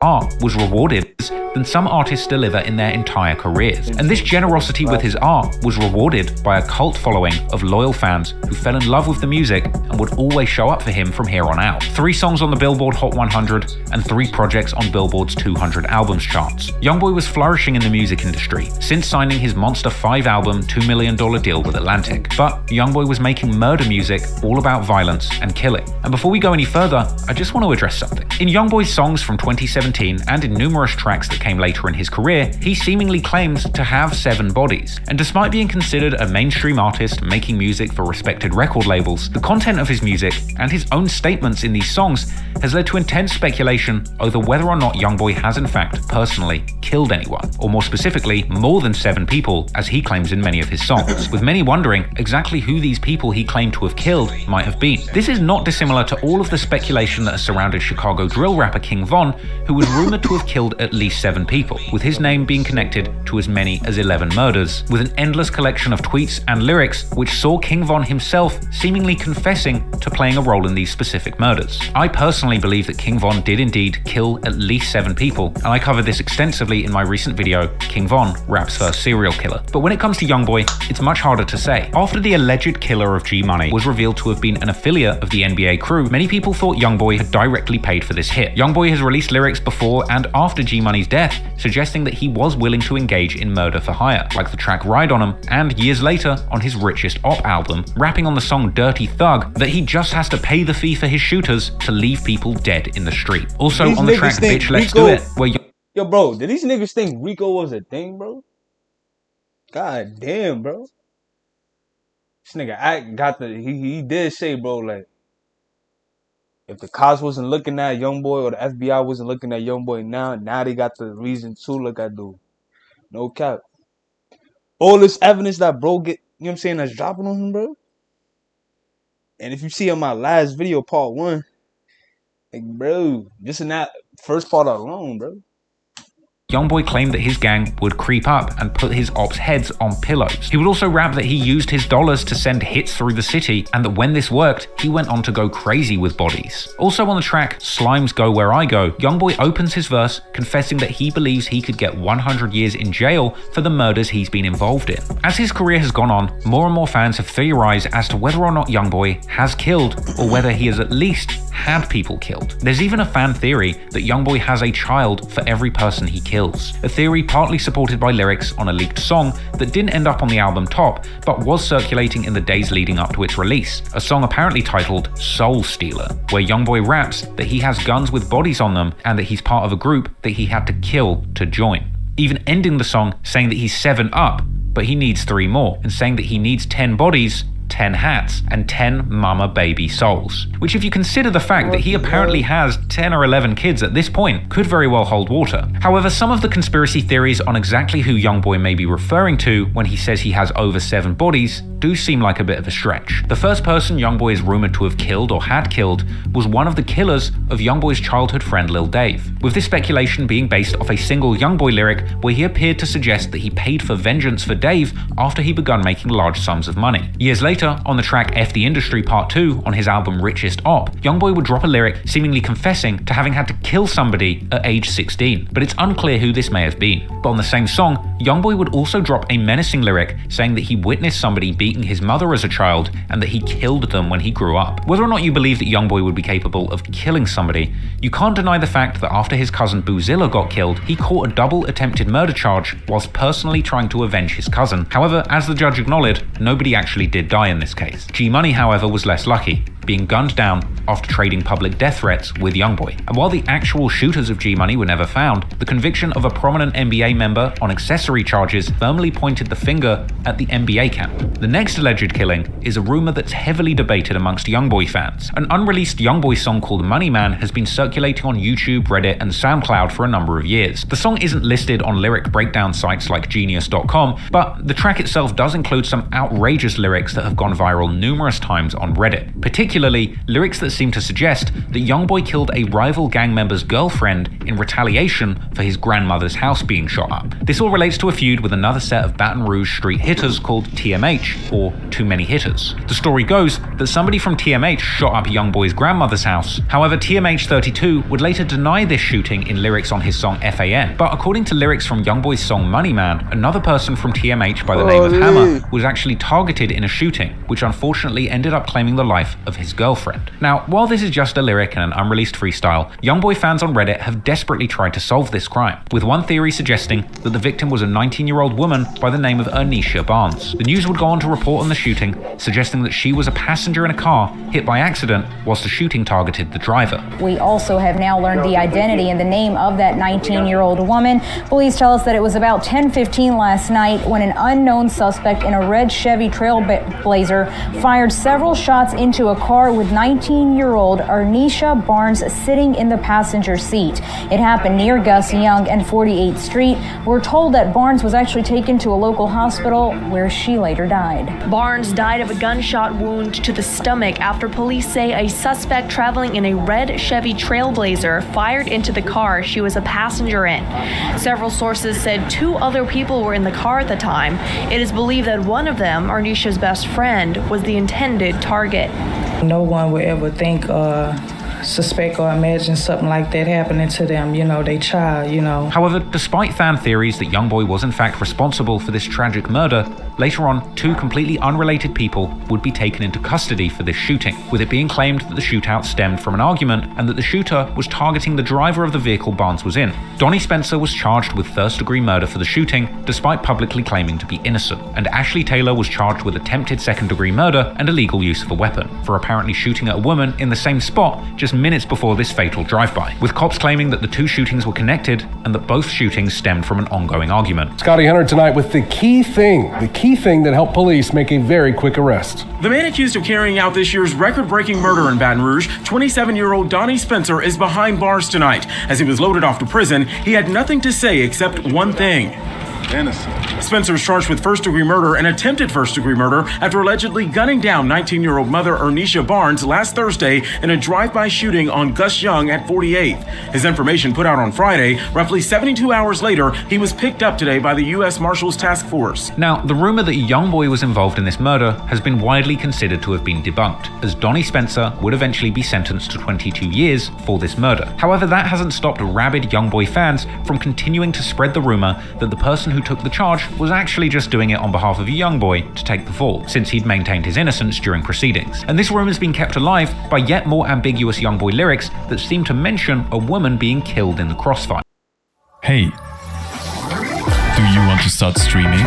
art was rewarded than some artists deliver in their entire careers. And this generosity with his art was rewarded by a cult following of loyal fans who fell in love with the music and would always show up for him from here on out. 3 songs on the Billboard Hot 100 and 3 projects on Billboard's 200 albums charts. YoungBoy was flourishing in the music industry since signing his Monster 5 album $2 million deal with Atlantic. But YoungBoy was making murder music all about violence and killing. And before we go any further, I just want to address something. In YoungBoy's songs from 2017 and in numerous tracks that came later in his career, he seemingly claims to have 7 bodies. And despite being considered a mainstream artist making music for respected record labels, the content of his music and his own statements in these songs has led to intense speculation over whether or not YoungBoy has in fact personally killed anyone, or more specifically, more than 7 people, as he claims in many of his songs, with many wondering exactly who these people he claimed to have killed might have been. This is not dissimilar to all of the speculation that has surrounded Chicago drill rapper King Von, who was rumored to have killed at least 7 people, with his name being connected to as many as 11 murders, with an endless collection of tweets and lyrics which saw King Von himself seemingly confessing to playing a role in these specific murders. I personally believe that King Von did indeed kill at least 7 people, and I covered this extensively in my recent video, King Von, Rap's First Serial Killer. But when it comes to YoungBoy, it's much harder to say. After the alleged killer of G Money was revealed to have been an affiliate of the NBA crew, many people thought YoungBoy had directly paid for this hit. YoungBoy has released lyrics before and after G Money's death, suggesting that he was willing to engage in murder for hire, like the track Ride On 'Em, and years later, on his Richest Op album, rapping on the song Dirty Thug, that he just has to pay the fee for his shooters to leave people dead in the street. Also These on the track Bitch Let's Do It, where Yo, bro, did these niggas think Rico was a thing, bro? God damn, bro. This nigga he did say, bro, like, if the cops wasn't looking at YoungBoy or the FBI wasn't looking at YoungBoy now they got the reason to look at dude. No cap. All this evidence that bro get, you know what I'm saying, that's dropping on him, bro. And if you see in my last video, part 1, like, bro, just in that first part alone, bro. YoungBoy claimed that his gang would creep up and put his ops' heads on pillows. He would also rap that he used his dollars to send hits through the city, and that when this worked, he went on to go crazy with bodies. Also on the track Slimes Go Where I Go, YoungBoy opens his verse confessing that he believes he could get 100 years in jail for the murders he's been involved in. As his career has gone on, more and more fans have theorized as to whether or not YoungBoy has killed, or whether he has at least had people killed. There's even a fan theory that YoungBoy has a child for every person he kills. A theory partly supported by lyrics on a leaked song that didn't end up on the album top, but was circulating in the days leading up to its release. A song apparently titled Soul Stealer, where YoungBoy raps that he has guns with bodies on them and that he's part of a group that he had to kill to join. Even ending the song saying that he's 7 up, but he needs 3 more, and saying that he needs 10 bodies, 10 hats, and 10 mama baby souls. Which, if you consider the fact that he apparently has 10 or 11 kids at this point, could very well hold water. However, some of the conspiracy theories on exactly who YoungBoy may be referring to when he says he has over 7 bodies do seem like a bit of a stretch. The first person YoungBoy is rumored to have killed or had killed was one of the killers of YoungBoy's childhood friend Lil Dave, with this speculation being based off a single YoungBoy lyric where he appeared to suggest that he paid for vengeance for Dave after he begun making large sums of money. Years later, on the track F the Industry Part 2 on his album Richest Op, YoungBoy would drop a lyric seemingly confessing to having had to kill somebody at age 16, but it's unclear who this may have been. But on the same song, YoungBoy would also drop a menacing lyric saying that he witnessed somebody beating his mother as a child and that he killed them when he grew up. Whether or not you believe that YoungBoy would be capable of killing somebody, you can't deny the fact that after his cousin Boozilla got killed, he caught a double attempted murder charge whilst personally trying to avenge his cousin. However, as the judge acknowledged, nobody actually did die in this case. G Money, however, was less lucky, being gunned down after trading public death threats with YoungBoy. And while the actual shooters of G Money were never found, the conviction of a prominent NBA member on accessory charges firmly pointed the finger at the NBA camp. The next alleged killing is a rumor that's heavily debated amongst YoungBoy fans. An unreleased YoungBoy song called Money Man has been circulating on YouTube, Reddit, and SoundCloud for a number of years. The song isn't listed on lyric breakdown sites like Genius.com, but the track itself does include some outrageous lyrics that have gone viral numerous times on Reddit. Particularly particularly lyrics that seem to suggest that YoungBoy killed a rival gang member's girlfriend in retaliation for his grandmother's house being shot up. This all relates to a feud with another set of Baton Rouge street hitters called TMH, or Too Many Hitters. The story goes that somebody from TMH shot up YoungBoy's grandmother's house. However, TMH Pt2 would later deny this shooting in lyrics on his song FAN. But according to lyrics from YoungBoy's song Money Man, another person from TMH by the name of Hammer was actually targeted in a shooting, which unfortunately ended up claiming the life of his girlfriend. Now, while this is just a lyric and an unreleased freestyle, YoungBoy fans on Reddit have desperately tried to solve this crime, with one theory suggesting that the victim was a 19-year-old woman by the name of Ernisha Barnes. The news would go on to report on the shooting, suggesting that she was a passenger in a car hit by accident whilst the shooting targeted the driver. We also have now learned the identity and the name of that 19-year-old woman. Police tell us that it was about 10:15 last night when an unknown suspect in a red Chevy Trailblazer fired several shots into a car with 19-year-old Ernisha Barnes sitting in the passenger seat. It happened near Gus Young and 48th Street. We're told that Barnes was actually taken to a local hospital where she later died. Barnes died of a gunshot wound to the stomach after police say a suspect traveling in a red Chevy Trailblazer fired into the car she was a passenger in. Several sources said 2 other people were in the car at the time. It is believed that one of them, Ernisha's best friend, was the intended target. No one would ever think, suspect or imagine something like that happening to them, they child, However, despite fan theories that YoungBoy was in fact responsible for this tragic murder, later on, 2 completely unrelated people would be taken into custody for this shooting, with it being claimed that the shootout stemmed from an argument and that the shooter was targeting the driver of the vehicle Barnes was in. Donnie Spencer was charged with first-degree murder for the shooting, despite publicly claiming to be innocent, and Ashley Taylor was charged with attempted second-degree murder and illegal use of a weapon, for apparently shooting at a woman in the same spot just minutes before this fatal drive-by, with cops claiming that the 2 shootings were connected and that both shootings stemmed from an ongoing argument. Scotty Hunter tonight with the key thing that helped police make a very quick arrest. The man accused of carrying out this year's record-breaking murder in Baton Rouge, 27-year-old Donnie Spencer, is behind bars tonight. As he was loaded off to prison, he had nothing to say except one thing: innocent. Spencer is charged with first-degree murder and attempted first-degree murder after allegedly gunning down 19-year-old mother Ernisha Barnes last Thursday in a drive-by shooting on Gus Young at 48th. His information put out on Friday. Roughly 72 hours later, he was picked up today by the U.S. Marshals Task Force. Now, the rumor that YoungBoy was involved in this murder has been widely considered to have been debunked, as Donnie Spencer would eventually be sentenced to 22 years for this murder. However, that hasn't stopped rabid YoungBoy fans from continuing to spread the rumor that the person who took the charge was actually just doing it on behalf of YoungBoy to take the fall, since he'd maintained his innocence during proceedings. And this rumor's been kept alive by yet more ambiguous YoungBoy lyrics that seem to mention a woman being killed in the crossfire. Hey, do you want to start streaming?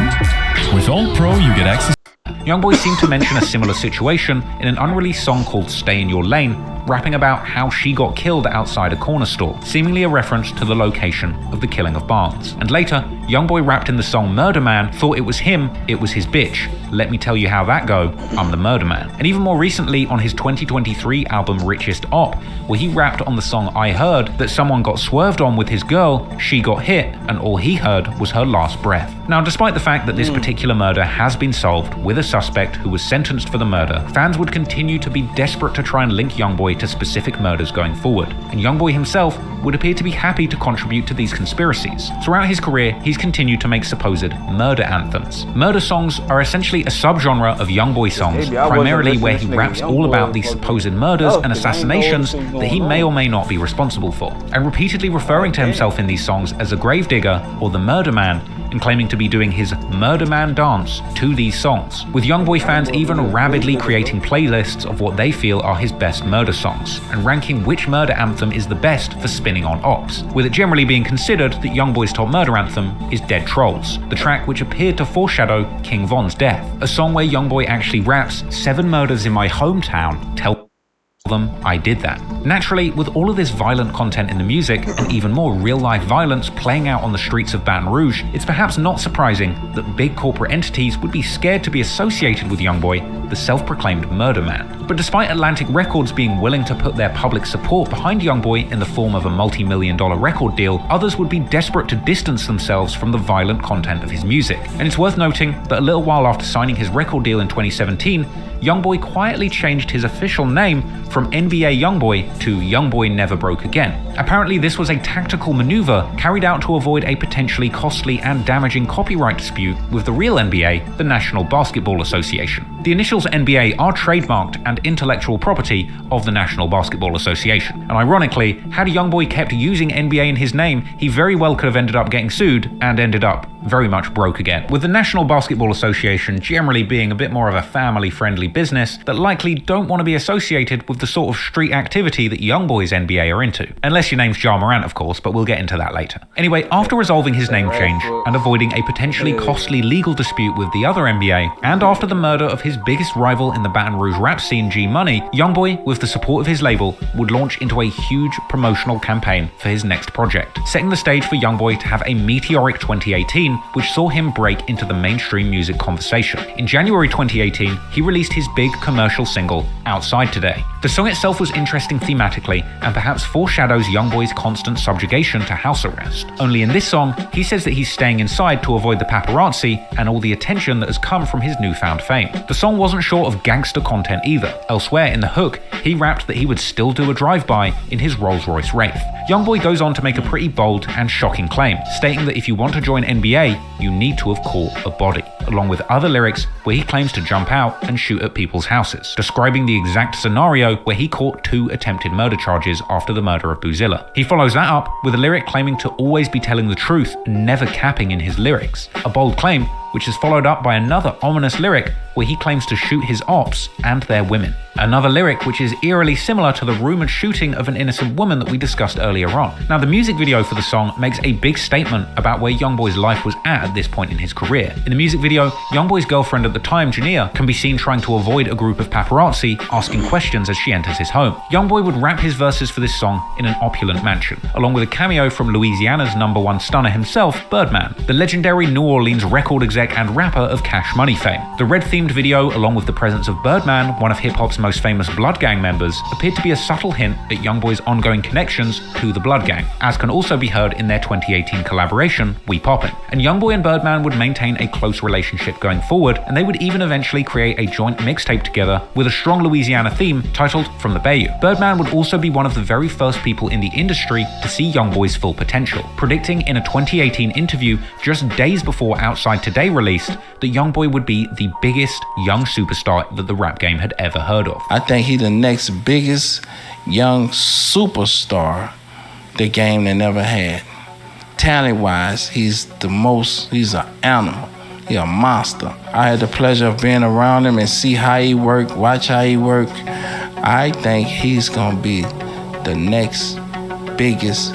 With All Pro, you get access. YoungBoy seemed to mention a similar situation in an unreleased song called Stay in Your Lane, rapping about how she got killed outside a corner store, seemingly a reference to the location of the killing of Barnes. And later, YoungBoy rapped in the song Murder Man, thought it was him, it was his bitch. Let me tell you how that go, I'm the murder man. And even more recently on his 2023 album Richest Op, where he rapped on the song I Heard that someone got swerved on with his girl, she got hit, and all he heard was her last breath. Now, despite the fact that this particular murder has been solved with a suspect who was sentenced for the murder, fans would continue to be desperate to try and link YoungBoy to specific murders going forward, and YoungBoy himself would appear to be happy to contribute to these conspiracies. Throughout his career, he's continued to make supposed murder anthems. Murder songs are essentially a subgenre of YoungBoy songs, primarily where he raps all about these supposed murders and assassinations that he may or may not be responsible for, and repeatedly referring to himself in these songs as a gravedigger or the murder man, and claiming to be doing his Murder Man dance to these songs, with YoungBoy fans even rabidly creating playlists of what they feel are his best murder songs, and ranking which murder anthem is the best for spinning on ops, with it generally being considered that YoungBoy's top murder anthem is Dead Trolls, the track which appeared to foreshadow King Von's death, a song where YoungBoy actually raps 7 murders in my hometown, tell them I did that. Naturally, with all of this violent content in the music and even more real-life violence playing out on the streets of Baton Rouge, it's perhaps not surprising that big corporate entities would be scared to be associated with YoungBoy the self-proclaimed murder man. But despite Atlantic Records being willing to put their public support behind YoungBoy in the form of a multi-million-dollar record deal, others would be desperate to distance themselves from the violent content of his music. And it's worth noting that a little while after signing his record deal in 2017, YoungBoy quietly changed his official name from NBA YoungBoy to YoungBoy Never Broke Again. Apparently this was a tactical maneuver carried out to avoid a potentially costly and damaging copyright dispute with the real NBA, the National Basketball Association. The initials NBA are trademarked and intellectual property of the National Basketball Association. And ironically, had YoungBoy kept using NBA in his name, he very well could have ended up getting sued and ended up very much broke again. With the National Basketball Association generally being a bit more of a family-friendly business that likely don't want to be associated with the sort of street activity that YoungBoy's NBA are into. Unless your name's Ja Morant, of course, but we'll get into that later. Anyway, after resolving his name change and avoiding a potentially costly legal dispute with the other NBA, and after the murder of his biggest rival in the Baton Rouge rap scene, G Money, YoungBoy, with the support of his label, would launch into a huge promotional campaign for his next project, setting the stage for YoungBoy to have a meteoric 2018, which saw him break into the mainstream music conversation. In January 2018, he released his big commercial single, Outside Today. The song itself was interesting thematically and perhaps foreshadows YoungBoy's constant subjugation to house arrest. Only in this song, he says that he's staying inside to avoid the paparazzi and all the attention that has come from his newfound fame. The song wasn't short of gangster content either. Elsewhere in the hook, he rapped that he would still do a drive-by in his Rolls-Royce Wraith. YoungBoy goes on to make a pretty bold and shocking claim, stating that if you want to join NBA, you need to have caught a body, along with other lyrics where he claims to jump out and shoot at people's houses, describing the exact scenario where he caught 2 attempted murder charges after the murder of Boozilla. He follows that up with a lyric claiming to always be telling the truth and never capping in his lyrics, a bold claim which is followed up by another ominous lyric where he claims to shoot his ops and their women. Another lyric which is eerily similar to the rumored shooting of an innocent woman that we discussed earlier on. Now, the music video for the song makes a big statement about where YoungBoy's life was at this point in his career. In the music video, YoungBoy's girlfriend at the time, Jania, can be seen trying to avoid a group of paparazzi asking questions as she enters his home. YoungBoy would rap his verses for this song in an opulent mansion, along with a cameo from Louisiana's #1 stunner himself, Birdman, the legendary New Orleans record exec and rapper of Cash Money fame. The red-themed video, along with the presence of Birdman, one of hip-hop's most famous Blood Gang members, appeared to be a subtle hint at YoungBoy's ongoing connections to the Blood Gang, as can also be heard in their 2018 collaboration, We Poppin'. And YoungBoy and Birdman would maintain a close relationship going forward, and they would even eventually create a joint mixtape together with a strong Louisiana theme titled From the Bayou. Birdman would also be one of the very first people in the industry to see YoungBoy's full potential, predicting in a 2018 interview just days before Outside Today released that YoungBoy would be the biggest young superstar that the rap game had ever heard of. I think he's the next biggest young superstar the game that never had. Talent-wise, he's an animal. He's a monster. I had the pleasure of being around him and see how he work, watch how he work. I think he's gonna be the next biggest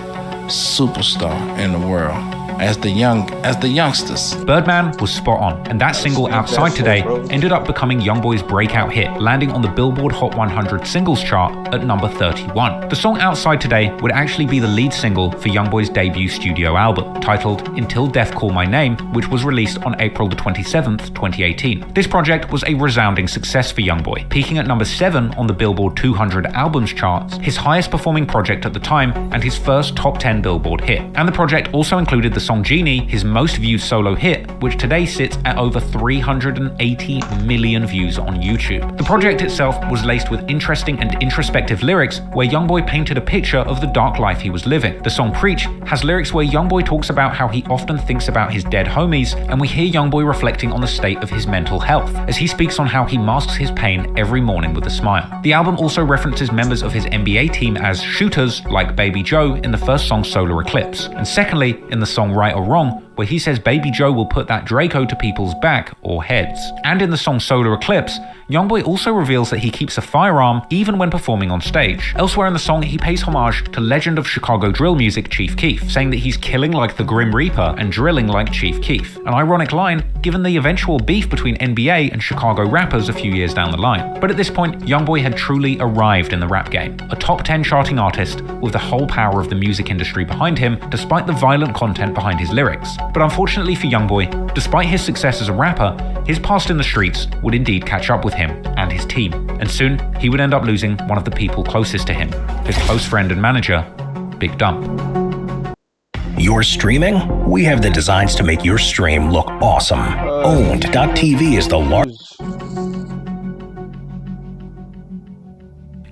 superstar in the world. As the youngsters. Birdman was spot on, and that single Outside Today ended up becoming YoungBoy's breakout hit, landing on the Billboard Hot 100 singles chart at number 31. The song Outside Today would actually be the lead single for YoungBoy's debut studio album, titled Until Death Call My Name, which was released on April the 27th, 2018. This project was a resounding success for YoungBoy, peaking at number 7 on the Billboard 200 albums charts, his highest performing project at the time, and his first top 10 Billboard hit. And the project also included the song Genie, his most viewed solo hit, which today sits at over 380 million views on YouTube. The project itself was laced with interesting and introspective lyrics where YoungBoy painted a picture of the dark life he was living. The song Preach has lyrics where YoungBoy talks about how he often thinks about his dead homies, and we hear YoungBoy reflecting on the state of his mental health as he speaks on how he masks his pain every morning with a smile. The album also references members of his NBA team as shooters like Baby Joe in the first song Solar Eclipse, and secondly in the song Right or Wrong, where he says Baby Joe will put that Draco to people's back or heads. And in the song Solar Eclipse, YoungBoy also reveals that he keeps a firearm even when performing on stage. Elsewhere in the song, he pays homage to legend of Chicago drill music Chief Keef, saying that he's killing like the Grim Reaper and drilling like Chief Keef. An ironic line, given the eventual beef between NBA and Chicago rappers a few years down the line. But at this point, YoungBoy had truly arrived in the rap game, a top 10 charting artist with the whole power of the music industry behind him, despite the violent content behind his lyrics. But unfortunately for YoungBoy, despite his success as a rapper, his past in the streets would indeed catch up with him and his team. And soon, he would end up losing one of the people closest to him, his close friend and manager, Big Dump. You're streaming? We have the designs to make your stream look awesome. Owned.tv is the largest.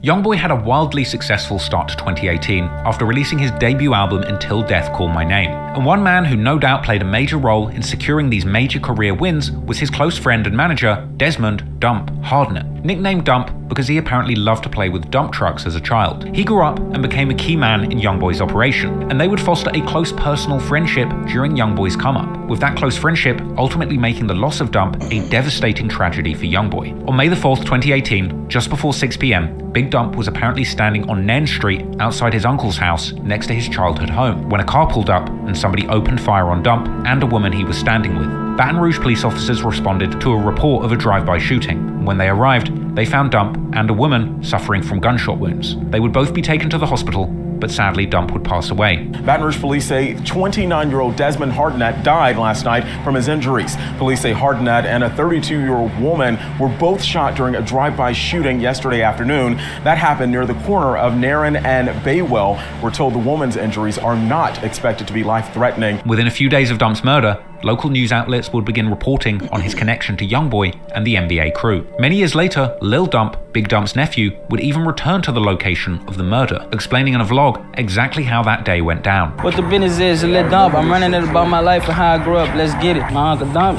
YoungBoy had a wildly successful start to 2018 after releasing his debut album Until Death Call My Name. And one man who no doubt played a major role in securing these major career wins was his close friend and manager, Desmond Dump Hardnett. Nicknamed Dump because he apparently loved to play with dump trucks as a child. He grew up and became a key man in YoungBoy's operation, and they would foster a close personal friendship during YoungBoy's come-up, with that close friendship ultimately making the loss of Dump a devastating tragedy for YoungBoy. On May the 4th, 2018, just before 6 p.m, Big Dump was apparently standing on Nairn Street outside his uncle's house next to his childhood home when a car pulled up and somebody opened fire on Dump and a woman he was standing with. Baton Rouge police officers responded to a report of a drive-by shooting. When they arrived, they found Dump and a woman suffering from gunshot wounds. They would both be taken to the hospital, but sadly Dump would pass away. Baton Rouge police say 29-year-old Desmond Hardnett died last night from his injuries. Police say Hardnett and a 32-year-old woman were both shot during a drive-by shooting yesterday afternoon. That happened near the corner of Nairn and Baywell. We're told the woman's injuries are not expected to be life-threatening. Within a few days of Dump's murder, local news outlets would begin reporting on his connection to YoungBoy and the NBA crew. Many years later, Lil Dump, Big Dump's nephew, would even return to the location of the murder, explaining in a vlog exactly how that day went down. What the business is, Lil Dump. I'm running it about my life and how I grew up. Let's get it. My Uncle Dump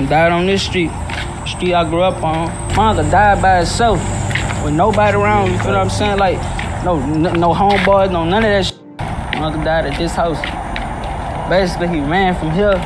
died on this street I grew up on. My uncle died by himself with nobody around, you feel what I'm saying? Like, no homeboys, no none of that shit. My uncle died at this house. Basically, he ran from here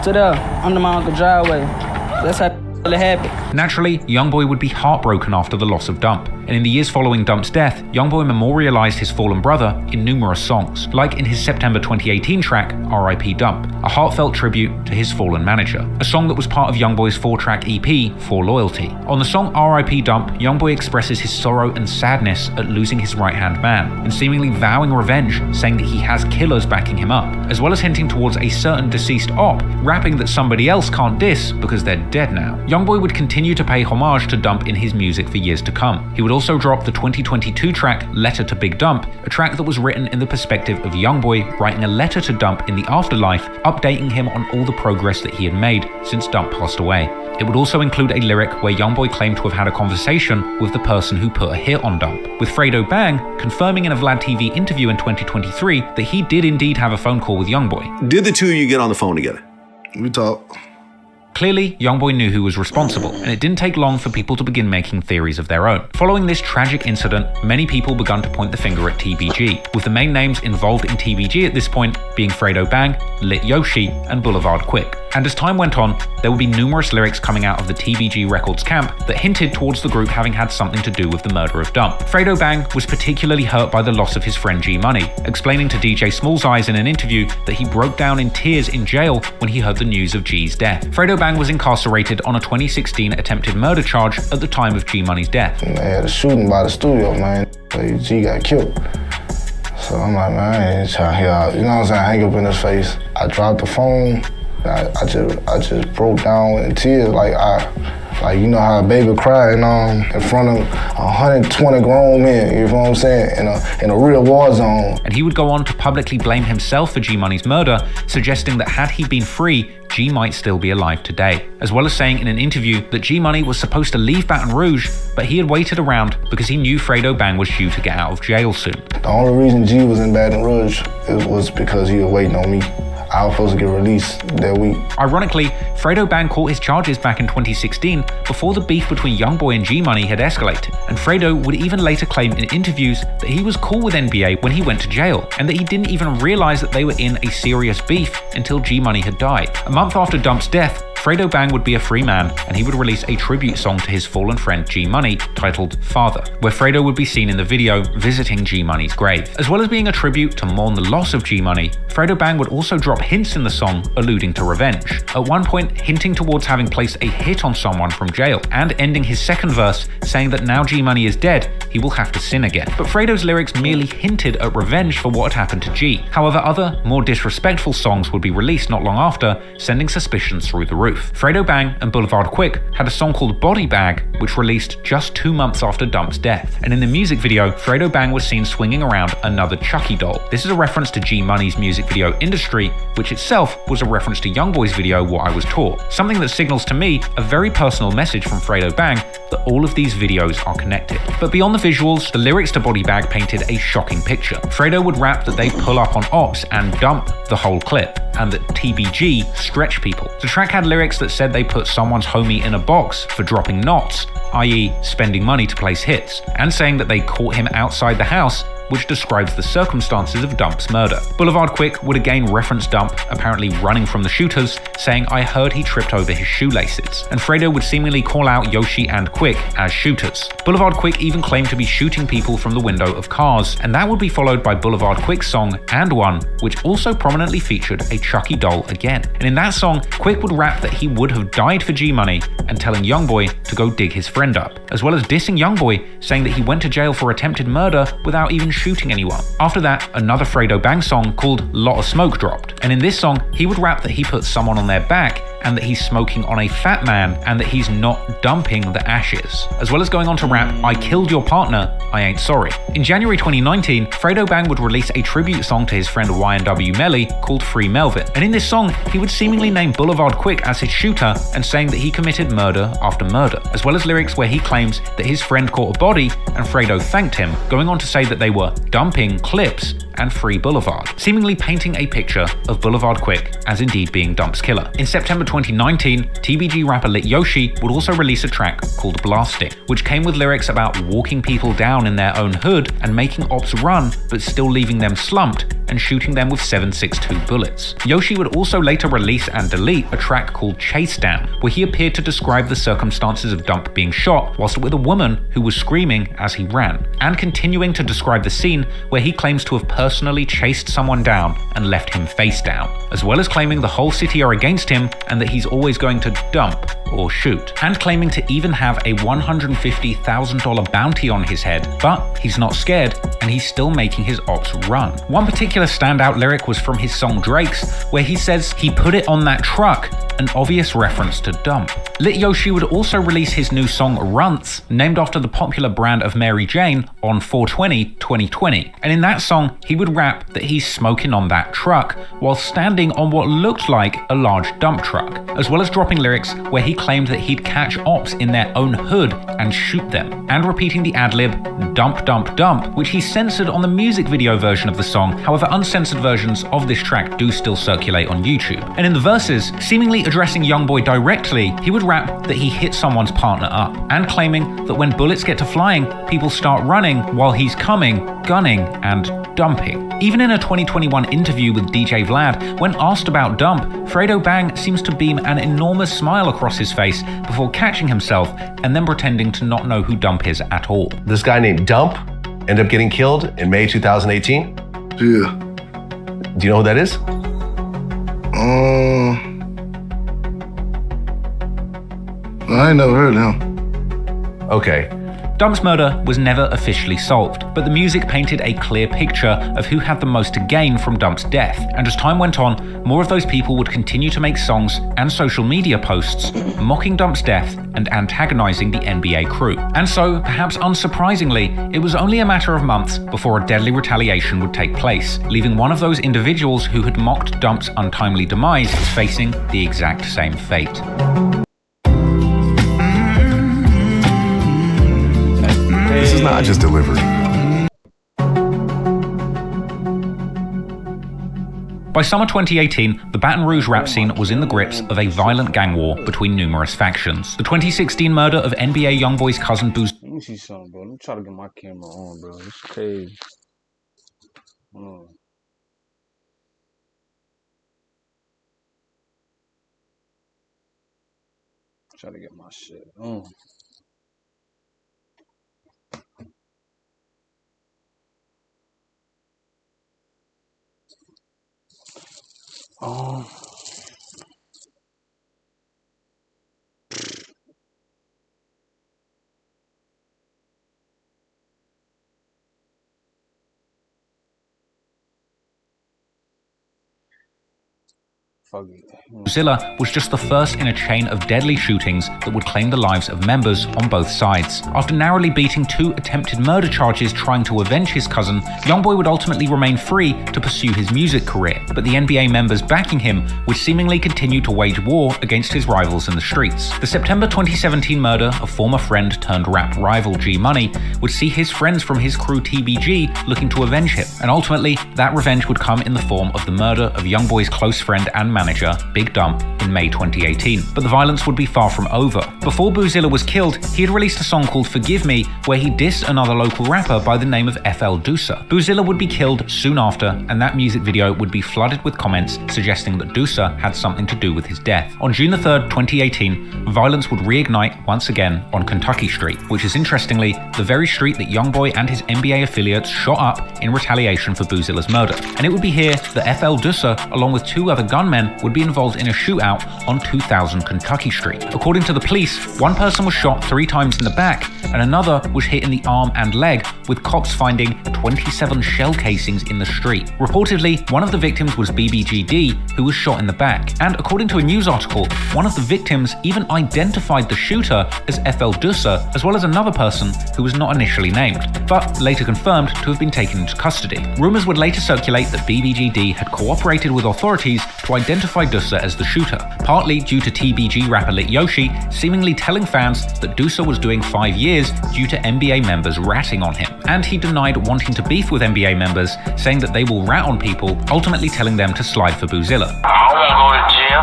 to there, under my uncle's driveway. That's how it happened. Naturally, YoungBoy would be heartbroken after the loss of Dump, and in the years following Dump's death, YoungBoy memorialized his fallen brother in numerous songs, like in his September 2018 track, R.I.P. Dump, a heartfelt tribute to his fallen manager, a song that was part of YoungBoy's 4-track EP, For Loyalty. On the song R.I.P. Dump, YoungBoy expresses his sorrow and sadness at losing his right-hand man, and seemingly vowing revenge, saying that he has killers backing him up, as well as hinting towards a certain deceased op, rapping that somebody else can't diss because they're dead now. YoungBoy would continue to pay homage to Dump in his music for years to come. He would also drop the 2022 track Letter to Big Dump, a track that was written in the perspective of YoungBoy writing a letter to Dump in the afterlife, updating him on all the progress that he had made since Dump passed away. It would also include a lyric where YoungBoy claimed to have had a conversation with the person who put a hit on Dump, with Fredo Bang confirming in a Vlad TV interview in 2023 that he did indeed have a phone call with YoungBoy. Did the two of you get on the phone together? We talked. Clearly, YoungBoy knew who was responsible, and it didn't take long for people to begin making theories of their own. Following this tragic incident, many people began to point the finger at TBG, with the main names involved in TBG at this point being Fredo Bang, Lit Yoshi, and Boulevard Quick. And as time went on, there would be numerous lyrics coming out of the TBG Records camp that hinted towards the group having had something to do with the murder of Dump. Fredo Bang was particularly hurt by the loss of his friend G Money, explaining to DJ Small's Eyes in an interview that he broke down in tears in jail when he heard the news of G's death. Fredo Bang was incarcerated on a 2016 attempted murder charge at the time of G Money's death. They had a shooting by the studio, man. G got killed. So I'm like, man, I ain't trying to hear out. You know what I'm saying? Hang up in his face. I dropped the phone. I just broke down in tears, like you know how a baby cry in front of 120 grown men, you know what I'm saying, in a real war zone. And he would go on to publicly blame himself for G Money's murder, suggesting that had he been free, G might still be alive today, as well as saying in an interview that G Money was supposed to leave Baton Rouge, but he had waited around because he knew Fredo Bang was due to get out of jail soon. The only reason G was in Baton Rouge was because he was waiting on me. I was supposed to get released that week. Ironically, Fredo Bang caught his charges back in 2016 before the beef between YoungBoy and G Money had escalated, and Fredo would even later claim in interviews that he was cool with NBA when he went to jail, and that he didn't even realize that they were in a serious beef until G Money had died. A month after Dump's death, Fredo Bang would be a free man, and he would release a tribute song to his fallen friend G Money titled Father, where Fredo would be seen in the video visiting G Money's grave. As well as being a tribute to mourn the loss of G Money, Fredo Bang would also drop hints in the song alluding to revenge, at one point hinting towards having placed a hit on someone from jail, and ending his second verse saying that now G Money is dead, he will have to sin again. But Fredo's lyrics merely hinted at revenge for what had happened to G. However, other, more disrespectful songs would be released not long after, sending suspicions through the roof. Fredo Bang and Boulevard Quick had a song called Body Bag, which released just 2 months after Dump's death. And in the music video, Fredo Bang was seen swinging around another Chucky doll. This is a reference to G Money's music video industry, which itself was a reference to YoungBoy's video What I Was Taught. Something that signals to me a very personal message from Fredo Bang that all of these videos are connected. But beyond the visuals, the lyrics to Body Bag painted a shocking picture. Fredo would rap that they pull up on ops and dump the whole clip, and that TBG stretch people. The track had lyrics that said they put someone's homie in a box for dropping knots, i.e. spending money to place hits, and saying that they caught him outside the house, which describes the circumstances of Dump's murder. Boulevard Quick would again reference Dump apparently running from the shooters, saying, "I heard he tripped over his shoelaces," and Fredo would seemingly call out Yoshi and Quick as shooters. Boulevard Quick even claimed to be shooting people from the window of cars, and that would be followed by Boulevard Quick's song And One, which also prominently featured a Chucky doll again. And in that song, Quick would rap that he would have died for G Money and telling YoungBoy to go dig his friend up, as well as dissing YoungBoy, saying that he went to jail for attempted murder without even shooting anyone. After that, another Fredo Bang song called Lot of Smoke dropped, and in this song, he would rap that he put someone on their back and that he's smoking on a fat man and that he's not dumping the ashes, as well as going on to rap, "I killed your partner, I ain't sorry." In January 2019, Fredo Bang would release a tribute song to his friend YNW Melly called Free Melvin, and in this song, he would seemingly name Boulevard Quick as his shooter and saying that he committed murder after murder, as well as lyrics where he claims that his friend caught a body and Fredo thanked him, going on to say that they were dumping clips and Free Boulevard, seemingly painting a picture of Boulevard Quick as indeed being Dump's killer. In September 2019, TBG rapper Lit Yoshi would also release a track called Blasting, which came with lyrics about walking people down in their own hood and making ops run but still leaving them slumped and shooting them with 7.62 bullets. Yoshi would also later release and delete a track called Chase Down, where he appeared to describe the circumstances of Dump being shot whilst with a woman who was screaming as he ran, and continuing to describe the scene where he claims to have personally chased someone down and left him face down, as well as claiming the whole city are against him and that he's always going to dump or shoot, and claiming to even have a $150,000 bounty on his head, but he's not scared and he's still making his ops run. One particular standout lyric was from his song Drake's, where he says he put it on that truck, an obvious reference to Dump. Lit Yoshi would also release his new song Runts, named after the popular brand of Mary Jane, on 4/20/2020, and in that song he would rap that he's smoking on that truck while standing on what looked like a large dump truck, as well as dropping lyrics where he claimed that he'd catch ops in their own hood and shoot them, and repeating the ad-lib "dump dump dump," which he censored on the music video version of the song. However, uncensored versions of this track do still circulate on YouTube. And in the verses, seemingly addressing YoungBoy directly, he would rap that he hit someone's partner up, and claiming that when bullets get to flying, people start running while he's coming, gunning, and dumping. Even in a 2021 interview with DJ Vlad, when asked about Dump, Fredo Bang seems to beam an enormous smile across his face before catching himself and then pretending to not know who Dump is at all. This guy named Dump ended up getting killed in May 2018? Yeah. Do you know who that is? I ain't never heard of him. Okay. Dump's murder was never officially solved, but the music painted a clear picture of who had the most to gain from Dump's death, and as time went on, more of those people would continue to make songs and social media posts mocking Dump's death and antagonizing the NBA crew. And so, perhaps unsurprisingly, it was only a matter of months before a deadly retaliation would take place, leaving one of those individuals who had mocked Dump's untimely demise facing the exact same fate. This is not just delivery. By summer 2018, the Baton Rouge rap scene was in the grips of a violent gang war between numerous factions. The 2016 murder of NBA YoungBoy's cousin Booz. Let me see something, bro. Let me try to get my camera on, bro. It's crazy. Hold on. Try to get my shit. Fuck it. Boozilla was just the first in a chain of deadly shootings that would claim the lives of members on both sides. After narrowly beating 2 attempted murder charges trying to avenge his cousin, YoungBoy would ultimately remain free to pursue his music career, but the NBA members backing him would seemingly continue to wage war against his rivals in the streets. The September 2017 murder of former friend turned rap rival G Money would see his friends from his crew TBG looking to avenge him, and ultimately that revenge would come in the form of the murder of YoungBoy's close friend and manager, Big Dump, in May 2018. But the violence would be far from over. Before Boozilla was killed, he had released a song called Forgive Me, where he dissed another local rapper by the name of Pt2. Boozilla would be killed soon after, and that music video would be flooded with comments suggesting that Doosa had something to do with his death. On June 3rd, 2018, violence would reignite once again on Kentucky Street, which is interestingly the very street that YoungBoy and his NBA affiliates shot up in retaliation for Boozilla's murder. And it would be here that Pt2, along with 2 other gunmen, would be involved in a shootout on 2000 Kentucky Street. According to the police, one person was shot 3 times in the back, and another was hit in the arm and leg, with cops finding 27 shell casings in the street. Reportedly, one of the victims was BBGD, who was shot in the back, and according to a news article, one of the victims even identified the shooter as Pt2, as well as another person who was not initially named, but later confirmed to have been taken into custody. Rumors would later circulate that BBGD had cooperated with authorities to identify Doosa as the shooter, partly due to TBG rapper Lit Yoshi seemingly telling fans that Doosa was doing 5 years due to NBA members ratting on him, and he denied wanting to beef with NBA members, saying that they will rat on people, ultimately telling them to slide for Boozilla. I don't want to go to jail.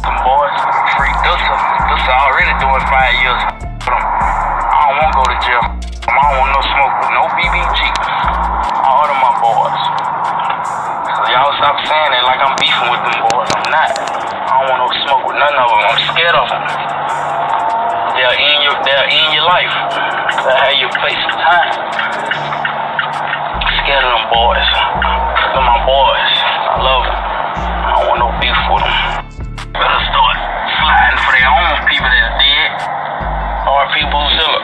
Them boys, free Doosa. Doosa already doing 5 years. I don't want to go to jail. I don't want no smoke with no BBG. All of my boys. So y'all stop saying it like I'm beefing with them boys. I'm not. I don't want no smoke with none of them. I'm scared of them. They're in your life. They'll have your place in time. I'm scared of them boys. They're my boys. I love them. I don't want no beef with them. Better start sliding for their own people that's dead. R.P. Boozilla.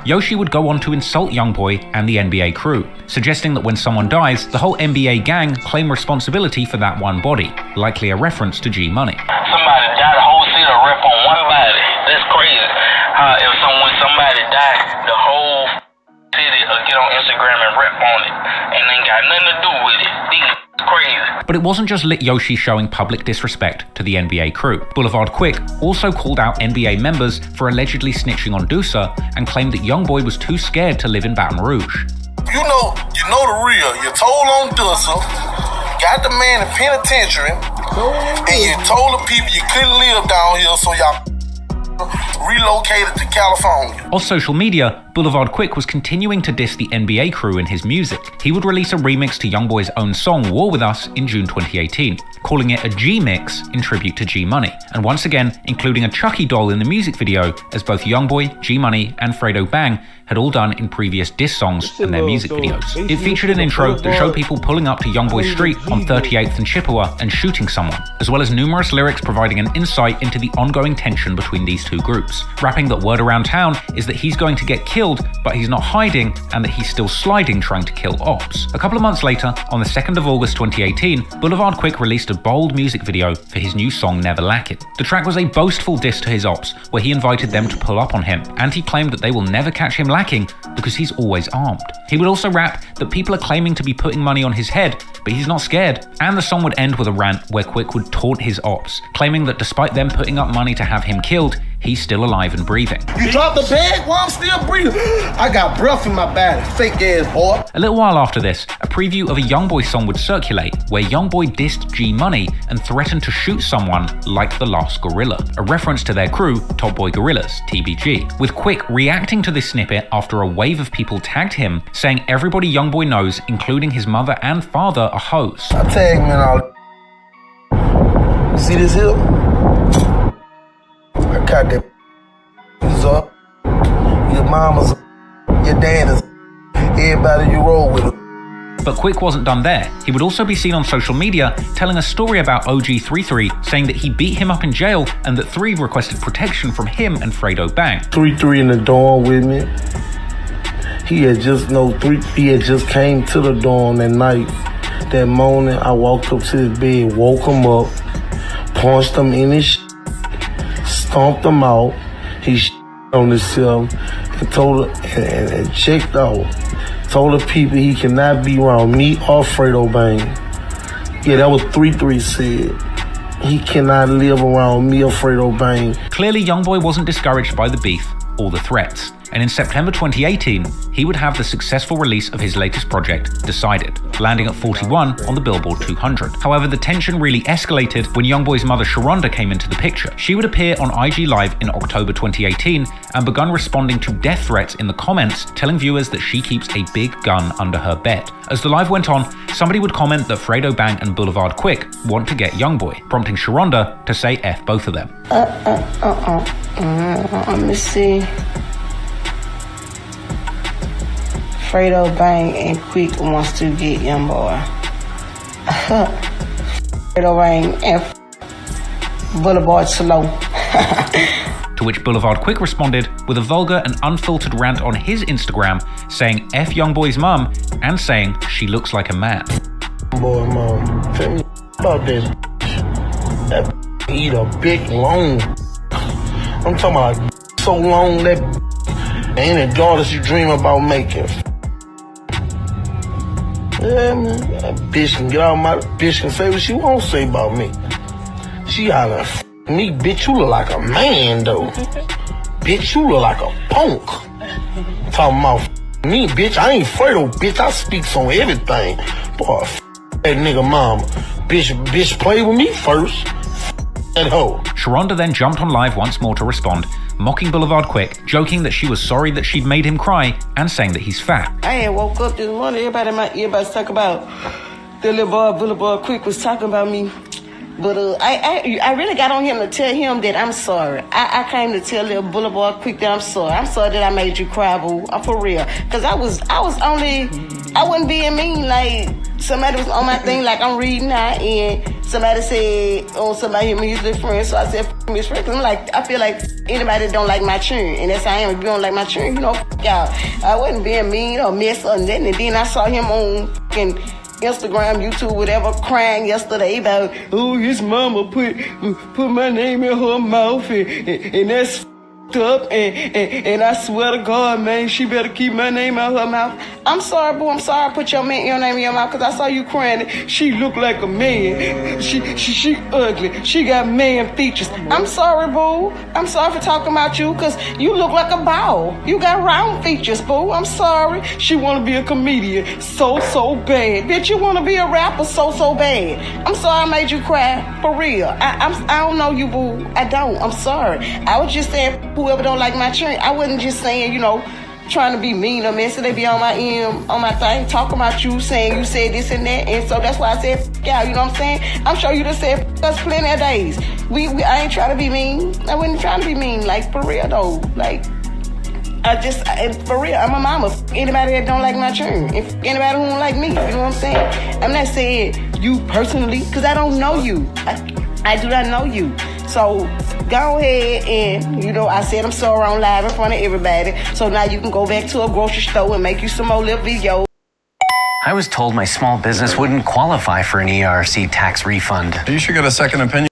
Yoshi would go on to insult YoungBoy and the NBA crew, suggesting that when someone dies, the whole NBA gang claim responsibility for that one body, likely a reference to G Money. Somebody died, the whole city rip on one body. That's crazy. If somebody died, the whole city will get on Instagram and rip on it, and ain't got nothing to do with it. It's crazy. But it wasn't just Lit Yoshi showing public disrespect to the NBA crew. Boulevard Quick also called out NBA members for allegedly snitching on Doosa and claimed that YoungBoy was too scared to live in Baton Rouge. You know the real. You told on Doosa, got the man in penitentiary, and you told the people you couldn't live down here, so y'all relocated to California. On social media, Boulevard Quick was continuing to diss the NBA crew in his music. He would release a remix to YoungBoy's own song War With Us in June 2018, calling it a G-Mix in tribute to G Money, and once again including a Chucky doll in the music video, as both YoungBoy, G Money, and Fredo Bang had all done in previous diss songs and their music videos. It featured an intro that showed people pulling up to YoungBoy's street on 38th and Chippewa and shooting someone, as well as numerous lyrics providing an insight into the ongoing tension between these 2 groups, rapping that word around town is that he's going to get killed, but he's not hiding, and that he's still sliding trying to kill ops. A couple of months later, on the 2nd of August 2018, Boulevard Quick released a bold music video for his new song Never Lackin'. The track was a boastful diss to his ops, where he invited them to pull up on him, and he claimed that they will never catch him lacking because he's always armed. He would also rap that people are claiming to be putting money on his head, but he's not scared, and the song would end with a rant where Quick would taunt his ops, claiming that despite them putting up money to have him killed, he's still alive and breathing. You dropped the bag while I'm still breathing. I got breath in my body, fake ass boy. A little while after this, a preview of a YoungBoy song would circulate, where YoungBoy dissed G Money and threatened to shoot someone like the last gorilla, a reference to their crew, Top Boy Gorillas, TBG, with Quick reacting to this snippet after a wave of people tagged him, saying everybody YoungBoy knows, including his mother and father, are hoes. I tagged him and all. You see this here? got that up. Your mama's, your dad is, everybody you roll with. But Quick wasn't done there. He would also be seen on social media telling a story about OG33, saying that he beat him up in jail and that 3 requested protection from him and Fredo Bang. 3 in the dorm with me. He had just came to the dorm that night. That morning, I walked up to his bed, woke him up, punched him in his stomped him out. He on himself and told and checked out. Told the people he cannot be around me or Fredo Bang. Yeah, that was 3 said. He cannot live around me or Fredo Bang. Clearly, YoungBoy wasn't discouraged by the beef or the threats. And in September 2018, he would have the successful release of his latest project, Decided, landing at 41 on the Billboard 200. However, the tension really escalated when YoungBoy's mother Sharonda came into the picture. She would appear on IG Live in October 2018 and begun responding to death threats in the comments, telling viewers that she keeps a big gun under her bed. As the live went on, somebody would comment that Fredo Bang and Boulevard Quick want to get YoungBoy, prompting Sharonda to say F both of them. Let me see. Fredo Bang and Quick wants to get YoungBoy. Fredo Bang and Boulevard Slow. To which Boulevard Quick responded with a vulgar and unfiltered rant on his Instagram, saying F YoungBoy's mum and saying she looks like a man. Boy, mom, tell me about this. That eat a big long. I'm talking about so long that ain't the daughters you dream about making. Yeah, man, that bitch can get out my bitch can say what she won't say about me. She hollering, me, bitch, you look like a man, though. Bitch, you look like a punk. Talking about me, bitch, I ain't Fredo, bitch, I speaks on everything. Boy, that nigga mama. Bitch, play with me first. That hoe. Sharonda then jumped on live once more to respond, mocking Boulevard Quick, joking that she was sorry that she'd made him cry, and saying that he's fat. I had woke up this morning, everybody in my ear about to talk about the little boy Boulevard Quick was talking about me. But I really got on him to tell him that I'm sorry. I came to tell little Boulevard Quick that I'm sorry. I'm sorry that I made you cry, boo. I'm for real. Cause I wasn't being mean. Like somebody was on my thing, like I'm reading out, and somebody said, oh, somebody hit me his little friend. So I said, Miss Friend. I'm like, I feel like anybody that don't like my children, and that's how I am. If you don't like my children, you know, y'all. I wasn't being mean or mess or nothing. And then I saw him on fucking Instagram, YouTube, whatever, crying yesterday about, oh, his mama put my name in her mouth, and that's up, and I swear to God, man, she better keep my name out her mouth. I'm sorry, boo. I'm sorry I put your name in your mouth, because I saw you crying. She looked like a man. She ugly. She got man features. I'm sorry, boo. I'm sorry for talking about you, because you look like a ball. You got round features, boo. I'm sorry. She want to be a comedian so bad. Bitch, you want to be a rapper so bad. I'm sorry I made you cry. For real. I don't know you, boo. I don't. I'm sorry. I was just saying, whoever don't like my children, I wasn't just saying, you know, trying to be mean or messy. They be on my thing, talking about you, saying you said this and that, and so that's why I said, yeah, you know what I'm saying? I'm sure you done said us plenty of days. I ain't trying to be mean. I wasn't trying to be mean, like, for real though. Like, for real, I'm a mama. Anybody that don't like my children, if anybody who don't like me, you know what I'm saying? I'm not saying you personally, because I don't know you. I do not know you. So go ahead and, you know, I said I'm sorry on live in front of everybody. So now you can go back to a grocery store and make you some more little videos. I was told my small business wouldn't qualify for an ERC tax refund. You should get a second opinion.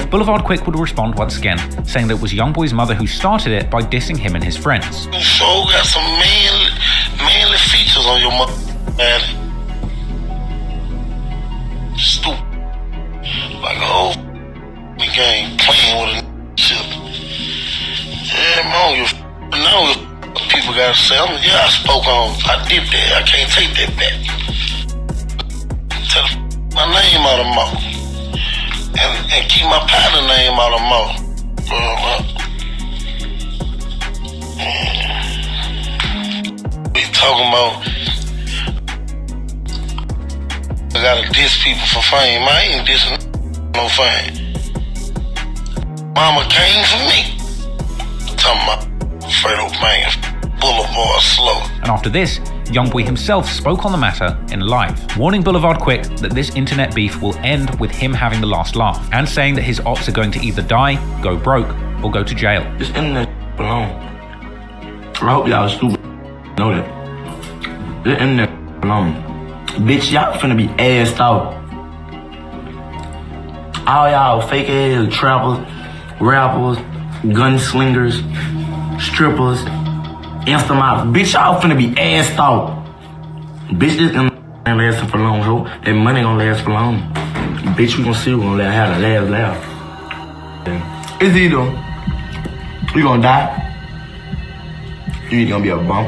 Boulevard Quick would respond once again, saying that it was YoungBoy's mother who started it by dissing him and his friends. You sure got some manly features on your mother, man. Stupid. Like a whole game playing with a shit. Yeah, man, you know people gotta say, I spoke on, I did that, I can't take that back. Tell my name out of mouth. And keep my partner name out of mouth. We talking about I gotta diss people for fame. I ain't dissing no fame. Mama came for me. Talking about Fredo Bang, Boulevard Slow. And after this, YoungBoy himself spoke on the matter in live, warning Boulevard Quick that this internet beef will end with him having the last laugh, and saying that his ops are going to either die, go broke, or go to jail. Just internet alone. I hope y'all stupid know that. Just internet alone. Bitch, y'all finna be assed out. All y'all fake ass trappers, rappers, gunslingers, strippers, Instamops. Bitch, y'all finna be assed out. Bitch, this ain't lasting for long, ho. That money gonna last for long. Bitch, we gonna see who gonna have the last laugh. It's either you gonna die, you either gonna be a bum,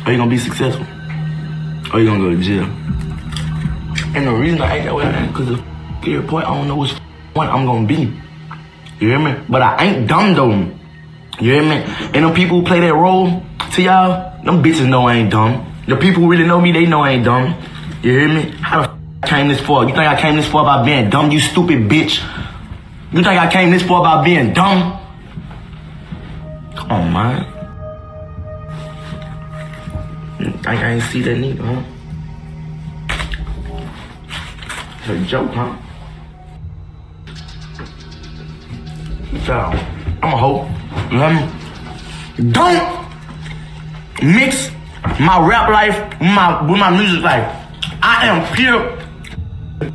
or you gonna be successful, or you gonna go to jail. And the reason I act that way is because the point I don't know which one I'm gonna be. You hear me? But I ain't dumb though. You hear me? And them people who play that role to y'all, them bitches know I ain't dumb. The people who really know me, they know I ain't dumb. You hear me? How the I came this far? You think I came this far by being dumb, you stupid bitch? You think I came this far by being dumb? Come on, man. You think I ain't see that nigga, huh? It's a joke, huh? I'm a hoe. You hear me? Don't mix my rap life with my music life. I am pure.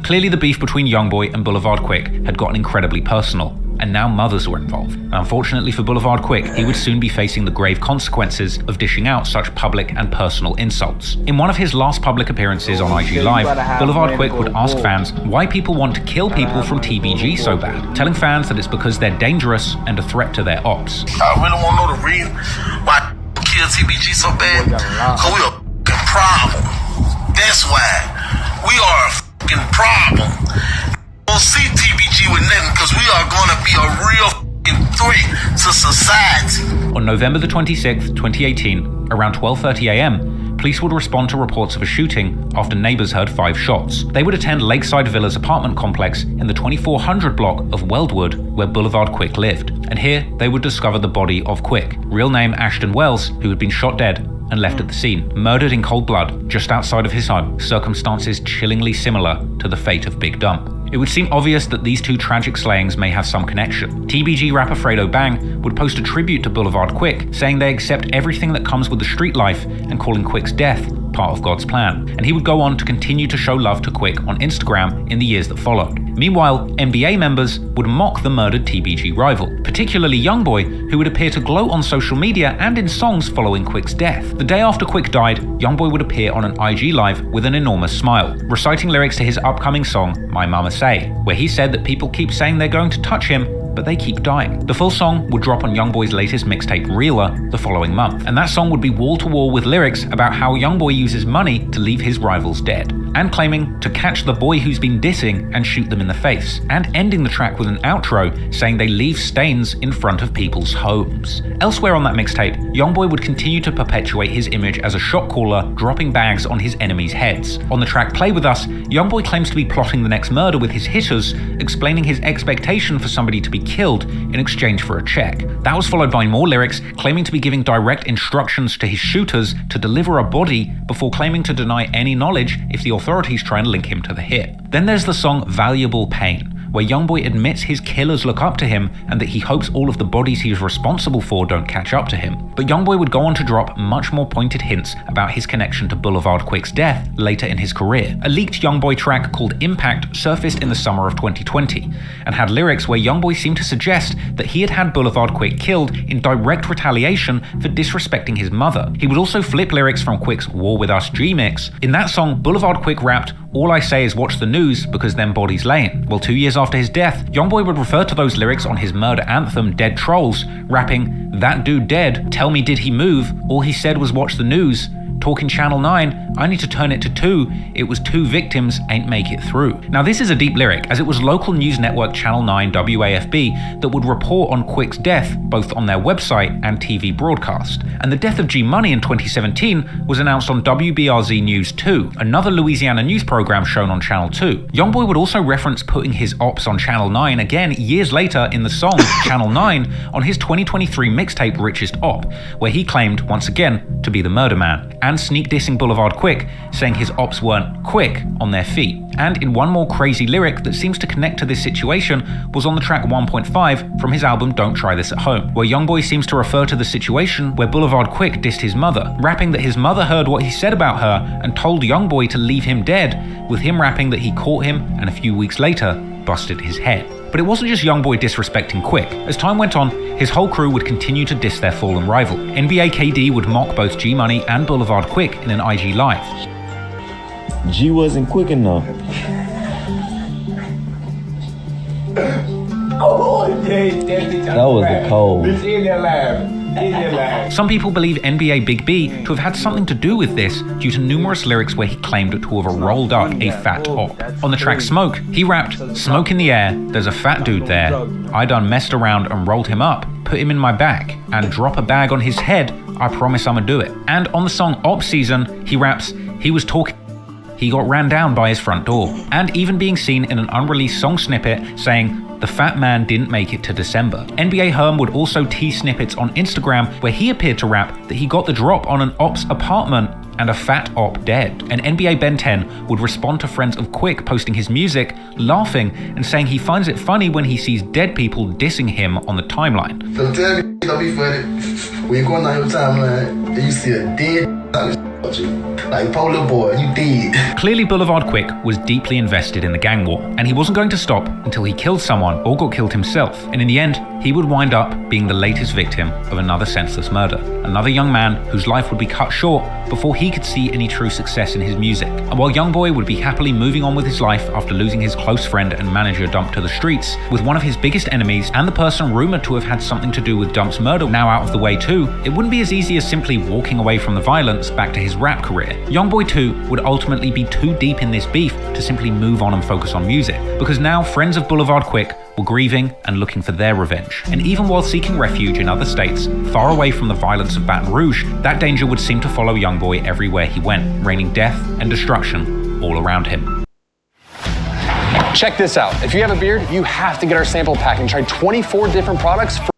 Clearly, the beef between YoungBoy and Boulevard Quick had gotten incredibly personal, and now mothers were involved. And unfortunately for Boulevard Quick, he would soon be facing the grave consequences of dishing out such public and personal insults. In one of his last public appearances on IG Live, Boulevard Quick would ask fans why people want to kill people from TBG so bad, telling fans that it's because they're dangerous and a threat to their ops. I really want to know the reason why kill TBG so bad. Because we are a f***ing problem. That's why. We are a f***ing problem. We'll see TBG with nothing because we are going to be a real f***ing threat to society. On November the 26th, 2018, around 12:30 a.m., police would respond to reports of a shooting after neighbors heard 5 shots. They would attend Lakeside Villas apartment complex in the 2400 block of Weldwood, where Boulevard Quick lived. And here, they would discover the body of Quick, real name Ashton Wells, who had been shot dead and left at the scene, murdered in cold blood just outside of his home, circumstances chillingly similar to the fate of Big Dump. It would seem obvious that these two tragic slayings may have some connection. TBG rapper Fredo Bang would post a tribute to Boulevard Quick, saying they accept everything that comes with the street life and calling Quick's death part of God's plan. And he would go on to continue to show love to Quick on Instagram in the years that followed. Meanwhile, NBA members would mock the murdered TBG rival, particularly YoungBoy, who would appear to gloat on social media and in songs following Quick's death. The day after Quick died, YoungBoy would appear on an IG Live with an enormous smile, reciting lyrics to his upcoming song, My Mama Say, where he said that people keep saying they're going to touch him, but they keep dying. The full song would drop on YoungBoy's latest mixtape, Reeler, the following month, and that song would be wall-to-wall with lyrics about how YoungBoy uses money to leave his rivals dead, and claiming to catch the boy who's been dissing and shoot them in the face, and ending the track with an outro saying they leave stains in front of people's homes. Elsewhere on that mixtape, YoungBoy would continue to perpetuate his image as a shot caller, dropping bags on his enemies' heads. On the track Play With Us, YoungBoy claims to be plotting the next murder with his hitters, explaining his expectation for somebody to be killed in exchange for a check. That was followed by more lyrics claiming to be giving direct instructions to his shooters to deliver a body before claiming to deny any knowledge if the authorities try and link him to the hit. Then there's the song Valuable Pain, where YoungBoy admits his killers look up to him and that he hopes all of the bodies he's responsible for don't catch up to him. But YoungBoy would go on to drop much more pointed hints about his connection to Boulevard Quick's death later in his career. A leaked YoungBoy track called Impact surfaced in the summer of 2020 and had lyrics where YoungBoy seemed to suggest that he had Boulevard Quick killed in direct retaliation for disrespecting his mother. He would also flip lyrics from Quick's War With Us G-Mix. In that song, Boulevard Quick rapped, "All I say is watch the news because them bodies layin'." Well, 2 years after his death, YoungBoy would refer to those lyrics on his murder anthem Dead Trolls, rapping, "That dude dead, tell me did he move, all he said was watch the news, Talking Channel 9, I need to turn it to 2. It was 2 victims, ain't make it through. Now this is a deep lyric, as it was local news network Channel 9 WAFB that would report on Quick's death both on their website and TV broadcast. And the death of G Money in 2017 was announced on WBRZ News 2, another Louisiana news program shown on Channel 2. YoungBoy would also reference putting his ops on Channel 9 again years later in the song Channel 9 on his 2023 mixtape Richest Op, where he claimed once again to be the murder man, and sneak dissing Boulevard Quick, saying his ops weren't quick on their feet. And in one more crazy lyric that seems to connect to this situation was on the track 1.5 from his album Don't Try This at Home, where YoungBoy seems to refer to the situation where Boulevard Quick dissed his mother, rapping that his mother heard what he said about her and told YoungBoy to leave him dead, with him rapping that he caught him and a few weeks later busted his head. But it wasn't just YoungBoy disrespecting Quick. As time went on, his whole crew would continue to diss their fallen rival. NBA KD would mock both G Money and Boulevard Quick in an IG live. G wasn't quick enough. That was a cold. Some people believe NBA Big B to have had something to do with this due to numerous lyrics where he claimed to have rolled up a fat op. On the track Smoke, he rapped, "Smoke in the air, there's a fat dude there. I done messed around and rolled him up, put him in my back, and drop a bag on his head, I promise I'ma do it." And on the song Op Season, he raps, "He was talking, he got ran down by his front door," and even being seen in an unreleased song snippet saying, "The fat man didn't make it to December." NBA Herm would also tease snippets on Instagram where he appeared to rap that he got the drop on an op's apartment and a fat op dead. And NBA Ben 10 would respond to friends of Quick posting his music, laughing and saying he finds it funny when he sees dead people dissing him on the timeline. So tell me, don't be funny. When you go down your timeline and you see a dead like Polar Boy, you dead. Clearly Boulevard Quick was deeply invested in the gang war, and he wasn't going to stop until he killed someone or got killed himself. And in the end, he would wind up being the latest victim of another senseless murder. Another young man whose life would be cut short before he could see any true success in his music. And while YoungBoy would be happily moving on with his life after losing his close friend and manager Dump to the streets, with one of his biggest enemies and the person rumored to have had something to do with Dump's murder now out of the way too, it wouldn't be as easy as simply walking away from the violence back to his rap career. YoungBoy 2 would ultimately be too deep in this beef to simply move on and focus on music, because now friends of Boulevard Quick were grieving and looking for their revenge. And even while seeking refuge in other states, far away from the violence of Baton Rouge, that danger would seem to follow YoungBoy everywhere he went, raining death and destruction all around him. Check this out. If you have a beard, you have to get our sample pack and try 24 different products for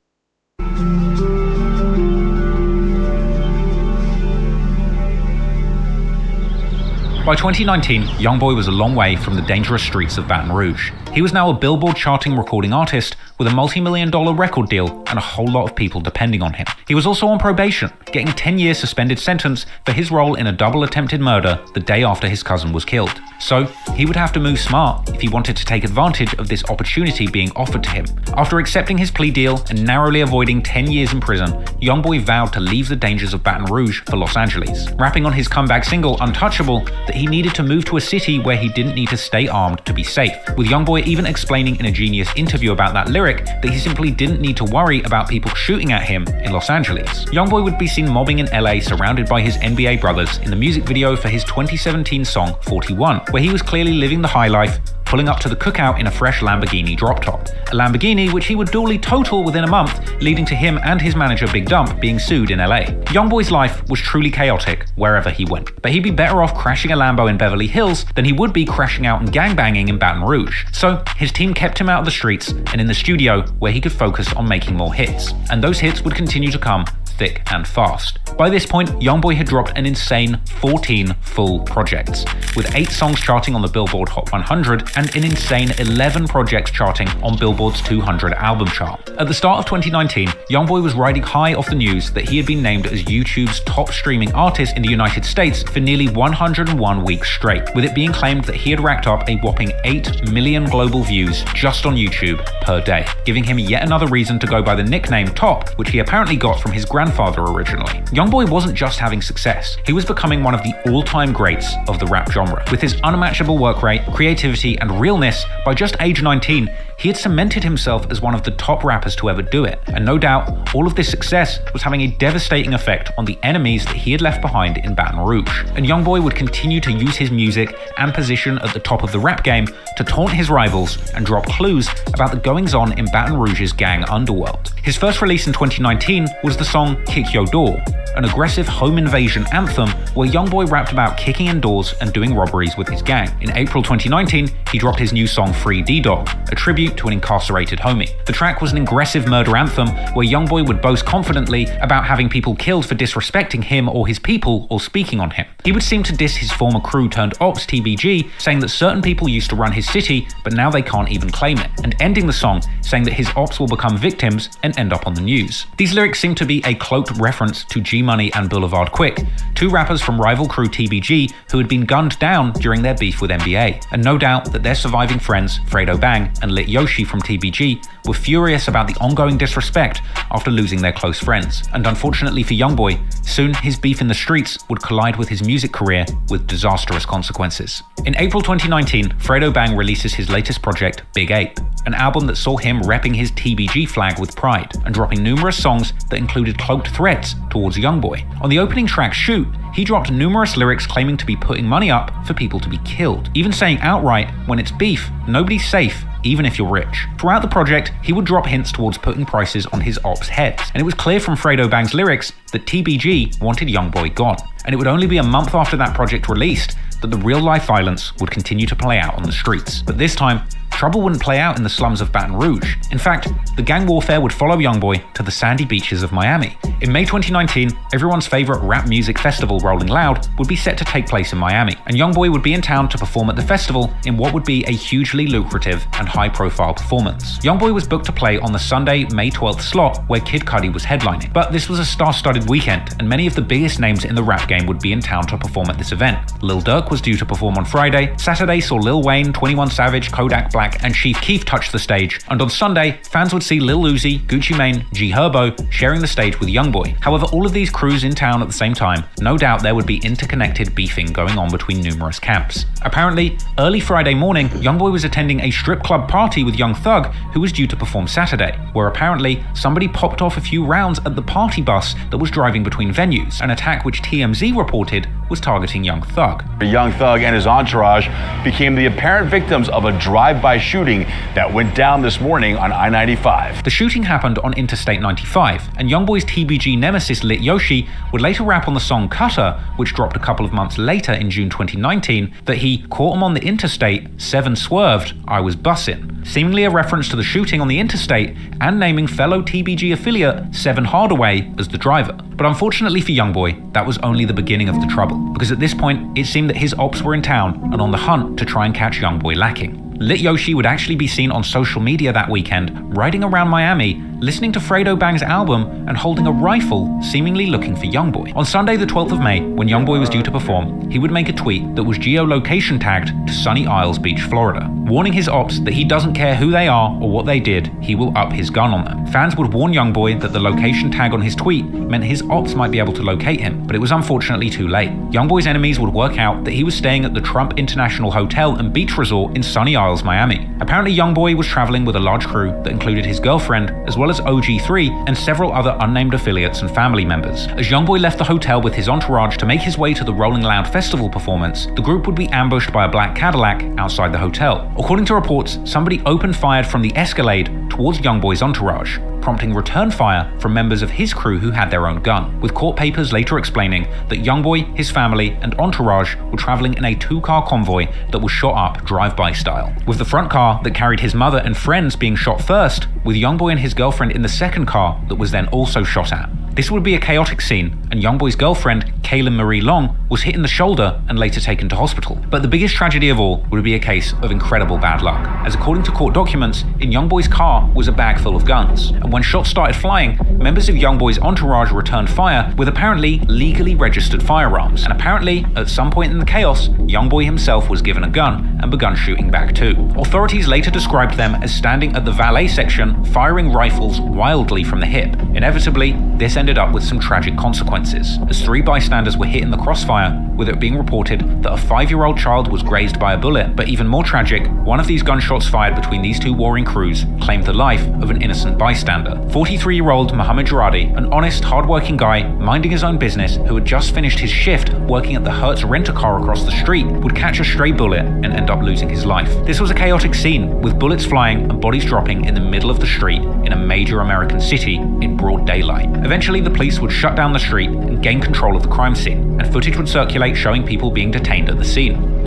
By 2019, YoungBoy was a long way from the dangerous streets of Baton Rouge. He was now a Billboard charting recording artist with a multi-million-dollar record deal and a whole lot of people depending on him. He was also on probation, getting a 10-year suspended sentence for his role in a double attempted murder the day after his cousin was killed. So he would have to move smart if he wanted to take advantage of this opportunity being offered to him. After accepting his plea deal and narrowly avoiding 10 years in prison, YoungBoy vowed to leave the dangers of Baton Rouge for Los Angeles, rapping on his comeback single Untouchable that he needed to move to a city where he didn't need to stay armed to be safe, with YoungBoy even explaining in a Genius interview about that lyric that he simply didn't need to worry about people shooting at him in Los Angeles. YoungBoy would be seen mobbing in LA surrounded by his NBA brothers in the music video for his 2017 song 41, where he was clearly living the high life, pulling up to the cookout in a fresh Lamborghini drop top. A Lamborghini which he would duly total within a month, leading to him and his manager Big Dump being sued in LA. YoungBoy's life was truly chaotic wherever he went, but he'd be better off crashing a Lambo in Beverly Hills than he would be crashing out and gangbanging in Baton Rouge. So his team kept him out of the streets and in the studio where he could focus on making more hits. And those hits would continue to come thick and fast. By this point, YoungBoy had dropped an insane 14 full projects, with 8 songs charting on the Billboard Hot 100 and an insane 11 projects charting on Billboard's 200 album chart. At the start of 2019, YoungBoy was riding high off the news that he had been named as YouTube's top streaming artist in the United States for nearly 101 weeks straight, with it being claimed that he had racked up a whopping 8 million global views just on YouTube per day, giving him yet another reason to go by the nickname Top, which he apparently got from his grandfather originally. YoungBoy wasn't just having success, he was becoming one of the all-time greats of the rap genre. With his unmatchable work rate, creativity, and realness, by just age 19, he had cemented himself as one of the top rappers to ever do it. And no doubt, all of this success was having a devastating effect on the enemies that he had left behind in Baton Rouge. And YoungBoy would continue to use his music and position at the top of the rap game to taunt his rivals and drop clues about the goings-on in Baton Rouge's gang underworld. His first release in 2019 was the song Kick Your Door, an aggressive home invasion anthem where YoungBoy rapped about kicking in doors and doing robberies with his gang. In April 2019, he dropped his new song Free D-Dog, a tribute to an incarcerated homie. The track was an aggressive murder anthem where YoungBoy would boast confidently about having people killed for disrespecting him or his people or speaking on him. He would seem to diss his former crew turned ops TBG, saying that certain people used to run his city, but now they can't even claim it, and ending the song saying that his ops will become victims and end up on the news. These lyrics seem to be a cloaked reference to G-Money and Boulevard Quick, two rappers from rival crew TBG who had been gunned down during their beef with NBA. And no doubt that their surviving friends, Fredo Bang and Lit Yoshi from TBG, were furious about the ongoing disrespect after losing their close friends. And unfortunately for YoungBoy, soon his beef in the streets would collide with his music career with disastrous consequences. In April 2019, Fredo Bang releases his latest project, Big Ape, an album that saw him repping his TBG flag with pride and dropping numerous songs that included cloaked threats towards YoungBoy. On the opening track, Shoot, he dropped numerous lyrics claiming to be putting money up for people to be killed, even saying outright, when it's beef, nobody's safe, even if you're rich. Throughout the project, he would drop hints towards putting prices on his ops' heads, and it was clear from Fredo Bang's lyrics that TBG wanted YoungBoy gone. And it would only be a month after that project released that the real-life violence would continue to play out on the streets. But this time, trouble wouldn't play out in the slums of Baton Rouge. In fact, the gang warfare would follow YoungBoy to the sandy beaches of Miami. In May 2019, everyone's favorite rap music festival, Rolling Loud, would be set to take place in Miami, and YoungBoy would be in town to perform at the festival in what would be a hugely lucrative and high-profile performance. YoungBoy was booked to play on the Sunday, May 12th slot where Kid Cudi was headlining, but this was a star-studded weekend, and many of the biggest names in the rap game would be in town to perform at this event. Lil Durk was due to perform on Friday. Saturday saw Lil Wayne, 21 Savage, Kodak Black, and Chief Keef touch the stage, and on Sunday, fans would see Lil Uzi, Gucci Mane, G Herbo sharing the stage with YoungBoy. However, all of these crews in town at the same time, no doubt there would be interconnected beefing going on between numerous camps. Apparently, early Friday morning, YoungBoy was attending a strip club party with Young Thug, who was due to perform Saturday, where apparently somebody popped off a few rounds at the party bus that was driving between venues, an attack which TMZ reported was targeting Young Thug. Young Thug and his entourage became the apparent victims of a drive-by shooting that went down this morning on I-95. The shooting happened on Interstate 95, and YoungBoy's TBG nemesis Lit Yoshi would later rap on the song Cutter, which dropped a couple of months later in June 2019, that he caught him on the interstate, 7 swerved, I was bussin', seemingly a reference to the shooting on the interstate and naming fellow TBG affiliate 7 Hardaway as the driver. But unfortunately for YoungBoy, that was only the beginning of the trouble, because at this point, it seemed that his ops were in town and on the hunt to try and catch YoungBoy lacking. Lit Yoshi would actually be seen on social media that weekend, riding around Miami, listening to Fredo Bang's album and holding a rifle, seemingly looking for YoungBoy. On Sunday the 12th of May, when YoungBoy was due to perform, he would make a tweet that was geolocation tagged to Sunny Isles Beach, Florida, warning his ops that he doesn't care who they are or what they did, he will up his gun on them. Fans would warn YoungBoy that the location tag on his tweet meant his ops might be able to locate him, but it was unfortunately too late. YoungBoy's enemies would work out that he was staying at the Trump International Hotel and Beach Resort in Sunny Isles, Miami. Apparently YoungBoy was traveling with a large crew that included his girlfriend, as well as OG3 and several other unnamed affiliates and family members. As YoungBoy left the hotel with his entourage to make his way to the Rolling Loud festival performance, the group would be ambushed by a black Cadillac outside the hotel. According to reports, somebody opened fire from the Escalade towards YoungBoy's entourage, prompting return fire from members of his crew who had their own gun, with court papers later explaining that YoungBoy, his family, and entourage were traveling in a 2-car convoy that was shot up drive-by style, with the front car that carried his mother and friends being shot first, with YoungBoy and his girlfriend in the second car that was then also shot at. This would be a chaotic scene, and YoungBoy's girlfriend, Kaylin Marie Long, was hit in the shoulder and later taken to hospital. But the biggest tragedy of all would be a case of incredible bad luck, as according to court documents, in YoungBoy's car was a bag full of guns, and when shots started flying, members of YoungBoy's entourage returned fire with apparently legally registered firearms, and apparently, at some point in the chaos, YoungBoy himself was given a gun and begun shooting back too. Authorities later described them as standing at the valet section, firing rifles wildly from the hip. Inevitably, this ended up with some tragic consequences, as 3 bystanders were hit in the crossfire, with it being reported that a 5-year-old child was grazed by a bullet. But even more tragic, one of these gunshots fired between these two warring crews claimed the life of an innocent bystander. 43-year-old Mohammed Jaradi, an honest, hard-working guy minding his own business who had just finished his shift working at the Hertz rent-a-car across the street, would catch a stray bullet and end up losing his life. This was a chaotic scene, with bullets flying and bodies dropping in the middle of the street in a major American city in broad daylight. Eventually, the police would shut down the street and gain control of the crime scene, and footage would circulate showing people being detained at the scene.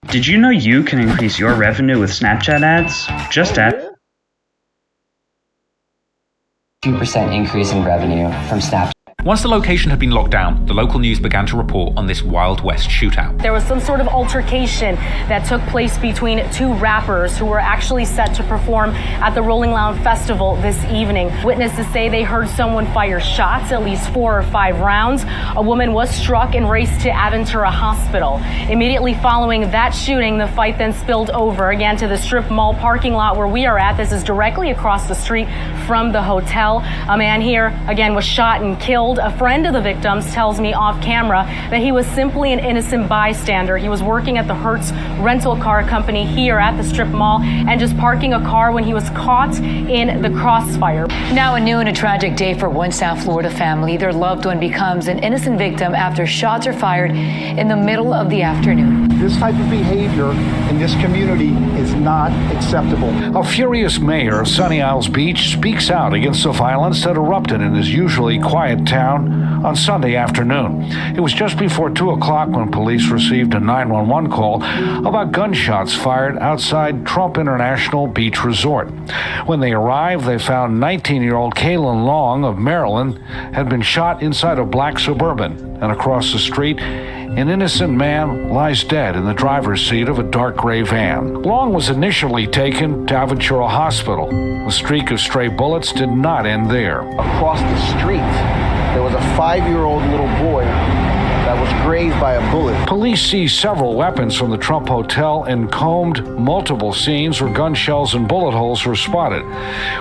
Did you know you can increase your revenue with Snapchat ads? Just add 2% increase in revenue from Snapchat. Once the location had been locked down, the local news began to report on this Wild West shootout. There was some sort of altercation that took place between two rappers who were actually set to perform at the Rolling Loud Festival this evening. Witnesses say they heard someone fire shots, at least 4 or 5 rounds. A woman was struck and raced to Aventura Hospital. Immediately following that shooting, the fight then spilled over again to the strip mall parking lot where we are at. This is directly across the street from the hotel. A man here, again, was shot and killed. A friend of the victims tells me off camera that he was simply an innocent bystander. He was working at the Hertz rental car company here at the strip mall and just parking a car when he was caught in the crossfire. Now a new and a tragic day for one South Florida family. Their loved one becomes an innocent victim after shots are fired in the middle of the afternoon. This type of behavior in this community is not acceptable. A furious mayor of Sunny Isles Beach speaks out against the violence that erupted in his usually quiet town on Sunday afternoon. It was just before 2 o'clock when police received a 911 call about gunshots fired outside Trump International Beach Resort. When they arrived, they found 19-year-old Kaylin Long of Maryland had been shot inside a black Suburban, and across the street, an innocent man lies dead in the driver's seat of a dark gray van. Long was initially taken to Aventura Hospital. The streak of stray bullets did not end there. Across the street, there was a 5-year-old little boy that was grazed by a bullet. Police seized several weapons from the Trump Hotel and combed multiple scenes where gun shells and bullet holes were spotted.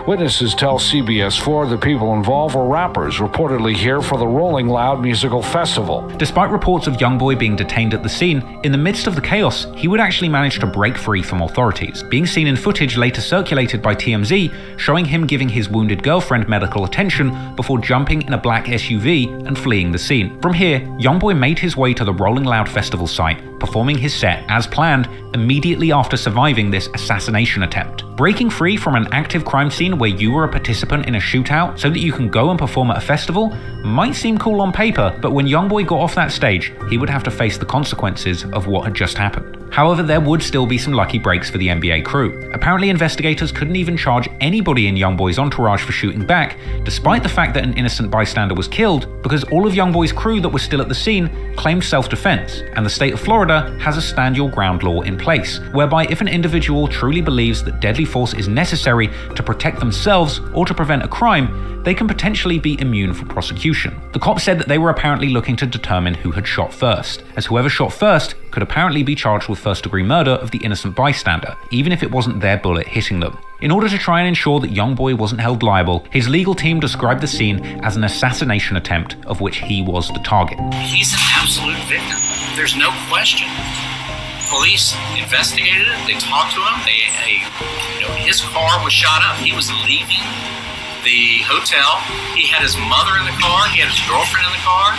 Witnesses tell CBS4 the people involved were rappers reportedly here for the Rolling Loud Musical Festival. Despite reports of YoungBoy being detained at the scene, in the midst of the chaos, he would actually manage to break free from authorities, being seen in footage later circulated by TMZ showing him giving his wounded girlfriend medical attention before jumping in a black SUV and fleeing the scene. From here, YoungBoy made his way to the Rolling Loud Festival site, performing his set as planned immediately after surviving this assassination attempt. Breaking free from an active crime scene where you were a participant in a shootout so that you can go and perform at a festival might seem cool on paper, but when YoungBoy got off that stage, he would have to face the consequences of what had just happened. However, there would still be some lucky breaks for the NBA crew. Apparently, investigators couldn't even charge anybody in YoungBoy's entourage for shooting back, despite the fact that an innocent bystander was killed, because all of YoungBoy's crew that was still at the scene claimed self-defense, and the state of Florida has a stand your ground law in place, whereby if an individual truly believes that deadly force is necessary to protect themselves or to prevent a crime, they can potentially be immune from prosecution. The cops said that they were apparently looking to determine who had shot first, as whoever shot first could apparently be charged with first-degree murder of the innocent bystander, even if it wasn't their bullet hitting them. In order to try and ensure that YoungBoy wasn't held liable, his legal team described the scene as an assassination attempt of which he was the target. He's an absolute victim. There's no question. Police investigated it. They talked to him. His car was shot up. He was leaving the hotel. He had his mother in the car. He had his girlfriend in the car.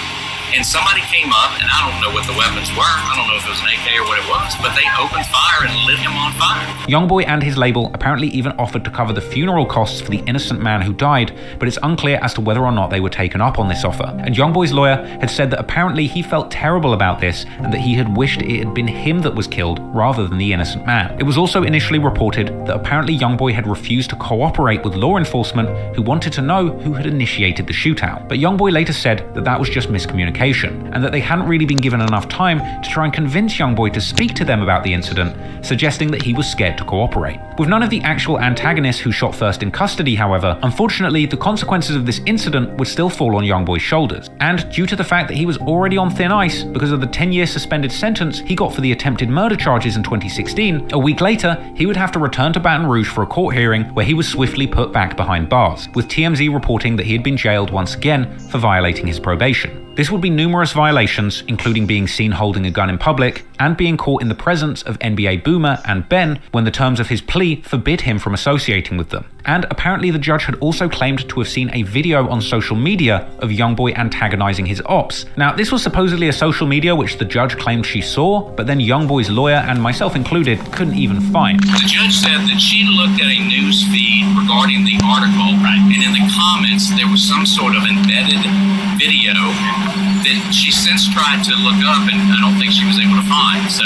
And somebody came up, and I don't know what the weapons were. I don't know if it was an AK or what it was, but they opened fire and lit him on fire. YoungBoy and his label apparently even offered to cover the funeral costs for the innocent man who died, but it's unclear as to whether or not they were taken up on this offer. And YoungBoy's lawyer had said that apparently he felt terrible about this and that he had wished it had been him that was killed rather than the innocent man. It was also initially reported that apparently YoungBoy had refused to cooperate with law enforcement who wanted to know who had initiated the shootout. But YoungBoy later said that that was just miscommunication. identification, and that they hadn't really been given enough time to try and convince YoungBoy to speak to them about the incident, suggesting that he was scared to cooperate. With none of the actual antagonists who shot first in custody, however, unfortunately the consequences of this incident would still fall on YoungBoy's shoulders. And due to the fact that he was already on thin ice because of the 10-year suspended sentence he got for the attempted murder charges in 2016, a week later he would have to return to Baton Rouge for a court hearing where he was swiftly put back behind bars, with TMZ reporting that he had been jailed once again for violating his probation. This would be numerous violations, including being seen holding a gun in public and being caught in the presence of NBA Boomer and Ben when the terms of his plea forbid him from associating with them. And apparently the judge had also claimed to have seen a video on social media of YoungBoy antagonizing his ops. Now, this was supposedly a social media which the judge claimed she saw, but then YoungBoy's lawyer, and myself included, couldn't even find. The judge said that she looked at a news feed regarding the article, and in the comments there was some sort of embedded video that she since tried to look up and I don't think she was able to find. So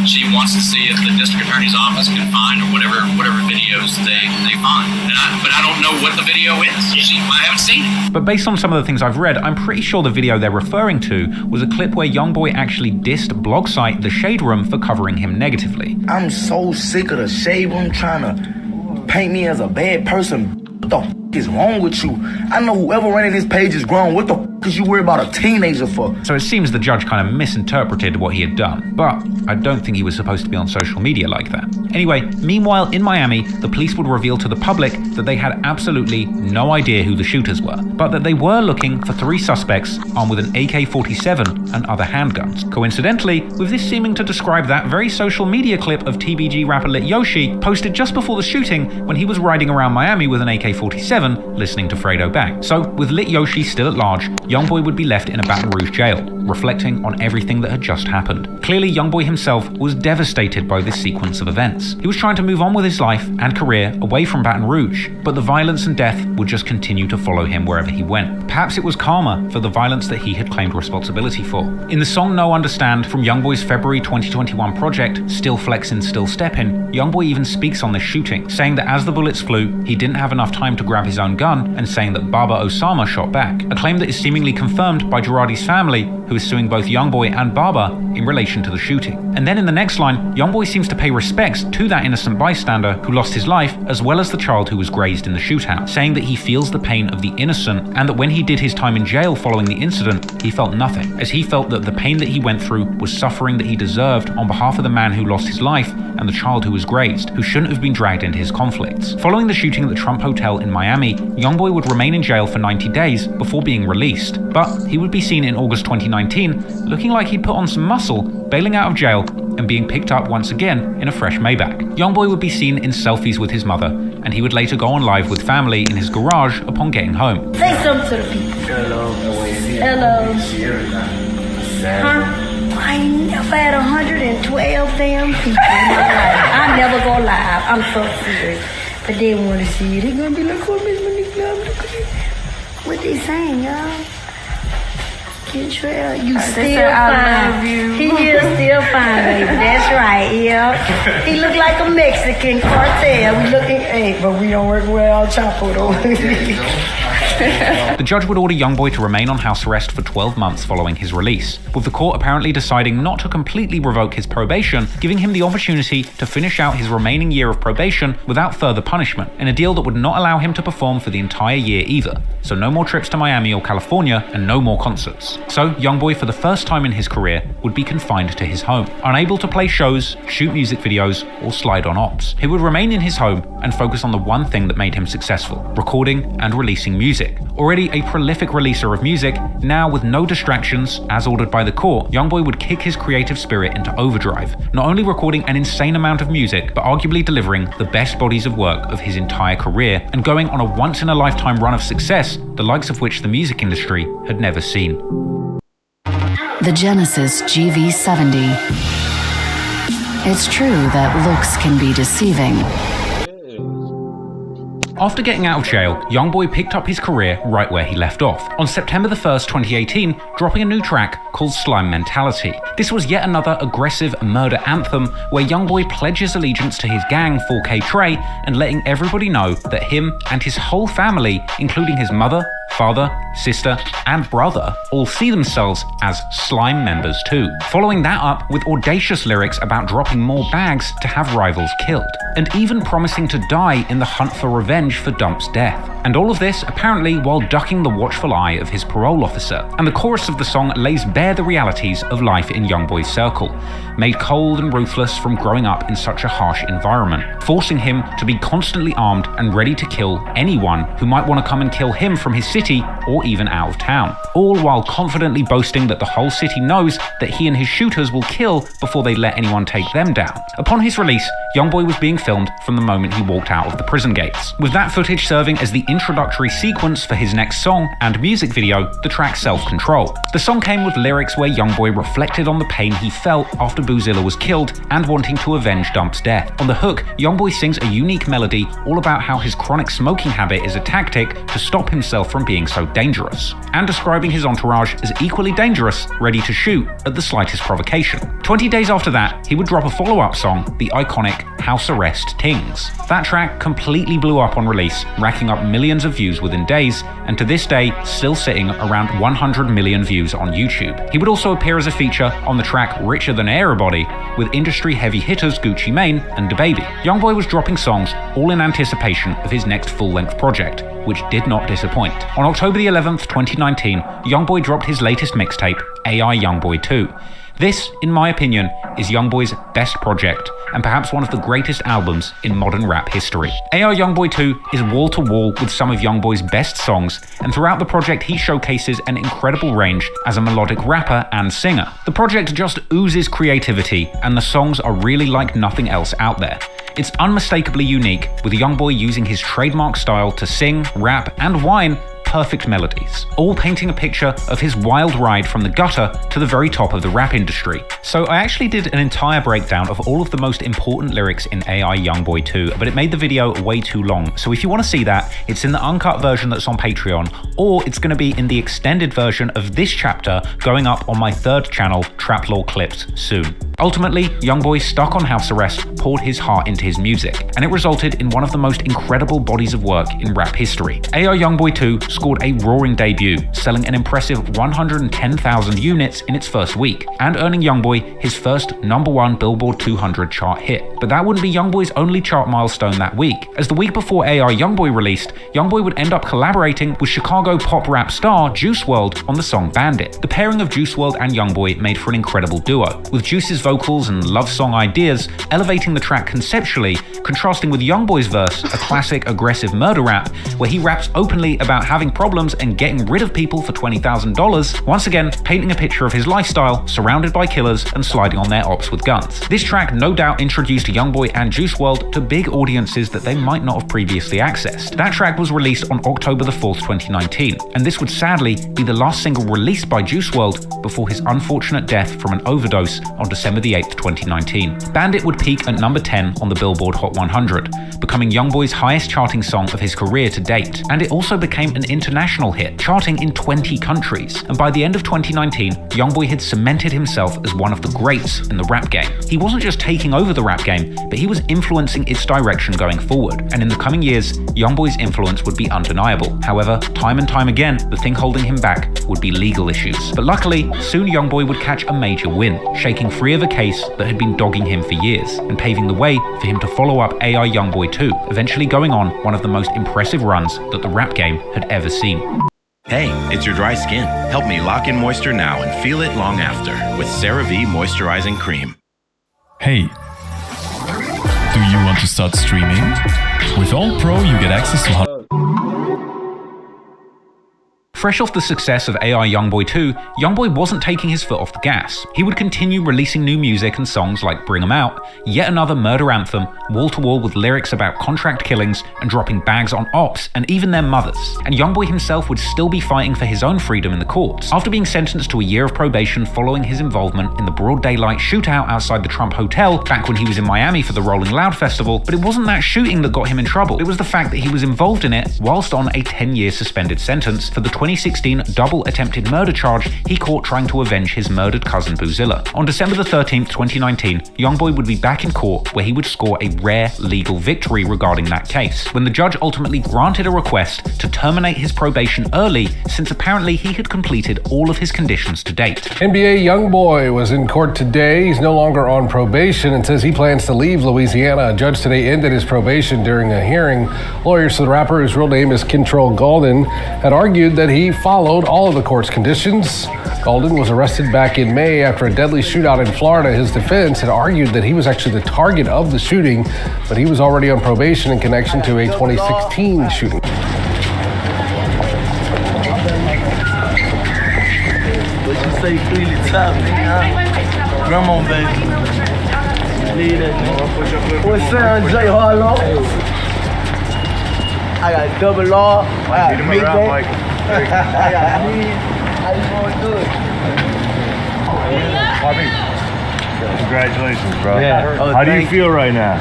she wants to see if the district attorney's office can find or whatever videos they find. But I don't know what the video is. I haven't seen it. But based on some of the things I've read, I'm pretty sure the video they're referring to was a clip where YoungBoy actually dissed blog site The Shade Room for covering him negatively. I'm so sick of the Shade Room trying to paint me as a bad person. What the f*** is wrong with you? I know whoever running this page is grown. What the f*** is you worried about a teenager for? So it seems the judge kind of misinterpreted what he had done, but I don't think he was supposed to be on social media like that. Anyway, meanwhile in Miami, the police would reveal to the public that they had absolutely no idea who the shooters were, but that they were looking for 3 suspects armed with an AK-47 and other handguns. Coincidentally, with this seeming to describe that very social media clip of TBG rapper Lit Yoshi posted just before the shooting when he was riding around Miami with an AK-47 listening to Fredo Bang. So with Lit Yoshi still at large, YoungBoy would be left in a Baton Rouge jail, reflecting on everything that had just happened. Clearly, YoungBoy himself was devastated by this sequence of events. He was trying to move on with his life and career away from Baton Rouge, but the violence and death would just continue to follow him wherever he went. Perhaps it was karma for the violence that he had claimed responsibility for. In the song No Understand from YoungBoy's February 2021 project, Still Flexin', Still Steppin', YoungBoy even speaks on this shooting, saying that as the bullets flew, he didn't have enough time to grab his own gun, and saying that Baba Osama shot back, a claim that is seemingly confirmed by Girardi's family, who is suing both YoungBoy and Baba in relation to the shooting. And then in the next line, YoungBoy seems to pay respects to that innocent bystander who lost his life, as well as the child who was grazed in the shootout, saying that he feels the pain of the innocent and that when he did his time in jail following the incident, he felt nothing, as he felt that the pain that he went through was suffering that he deserved on behalf of the man who lost his life and the child who was grazed, who shouldn't have been dragged into his conflicts. Following the shooting at the Trump Hotel in Miami, YoungBoy would remain in jail for 90 days before being released, but he would be seen in August 2019 looking like he'd put on some muscle, bailing out of jail and being picked up once again in a fresh Maybach. YoungBoy would be seen in selfies with his mother, and he would later go on live with family in his garage upon getting home. Say something to the people. Hello. Hello. Huh? I ain't never had 112 damn people in my life. I never go live. I'm so serious. But they want to see it. They gonna be like, oh, Miss Monique, what they saying, y'all? Kentrell, you still fine. He is still fine, baby. That's right, yeah. He look like a Mexican cartel. We looking, hey, but we don't work well, Chapo though. The judge would order YoungBoy to remain on house arrest for 12 months following his release, with the court apparently deciding not to completely revoke his probation, giving him the opportunity to finish out his remaining year of probation without further punishment, in a deal that would not allow him to perform for the entire year either. So no more trips to Miami or California, and no more concerts. So YoungBoy, for the first time in his career, would be confined to his home, unable to play shows, shoot music videos, or slide on ops. He would remain in his home and focus on the one thing that made him successful: recording and releasing music. Already a prolific releaser of music, now with no distractions, as ordered by the court, YoungBoy would kick his creative spirit into overdrive, not only recording an insane amount of music, but arguably delivering the best bodies of work of his entire career, and going on a once-in-a-lifetime run of success, the likes of which the music industry had never seen. The Genesis GV70. It's true that looks can be deceiving. After getting out of jail, YoungBoy picked up his career right where he left off, on September the 1st, 2018, dropping a new track called Slime Mentality. This was yet another aggressive murder anthem where YoungBoy pledges allegiance to his gang, 4K Trey, and letting everybody know that him and his whole family, including his mother, father, sister, and brother all see themselves as slime members too, following that up with audacious lyrics about dropping more bags to have rivals killed, and even promising to die in the hunt for revenge for Dump's death. And all of this apparently while ducking the watchful eye of his parole officer. And the chorus of the song lays bare the realities of life in YoungBoy's circle, made cold and ruthless from growing up in such a harsh environment, forcing him to be constantly armed and ready to kill anyone who might want to come and kill him from his city or even out of town, all while confidently boasting that the whole city knows that he and his shooters will kill before they let anyone take them down. Upon his release, YoungBoy was being filmed from the moment he walked out of the prison gates, with that footage serving as the introductory sequence for his next song and music video, the track Self-Control. The song came with lyrics where YoungBoy reflected on the pain he felt after Boozilla was killed and wanting to avenge Dump's death. On the hook, YoungBoy sings a unique melody all about how his chronic smoking habit is a tactic to stop himself from being so dangerous, and describing his entourage as equally dangerous, ready to shoot at the slightest provocation. 20 days after that, he would drop a follow-up song, the iconic House Arrest Tings. That track completely blew up on release, racking up millions of views within days, and to this day, still sitting around 100 million views on YouTube. He would also appear as a feature on the track Richer Than Everybody with industry heavy hitters Gucci Mane and DaBaby. YoungBoy was dropping songs all in anticipation of his next full-length project, which did not disappoint. On October the 11th, 2019, YoungBoy dropped his latest mixtape, AI YoungBoy 2. This, in my opinion, is YoungBoy's best project, and perhaps one of the greatest albums in modern rap history. AI YoungBoy 2 is wall-to-wall with some of YoungBoy's best songs, and throughout the project he showcases an incredible range as a melodic rapper and singer. The project just oozes creativity, and the songs are really like nothing else out there. It's unmistakably unique, with YoungBoy using his trademark style to sing, rap, and whine perfect melodies, all painting a picture of his wild ride from the gutter to the very top of the rap industry. So I actually did an entire breakdown of all of the most important lyrics in AI YoungBoy 2, but it made the video way too long. So if you want to see that, it's in the uncut version that's on Patreon, or it's going to be in the extended version of this chapter going up on my third channel, Trap Law Clips, soon. Ultimately, YoungBoy, stuck on house arrest, poured his heart into his music, and it resulted in one of the most incredible bodies of work in rap history. AI YoungBoy 2 scored a roaring debut, selling an impressive 110,000 units in its first week, and earning YoungBoy his first #1 Billboard 200 chart hit. But that wouldn't be YoungBoy's only chart milestone that week, as the week before AI YoungBoy released, YoungBoy would end up collaborating with Chicago pop rap star Juice WRLD on the song Bandit. The pairing of Juice WRLD and YoungBoy made for an incredible duo, with Juice's vocals and love song ideas elevating the track conceptually, contrasting with YoungBoy's verse, a classic aggressive murder rap, where he raps openly about having problems and getting rid of people for $20,000, once again painting a picture of his lifestyle, surrounded by killers and sliding on their ops with guns. This track no doubt introduced YoungBoy and Juice WRLD to big audiences that they might not have previously accessed. That track was released on October the 4th, 2019, and this would sadly be the last single released by Juice WRLD before his unfortunate death from an overdose on December the 8th, 2019. Bandit would peak at number 10 on the Billboard Hot 100, becoming YoungBoy's highest charting song of his career to date, and it also became an international hit, charting in 20 countries. And by the end of 2019, YoungBoy had cemented himself as one of the greats in the rap game. He wasn't just taking over the rap game, but he was influencing its direction going forward, and in the coming years, YoungBoy's influence would be undeniable. However, time and time again, the thing holding him back would be legal issues. But luckily, soon YoungBoy would catch a major win, shaking free of a case that had been dogging him for years, and paving the way for him to follow up AI YoungBoy 2, eventually going on one of the most impressive runs that the rap game had ever seen. Hey, it's your dry skin. Help me lock in moisture now and feel it long after with CeraVe Moisturizing Cream. Hey, do you want to start streaming? With All Pro, you get access to Fresh off the success of AI YoungBoy 2, YoungBoy wasn't taking his foot off the gas. He would continue releasing new music and songs like Bring 'Em Out, yet another murder anthem, wall-to-wall with lyrics about contract killings and dropping bags on ops and even their mothers. And YoungBoy himself would still be fighting for his own freedom in the courts, after being sentenced to a year of probation following his involvement in the broad daylight shootout outside the Trump Hotel back when he was in Miami for the Rolling Loud Festival. But it wasn't that shooting that got him in trouble. It was the fact that he was involved in it whilst on a 10-year suspended sentence for the 2016 double attempted murder charge he caught trying to avenge his murdered cousin Boozilla. On December the 13th, 2019, YoungBoy would be back in court where he would score a rare legal victory regarding that case, when the judge ultimately granted a request to terminate his probation early since apparently he had completed all of his conditions to date. NBA YoungBoy was in court today. He's no longer on probation and says he plans to leave Louisiana. A judge today ended his probation during a hearing. Lawyers for the rapper, whose real name is Kentrell Gaulden, had argued that he followed all of the court's conditions. Gaulden was arrested back in May after a deadly shootout in Florida. His defense had argued that he was actually the target of the shooting, but he was already on probation in connection to a 2016 shooting. What you say, freely top, nigga? Grandma, baby. Leave that. What's up, J. Harlow? I got double R. I got big Mike. I got me. I just want to do it. Congratulations, bro. Yeah. Oh, how do you feel right now?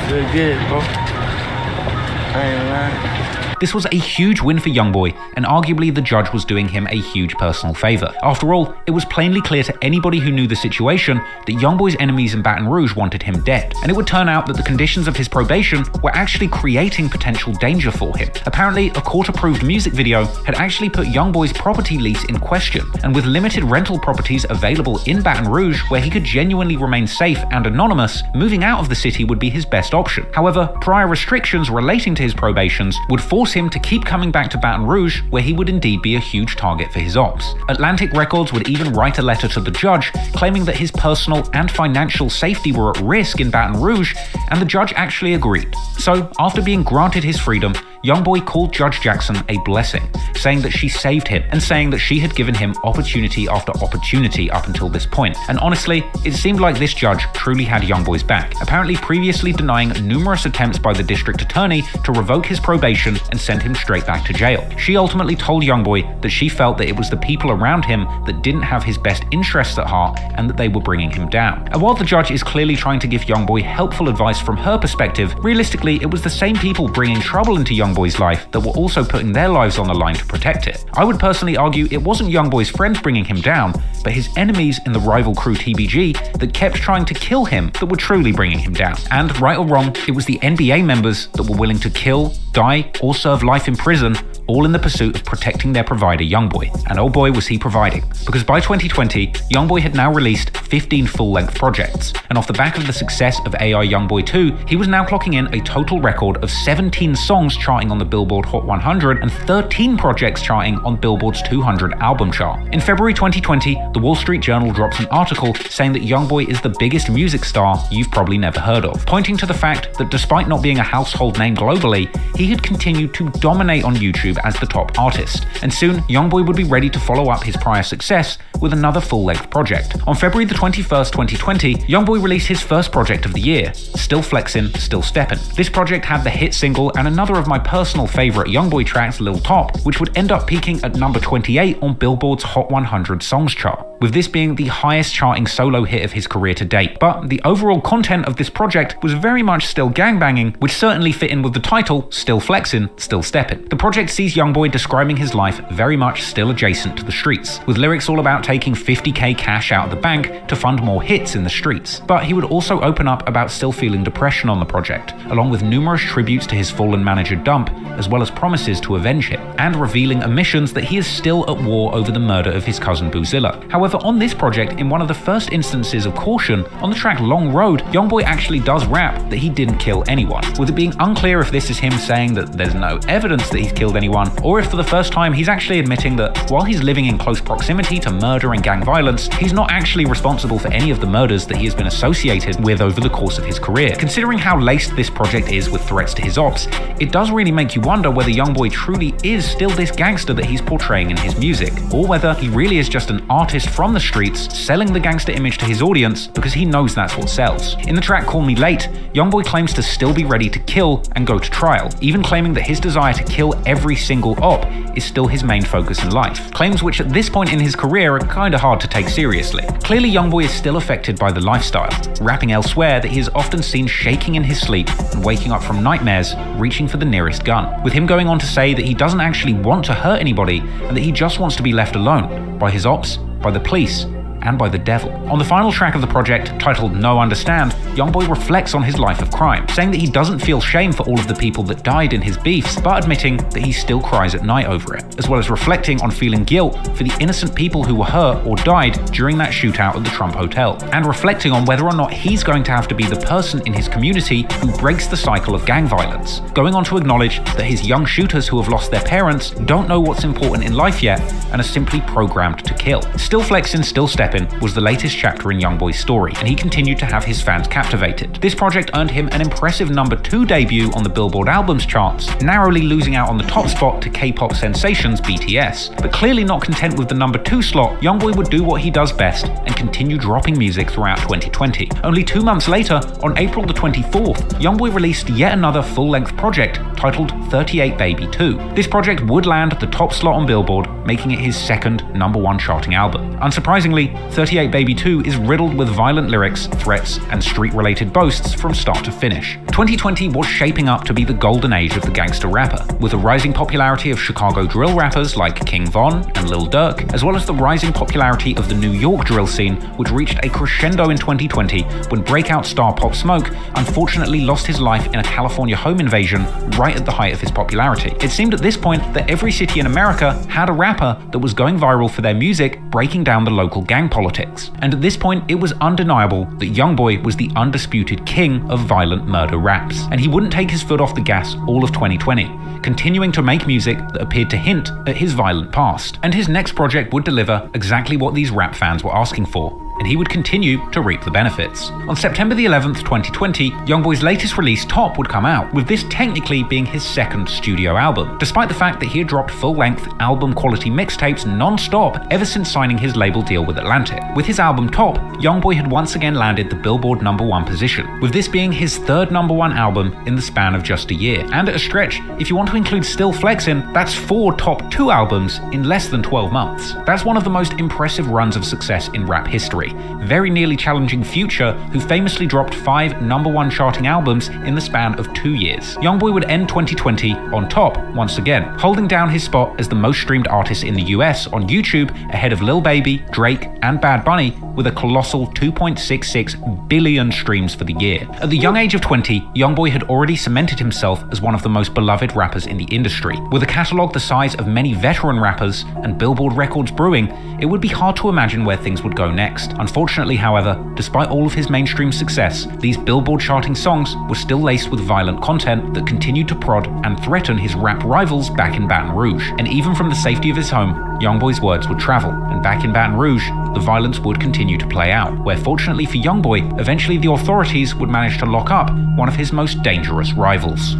Feel good, bro. I ain't lying. This was a huge win for YoungBoy, and arguably the judge was doing him a huge personal favor. After all, it was plainly clear to anybody who knew the situation that YoungBoy's enemies in Baton Rouge wanted him dead, and it would turn out that the conditions of his probation were actually creating potential danger for him. Apparently, a court-approved music video had actually put YoungBoy's property lease in question, and with limited rental properties available in Baton Rouge where he could genuinely remain safe and anonymous, moving out of the city would be his best option. However, prior restrictions relating to his probations would force him to keep coming back to Baton Rouge, where he would indeed be a huge target for his ops. Atlantic Records would even write a letter to the judge claiming that his personal and financial safety were at risk in Baton Rouge, and the judge actually agreed. So, after being granted his freedom, YoungBoy called Judge Jackson a blessing, saying that she saved him and saying that she had given him opportunity after opportunity up until this point. And honestly, it seemed like this judge truly had YoungBoy's back, apparently previously denying numerous attempts by the district attorney to revoke his probation and send him straight back to jail. She ultimately told YoungBoy that she felt that it was the people around him that didn't have his best interests at heart and that they were bringing him down. And while the judge is clearly trying to give YoungBoy helpful advice from her perspective, realistically it was the same people bringing trouble into YoungBoy's life that were also putting their lives on the line to protect it. I would personally argue it wasn't YoungBoy's friends bringing him down, but his enemies in the rival crew TBG that kept trying to kill him that were truly bringing him down. And right or wrong, it was the NBA members that were willing to kill, die, or serve life in prison, all in the pursuit of protecting their provider YoungBoy. And oh boy was he providing, because by 2020, YoungBoy had now released 15 full-length projects, and off the back of the success of AI YoungBoy 2, he was now clocking in a total record of 17 songs charting on the Billboard Hot 100 and 13 projects charting on Billboard's 200 album chart. In February 2020, the Wall Street Journal drops an article saying that YoungBoy is the biggest music star you've probably never heard of, pointing to the fact that despite not being a household name globally, he had continued to dominate on YouTube as the top artist, and soon YoungBoy would be ready to follow up his prior success with another full-length project. On February the 21st, 2020, YoungBoy released his first project of the year, Still Flexin', Still Steppin'. This project had the hit single and another of my personal favorite YoungBoy tracks, Lil Top, which would end up peaking at number 28 on Billboard's Hot 100 Songs chart, with this being the highest charting solo hit of his career to date. But the overall content of this project was very much still gangbanging, which certainly fit in with the title, Still Flexin', Still Steppin'. The project sees YoungBoy describing his life very much still adjacent to the streets, with lyrics all about taking $50K cash out of the bank to fund more hits in the streets. But he would also open up about still feeling depression on the project, along with numerous tributes to his fallen manager Dump, as well as promises to avenge him, and revealing omissions that he is still at war over the murder of his cousin Boozilla. However, on this project, in one of the first instances of caution, on the track Long Road, YoungBoy actually does rap that he didn't kill anyone, with it being unclear if this is him saying that there's no evidence that he's killed anyone, or if for the first time he's actually admitting that while he's living in close proximity to murder and gang violence, he's not actually responsible for any of the murders that he has been associated with over the course of his career. Considering how laced this project is with threats to his ops, it does really make you wonder whether YoungBoy truly is still this gangster that he's portraying in his music, or whether he really is just an artist from the streets, selling the gangster image to his audience because he knows that's what sells. In the track Call Me Late, YoungBoy claims to still be ready to kill and go to trial, even claiming that his desire to kill every single op is still his main focus in life. Claims which at this point in his career are kinda hard to take seriously. Clearly YoungBoy is still affected by the lifestyle, rapping elsewhere that he is often seen shaking in his sleep and waking up from nightmares, reaching for the nearest gun. With him going on to say that he doesn't actually want to hurt anybody and that he just wants to be left alone by his ops, by the police, and by the devil. On the final track of the project, titled No Understand, YoungBoy reflects on his life of crime, saying that he doesn't feel shame for all of the people that died in his beefs, but admitting that he still cries at night over it, as well as reflecting on feeling guilt for the innocent people who were hurt or died during that shootout at the Trump Hotel, and reflecting on whether or not he's going to have to be the person in his community who breaks the cycle of gang violence, going on to acknowledge that his young shooters who have lost their parents don't know what's important in life yet and are simply programmed to kill. Still Flexin', Still Steppin' was the latest chapter in YoungBoy's story, and he continued to have his fans captivated. This project earned him an impressive number 2 debut on the Billboard Albums charts, narrowly losing out on the top spot to K-pop sensations BTS. But clearly not content with the number 2 slot, YoungBoy would do what he does best and continue dropping music throughout 2020. Only 2 months later, on April the 24th, YoungBoy released yet another full-length project titled 38 Baby 2. This project would land the top slot on Billboard, making it his second #1 charting album. Unsurprisingly, 38 Baby 2 is riddled with violent lyrics, threats, and street-related boasts from start to finish. 2020 was shaping up to be the golden age of the gangster rapper, with the rising popularity of Chicago drill rappers like King Von and Lil Durk, as well as the rising popularity of the New York drill scene, which reached a crescendo in 2020 when breakout star Pop Smoke unfortunately lost his life in a California home invasion right at the height of his popularity. It seemed at this point that every city in America had a rapper that was going viral for their music, breaking down the local gang politics. And at this point, it was undeniable that YoungBoy was the undisputed king of violent murder raps. And he wouldn't take his foot off the gas all of 2020, continuing to make music that appeared to hint at his violent past. And his next project would deliver exactly what these rap fans were asking for, and he would continue to reap the benefits. On September the 11th, 2020, YoungBoy's latest release, Top, would come out, with this technically being his second studio album, despite the fact that he had dropped full-length, album-quality mixtapes non-stop ever since signing his label deal with Atlantic. With his album Top, YoungBoy had once again landed the Billboard #1 position, with this being his third #1 album in the span of just a year. And at a stretch, if you want to include Still Flexin', that's 4 top 2 albums in less than 12 months. That's one of the most impressive runs of success in rap history, very nearly challenging Future, who famously dropped 5 #1 charting albums in the span of 2 years. YoungBoy would end 2020 on top once again, holding down his spot as the most streamed artist in the US on YouTube, ahead of Lil Baby, Drake, and Bad Bunny, with a colossal 2.66 billion streams for the year. At the young age of 20, YoungBoy had already cemented himself as one of the most beloved rappers in the industry. With a catalog the size of many veteran rappers and Billboard records brewing, it would be hard to imagine where things would go next. Unfortunately, however, despite all of his mainstream success, these Billboard charting songs were still laced with violent content that continued to prod and threaten his rap rivals back in Baton Rouge. And even from the safety of his home, YoungBoy's words would travel, and back in Baton Rouge, the violence would continue to play out, where fortunately for YoungBoy, eventually the authorities would manage to lock up one of his most dangerous rivals.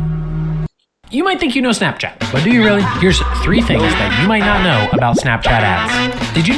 You might think you know Snapchat, but do you really? Here's 3 things that you might not know about Snapchat ads. Did you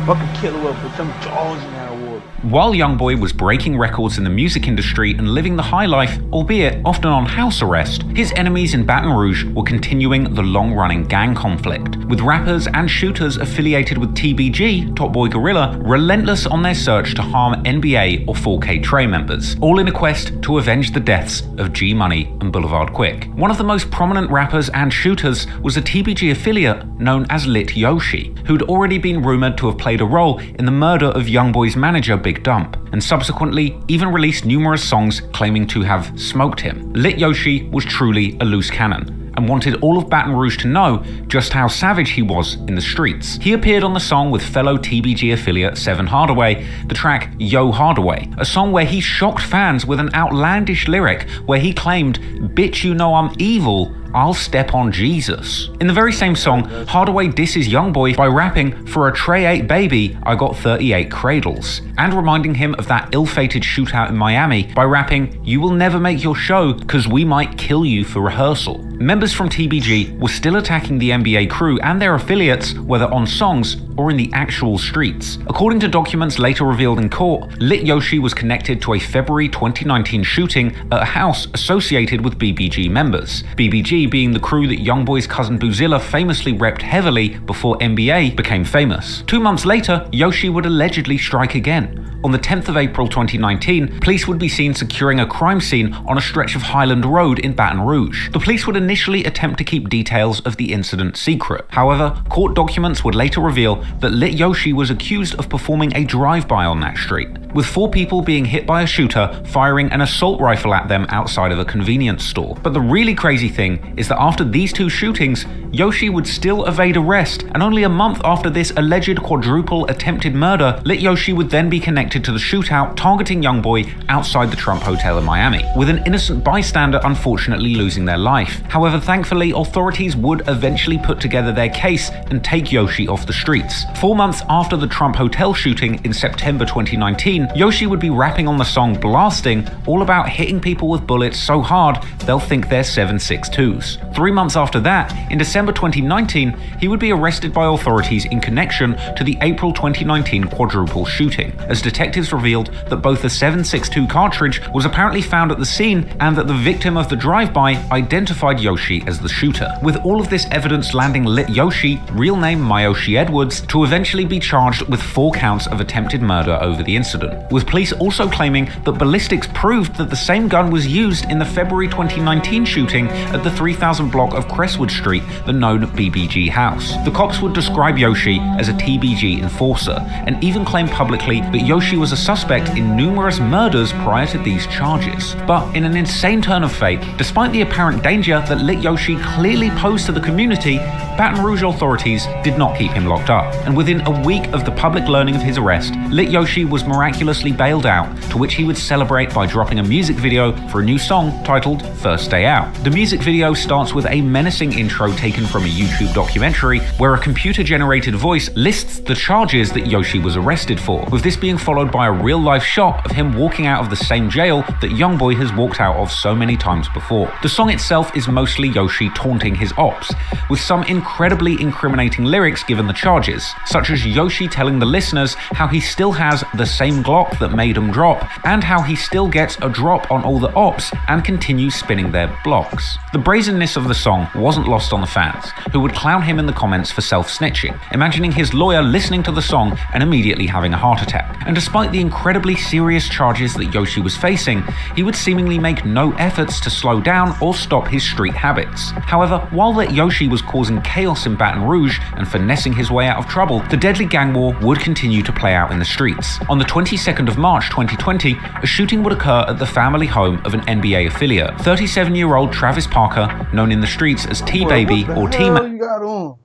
fucking killer up with some jaws in that water? While YoungBoy was breaking records in the music industry and living the high life, albeit often on house arrest, his enemies in Baton Rouge were continuing the long-running gang conflict, with rappers and shooters affiliated with TBG, Top Boy Gorilla, relentless on their search to harm NBA or 4K Trey members, all in a quest to avenge the deaths of G Money and Boulevard Quick. One of the most prominent rappers and shooters was a TBG affiliate known as Lit Yoshi, who'd already been rumored to have played a role in the murder of YoungBoy's manager Big Dump, and subsequently even released numerous songs claiming to have smoked him. Lit Yoshi was truly a loose cannon, and wanted all of Baton Rouge to know just how savage he was in the streets. He appeared on the song with fellow TBG affiliate Seven Hardaway, the track Yo Hardaway, a song where he shocked fans with an outlandish lyric where he claimed, "Bitch, you know I'm evil," "I'll step on Jesus." In the very same song, Hardaway disses YoungBoy by rapping, "For a tray 8 baby, I got 38 cradles," and reminding him of that ill-fated shootout in Miami by rapping, "You will never make your show, cause we might kill you for rehearsal." Members from TBG were still attacking the NBA crew and their affiliates, whether on songs or in the actual streets. According to documents later revealed in court, Lit Yoshi was connected to a February 2019 shooting at a house associated with BBG members. BBG being the crew that YoungBoy's cousin Boozilla famously repped heavily before NBA became famous. 2 months later, Yoshi would allegedly strike again. On the 10th of April 2019, police would be seen securing a crime scene on a stretch of Highland Road in Baton Rouge. The police would initially attempt to keep details of the incident secret. However, court documents would later reveal that Lit Yoshi was accused of performing a drive-by on that street, with 4 people being hit by a shooter firing an assault rifle at them outside of a convenience store. But the really crazy thing is that after these 2 shootings, Yoshi would still evade arrest, and only a month after this alleged quadruple attempted murder, Lit Yoshi would then be connected to the shootout targeting YoungBoy outside the Trump Hotel in Miami, with an innocent bystander unfortunately losing their life. However, thankfully, authorities would eventually put together their case and take Yoshi off the streets. 4 months after the Trump Hotel shooting in September 2019, Yoshi would be rapping on the song Blasting, all about hitting people with bullets so hard they'll think they're 7.62s. 3 months after that, in December 2019, he would be arrested by authorities in connection to the April 2019 quadruple shooting, as detectives revealed that both a 7.62 cartridge was apparently found at the scene and that the victim of the drive-by identified Yoshi as the shooter. With all of this evidence landing Lit Yoshi, real name Myoshi Edwards, to eventually be charged with 4 counts of attempted murder over the incident, with police also claiming that ballistics proved that the same gun was used in the February 2019 shooting at the 3000 block of Crestwood Street, the known BBG house. The cops would describe Yoshi as a TBG enforcer, and even claim publicly that Yoshi was a suspect in numerous murders prior to these charges. But in an insane turn of fate, despite the apparent danger that Lit Yoshi clearly posed to the community, Baton Rouge authorities did not keep him locked up, and within a week of the public learning of his arrest, Lit Yoshi was miraculously bailed out, to which he would celebrate by dropping a music video for a new song titled First Day Out. The music video starts with a menacing intro taken from a YouTube documentary, where a computer-generated voice lists the charges that Yoshi was arrested for, with this being followed by a real-life shot of him walking out of the same jail that YoungBoy has walked out of so many times before. The song itself is mostly Yoshi taunting his ops, with some incredibly incriminating lyrics given the charges, such as Yoshi telling the listeners how he still has the same Glock that made him drop, and how he still gets a drop on all the ops and continues spinning their blocks. The brazenness of the song wasn't lost on the fans, who would clown him in the comments for self-snitching, imagining his lawyer listening to the song and immediately having a heart attack. And despite the incredibly serious charges that Yoshi was facing, he would seemingly make no efforts to slow down or stop his street habits. However, while that Yoshi was causing chaos in Baton Rouge and finessing his way out of trouble, the deadly gang war would continue to play out in the streets. On the 22nd of March 2020, a shooting would occur at the family home of an NBA affiliate. 37-year-old Travis Parker, known in the streets as T-Baby or T-Man. You got on?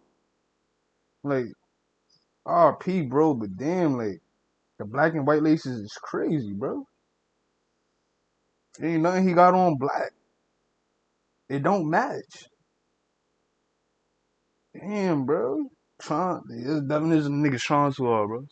Like, RP, bro, but damn, like, the black and white laces is crazy, bro. Ain't nothing he got on black. It don't match. Damn, bro. This definitely is a nigga Sean too hard, bro.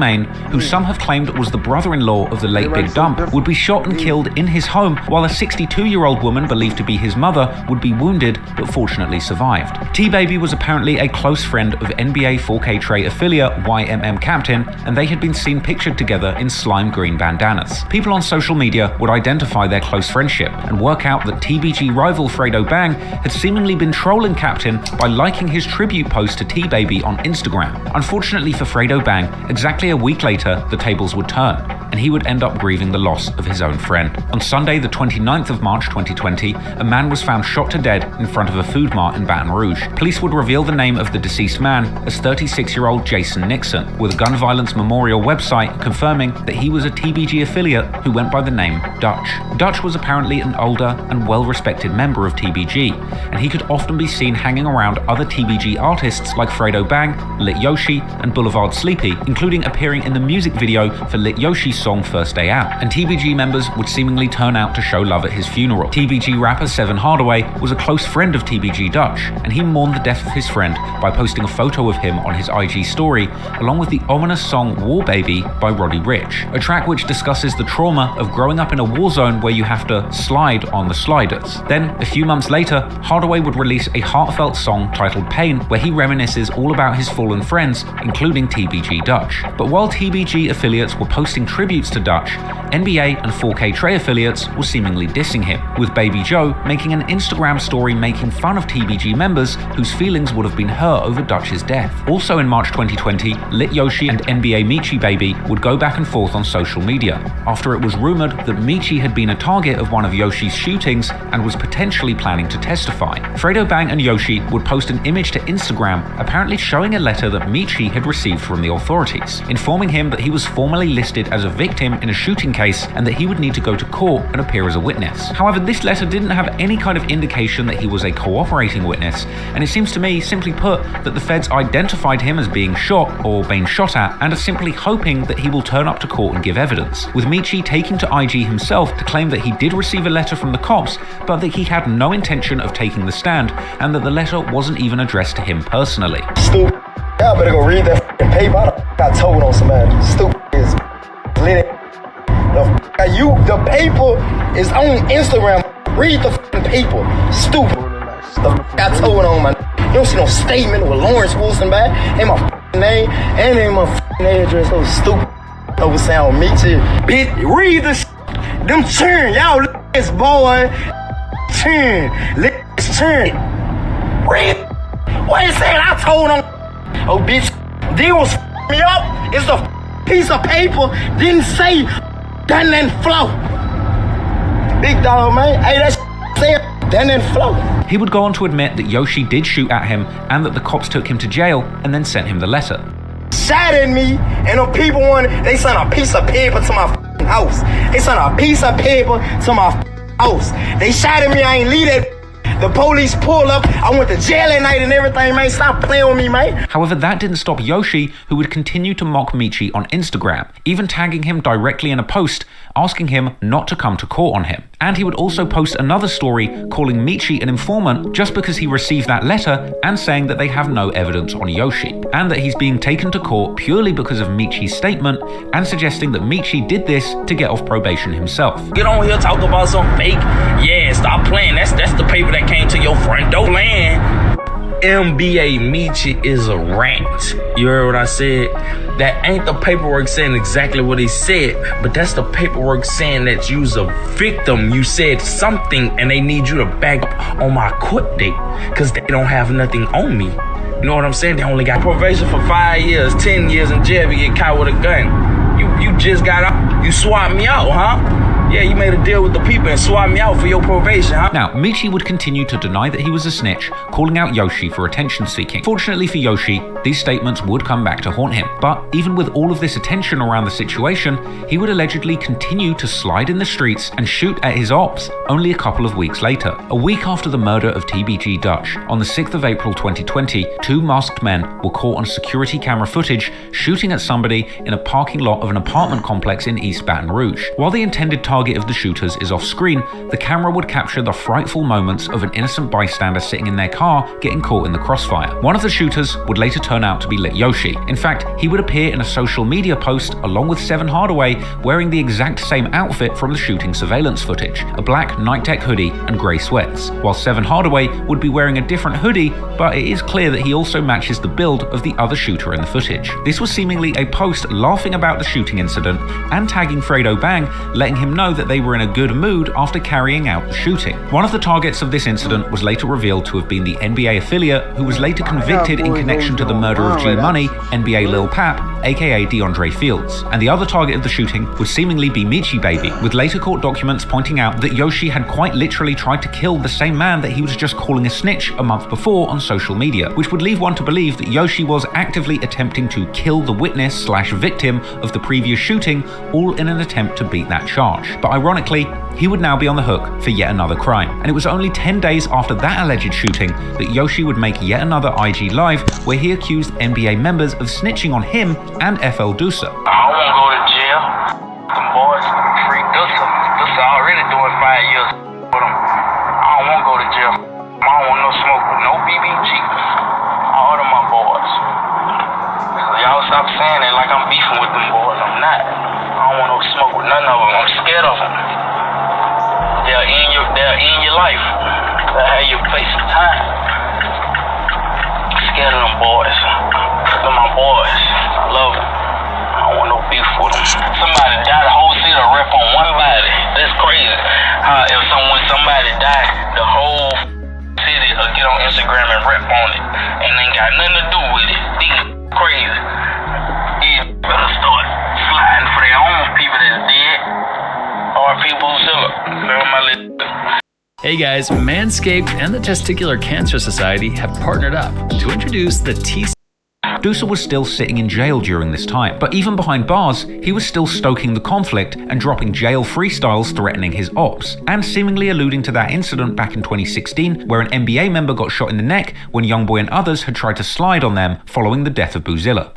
Maine, who some have claimed was the brother-in-law of the late Big Dump, would be shot and killed in his home, while a 62-year-old woman believed to be his mother would be wounded but fortunately survived. T-Baby was apparently a close friend of NBA 4K Trey affiliate YMM Captain, and they had been seen pictured together in slime green bandanas. People on social media would identify their close friendship and work out that TBG rival Fredo Bang had seemingly been trolling Captain by liking his tribute post to T-Baby on Instagram. Unfortunately for Fredo Bang, exactly a week later, the tables would turn, and he would end up grieving the loss of his own friend. On Sunday, the 29th of March 2020, a man was found shot to dead in front of a food mart in Baton Rouge. Police would reveal the name of the deceased man as 36-year-old Jason Nixon, with a gun violence memorial website confirming that he was a TBG affiliate who went by the name Dutch. Dutch was apparently an older and well-respected member of TBG, and he could often be seen hanging around other TBG artists like Fredo Bang, Lit Yoshi, and Boulevard Sleepy, including appearing in the music video for Lit Yoshi's song First Day Out, and TBG members would seemingly turn out to show love at his funeral. TBG rapper Seven Hardaway was a close friend of TBG Dutch, and he mourned the death of his friend by posting a photo of him on his IG story, along with the ominous song War Baby by Roddy Ricch, a track which discusses the trauma of growing up in a war zone where you have to slide on the sliders. Then, a few months later, Hardaway would release a heartfelt song titled Pain, where he reminisces all about his fallen friends, including TBG Dutch. But while TBG affiliates were posting tributes to Dutch, NBA and 4K Trey affiliates were seemingly dissing him, with Baby Joe making an Instagram story making fun of TBG members whose feelings would have been hurt over Dutch's death. Also in March 2020, Lit Yoshi and NBA Michi Baby would go back and forth on social media, after it was rumored that Michi had been a target of one of Yoshi's shootings and was potentially planning to testify. Fredo Bang and Yoshi would post an image to Instagram apparently showing a letter that Michi had received from the authorities, informing him that he was formally listed as a victim in a shooting case and that he would need to go to court and appear as a witness. However, this letter didn't have any kind of indication that he was a cooperating witness, and it seems to me, simply put, that the feds identified him as being shot or being shot at and are simply hoping that he will turn up to court and give evidence, with Michi taking to IG himself to claim that he did receive a letter from the cops, but that he had no intention of taking the stand and that the letter wasn't even addressed to him personally. Stupid. Y'all better go read that f***ing paper. I got told on somebody. Stupid is lit. The paper is on Instagram. Read the f***ing paper. Stupid. The f*** I told on my. You don't see no statement with Lawrence Wilson back. Ain't my f***ing name and ain't my f***ing address. So stupid. Over sound me too. Bitch, read the shit. Them churn. Y'all this boy. Churn. Let's churn. Read. What is saying? I told him. Oh, bitch, they was me up. It's a piece of paper. Didn't say gun and flow. Big dog, man. Hey, that's saying gun and flow. He would go on to admit that Yoshi did shoot at him and that the cops took him to jail and then sent him the letter. Shot at me, and the people they sent a piece of paper to my house. They sent a piece of paper to my house. They shot at me, I ain't leave that. The police pulled up, I went to jail at night and everything, man. Stop playing with me, man. However, that didn't stop Yoshi, who would continue to mock Michi on Instagram, even tagging him directly in a post, asking him not to come to court on him. And he would also post another story calling Michi an informant just because he received that letter and saying that they have no evidence on Yoshi, and that he's being taken to court purely because of Michi's statement, and suggesting that Michi did this to get off probation himself. Get on here talk about some fake. Yeah, stop playing. That's the paper that came to your front door. Playing. NBA Michi is a rat. You heard what I said? That ain't the paperwork saying exactly what he said, but that's the paperwork saying that you's a victim. You said something and they need you to back up on my court date because they don't have nothing on me. You know what I'm saying? They only got probation for 5 years, 10 years in jail if you get caught with a gun. You just got up, you swapped me out, huh? Yeah, you made a deal with the people and swapped me out for your probation, huh? Now, Michi would continue to deny that he was a snitch, calling out Yoshi for attention seeking. Fortunately for Yoshi, these statements would come back to haunt him. But even with all of this attention around the situation, he would allegedly continue to slide in the streets and shoot at his ops only a couple of weeks later. A week after the murder of TBG Dutch, on the 6th of April 2020, 2 masked men were caught on security camera footage shooting at somebody in a parking lot of an apartment complex in East Baton Rouge. While the intended target of the shooters is off screen, the camera would capture the frightful moments of an innocent bystander sitting in their car getting caught in the crossfire. One of the shooters would later turn out to be Lit Yoshi. In fact, he would appear in a social media post along with Seven Hardaway wearing the exact same outfit from the shooting surveillance footage, a black night tech hoodie and grey sweats, while Seven Hardaway would be wearing a different hoodie, but it is clear that he also matches the build of the other shooter in the footage. This was seemingly a post laughing about the shooting incident and tagging Fredo Bang, letting him know that they were in a good mood after carrying out the shooting. One of the targets of this incident was later revealed to have been the NBA affiliate who was later convicted in connection to the murder of G Money, NBA Lil Pap, aka DeAndre Fields. And the other target of the shooting would seemingly be Michi Baby, with later court documents pointing out that Yoshi had quite literally tried to kill the same man that he was just calling a snitch a month before on social media, which would leave one to believe that Yoshi was actively attempting to kill the witness/victim of the previous shooting, all in an attempt to beat that charge. But ironically, he would now be on the hook for yet another crime. And it was only 10 days after that alleged shooting that Yoshi would make yet another IG Live where he accused NBA members of snitching on him and FL Dusa. I don't want to go to jail. stop saying it like I'm beefing with them boys. I'm not. I don't want no smoke with none of them. I'm scared of them. They'll end your life. They'll have your place of time. I'm scared of them boys. They're my boys. I love them. I don't want no beef with them. Somebody died, the whole city will rip on one body. That's crazy. If somebody died, the whole city will get on Instagram and rip on it. And ain't got nothing to do with it. These crazy. These better start sliding for their own people that's dead. Or people still remember my little. Hey guys, Manscaped and the Testicular Cancer Society have partnered up to introduce the Dusser was still sitting in jail during this time, but even behind bars, he was still stoking the conflict and dropping jail freestyles threatening his ops, and seemingly alluding to that incident back in 2016 where an NBA member got shot in the neck when YoungBoy and others had tried to slide on them following the death of Boozilla.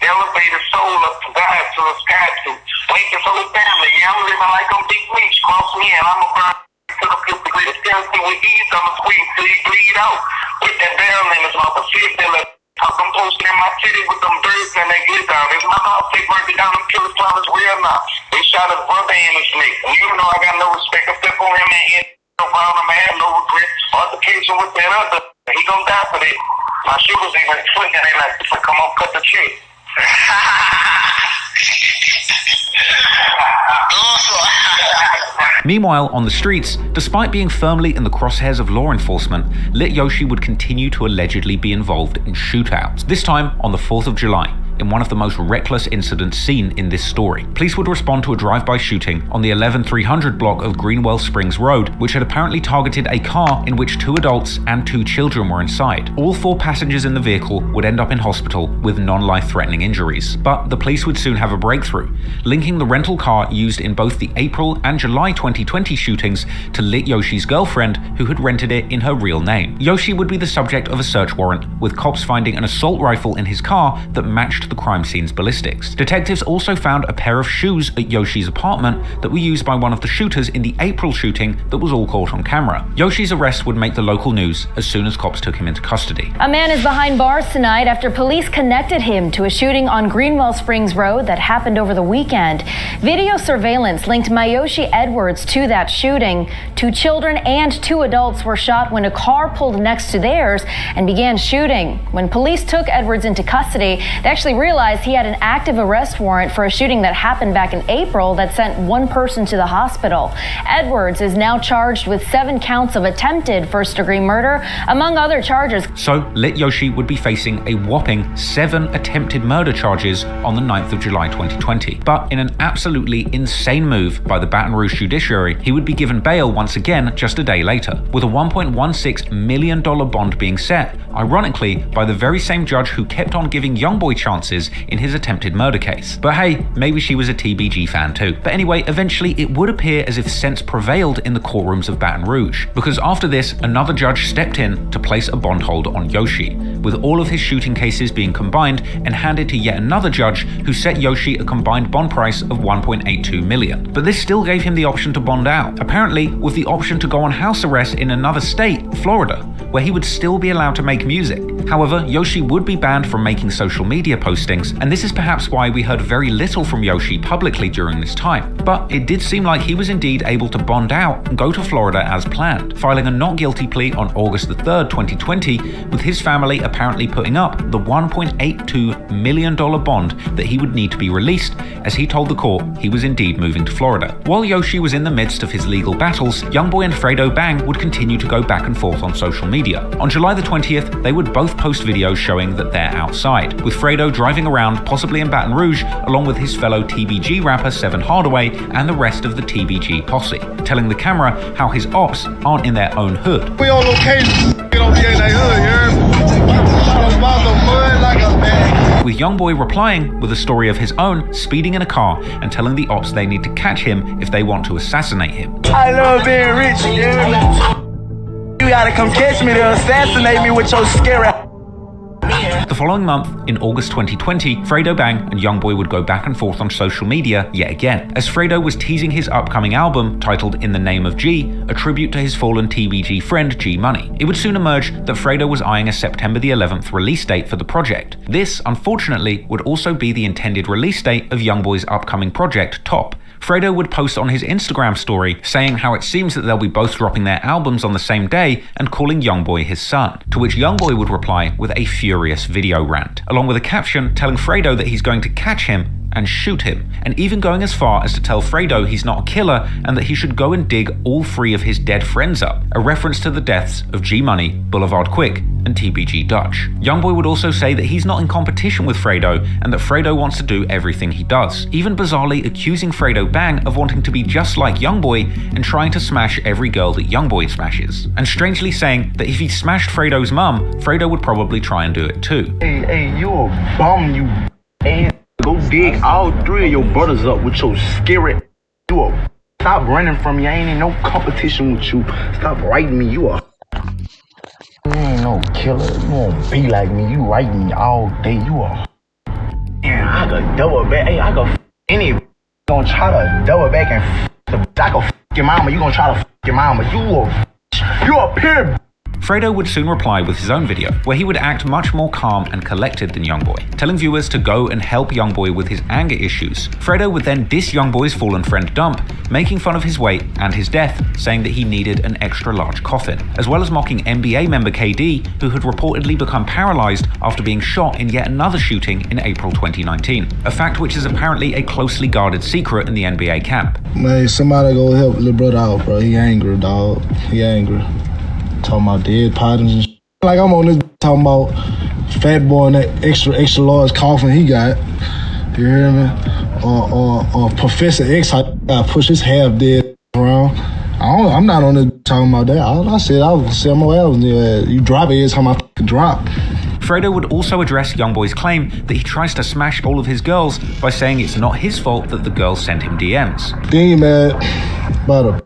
Elevated soul up to God to a sky to wake his whole family. Yeah, I'm living like I'm Big Meech. Cross me in, I'm a burn to the 50 degree. The skeleton with ease, I'm a squeeze till you bleed out. With that barrel in his mouth, I see it there. I'm posting in my city with them birds and they get down. It's my mouth, they burn it down, them killers clowns real now. They shot his brother in his neck. And you know I got no respect. I step on him and hit around him, I have no regret. Altercation with that other. He gon' die for that. My shooters even twinkling, they like, come on, cut the check. Meanwhile, on the streets, despite being firmly in the crosshairs of law enforcement, Lit Yoshi would continue to allegedly be involved in shootouts, this time on the 4th of July. In one of the most reckless incidents seen in this story. Police would respond to a drive-by shooting on the 11300 block of Greenwell Springs Road, which had apparently targeted a car in which 2 adults and 2 children were inside. All 4 passengers in the vehicle would end up in hospital with non-life-threatening injuries. But the police would soon have a breakthrough, linking the rental car used in both the April and July 2020 shootings to Lit Yoshi's girlfriend, who had rented it in her real name. Yoshi would be the subject of a search warrant, with cops finding an assault rifle in his car that matched the crime scene's ballistics. Detectives also found a pair of shoes at Yoshi's apartment that were used by one of the shooters in the April shooting that was all caught on camera. Yoshi's arrest would make the local news as soon as cops took him into custody. A man is behind bars tonight after police connected him to a shooting on Greenwell Springs Road that happened over the weekend. Video surveillance linked Mayoshi Edwards to that shooting. 2 children and 2 adults were shot when a car pulled next to theirs and began shooting. When police took Edwards into custody, they actually realized he had an active arrest warrant for a shooting that happened back in April that sent 1 person to the hospital. Edwards is now charged with 7 counts of attempted first-degree murder, among other charges. So, Lit Yoshi would be facing a whopping 7 attempted murder charges on the 9th of July 2020. But in an absolutely insane move by the Baton Rouge judiciary, he would be given bail once again just a day later, with a $1.16 million bond being set, ironically by the very same judge who kept on giving YoungBoy chances in his attempted murder case. But hey, maybe she was a TBG fan too. But anyway, eventually it would appear as if sense prevailed in the courtrooms of Baton Rouge, because after this, another judge stepped in to place a bond hold on Yoshi, with all of his shooting cases being combined and handed to yet another judge who set Yoshi a combined bond price of $1.82 million. But this still gave him the option to bond out, apparently with the option to go on house arrest in another state, Florida, where he would still be allowed to make music. However, Yoshi would be banned from making social media postings, and this is perhaps why we heard very little from Yoshi publicly during this time. But it did seem like he was indeed able to bond out and go to Florida as planned, filing a not guilty plea on August the 3rd, 2020, with his family apparently putting up the $1.82 million bond that he would need to be released, as he told the court he was indeed moving to Florida. While Yoshi was in the midst of his legal battles, YoungBoy and Fredo Bang would continue to go back and forth on social media. On July the 20th, they would both post videos showing that they're outside, with Fredo driving around, possibly in Baton Rouge, along with his fellow TBG rapper Seven Hardaway and the rest of the TBG posse, telling the camera how his ops aren't in their own hood. We on location, don't be in their hood, With YoungBoy replying with a story of his own, speeding in a car and telling the ops they need to catch him if they want to assassinate him. I love being rich, you gotta come catch me to assassinate me with your scary. The following month, in August 2020, Fredo Bang and YoungBoy would go back and forth on social media yet again, as Fredo was teasing his upcoming album titled In the Name of G, a tribute to his fallen TBG friend G Money. It would soon emerge that Fredo was eyeing a September the 11th release date for the project. This, unfortunately, would also be the intended release date of YoungBoy's upcoming project, Top. Fredo would post on his Instagram story saying how it seems that they'll be both dropping their albums on the same day and calling YoungBoy his son, to which YoungBoy would reply with a furious video rant, along with a caption telling Fredo that he's going to catch him and shoot him, and even going as far as to tell Fredo he's not a killer and that he should go and dig all 3 of his dead friends up, a reference to the deaths of G Money, Boulevard Quick, and TBG Dutch. YoungBoy would also say that he's not in competition with Fredo and that Fredo wants to do everything he does, even bizarrely accusing Fredo Bang of wanting to be just like YoungBoy and trying to smash every girl that YoungBoy smashes, and strangely saying that if he smashed Fredo's mum, Fredo would probably try and do it too. Hey, you a bum, you ass. Go dig all 3 of your brothers up with your scary. You a stop running from me. I ain't in no competition with you. Stop writing me. You a. You ain't no killer. You won't be like me. You write me all day. You a. Man, I could double back. Hey, I could any. Gonna try to double back and I could your mama. You gonna try to your mama. You a pimp. Fredo would soon reply with his own video, where he would act much more calm and collected than YoungBoy, telling viewers to go and help YoungBoy with his anger issues. Fredo would then diss YoungBoy's fallen friend Dump, making fun of his weight and his death, saying that he needed an extra large coffin, as well as mocking NBA member KD, who had reportedly become paralyzed after being shot in yet another shooting in April 2019, a fact which is apparently a closely guarded secret in the NBA camp. Man, somebody go help little brother out, bro. He angry, dog. He angry. Talking about dead partners and shit. Like I'm on this talking about Fat Boy and that extra large coffin he got. You hear me? Or Professor X, I push his half dead around. I'm not on this talking about that. I said I was selling my albums. You drop it, it's how I drop. Fredo would also address YoungBoy's claim that he tries to smash all of his girls by saying it's not his fault that the girls sent him DMs. Then man, brother.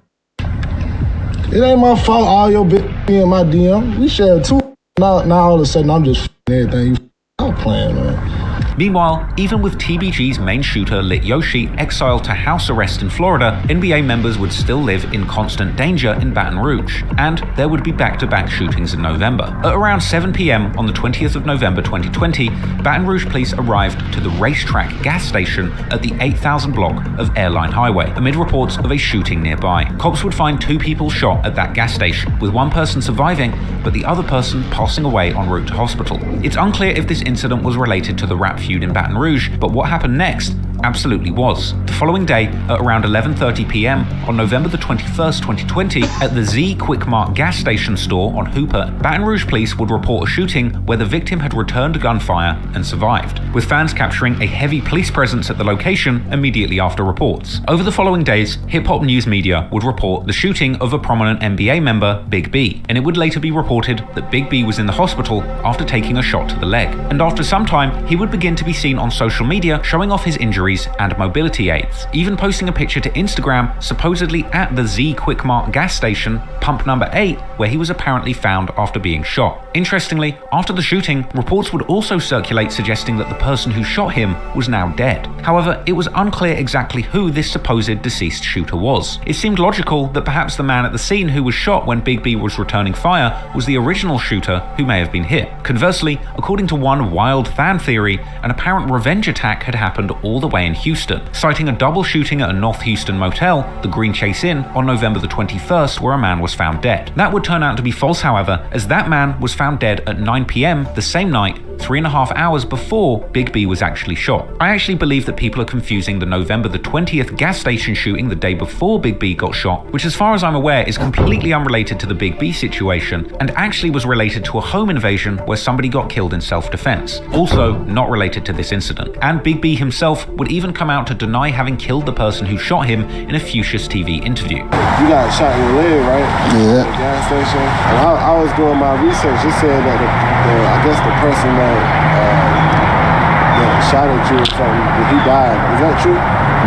It ain't my fault all your bitch in my DM. We share 2. Now all of a sudden I'm just everything. You stop playing, man. Meanwhile, even with TBG's main shooter Lit Yoshi exiled to house arrest in Florida, NBA members would still live in constant danger in Baton Rouge, and there would be back-to-back shootings in November. At around 7 p.m. on the 20th of November 2020, Baton Rouge police arrived to the Racetrack gas station at the 8,000 block of Airline Highway, amid reports of a shooting nearby. Cops would find 2 people shot at that gas station, with one person surviving, but the other person passing away en route to hospital. It's unclear if this incident was related to the rap feud in Baton Rouge, but what happened next absolutely was. The following day, at around 11:30 p.m. on November the 21st, 2020, at the Z Quick Mart gas station store on Hooper, Baton Rouge police would report a shooting where the victim had returned gunfire and survived, with fans capturing a heavy police presence at the location immediately after reports. Over the following days, hip-hop news media would report the shooting of a prominent NBA member, Big B, and it would later be reported that Big B was in the hospital after taking a shot to the leg. And after some time, he would begin to be seen on social media showing off his injuries and mobility aids, even posting a picture to Instagram supposedly at the Z Quick Mart gas station, pump number 8, where he was apparently found after being shot. Interestingly, after the shooting, reports would also circulate suggesting that the person who shot him was now dead. However, it was unclear exactly who this supposed deceased shooter was. It seemed logical that perhaps the man at the scene who was shot when Big B was returning fire was the original shooter who may have been hit. Conversely, according to one wild fan theory, an apparent revenge attack had happened all the way in Houston, citing a double shooting at a North Houston motel, the Green Chase Inn, on November the 21st, where a man was found dead. That would turn out to be false, however, as that man was found dead at 9 p.m. the same night, 3.5 hours before Big B was actually shot. I actually believe that people are confusing the November the 20th gas station shooting the day before Big B got shot, which as far as I'm aware is completely unrelated to the Big B situation, and actually was related to a home invasion where somebody got killed in self-defense. Also, not related to this incident. And Big B himself would even come out to deny having killed the person who shot him in a Fuchsia's TV interview. You got shot in the leg, right? Yeah. At the gas station. And I was doing my research. It said that I guess the person that shot at you or something, that he died. Is that true?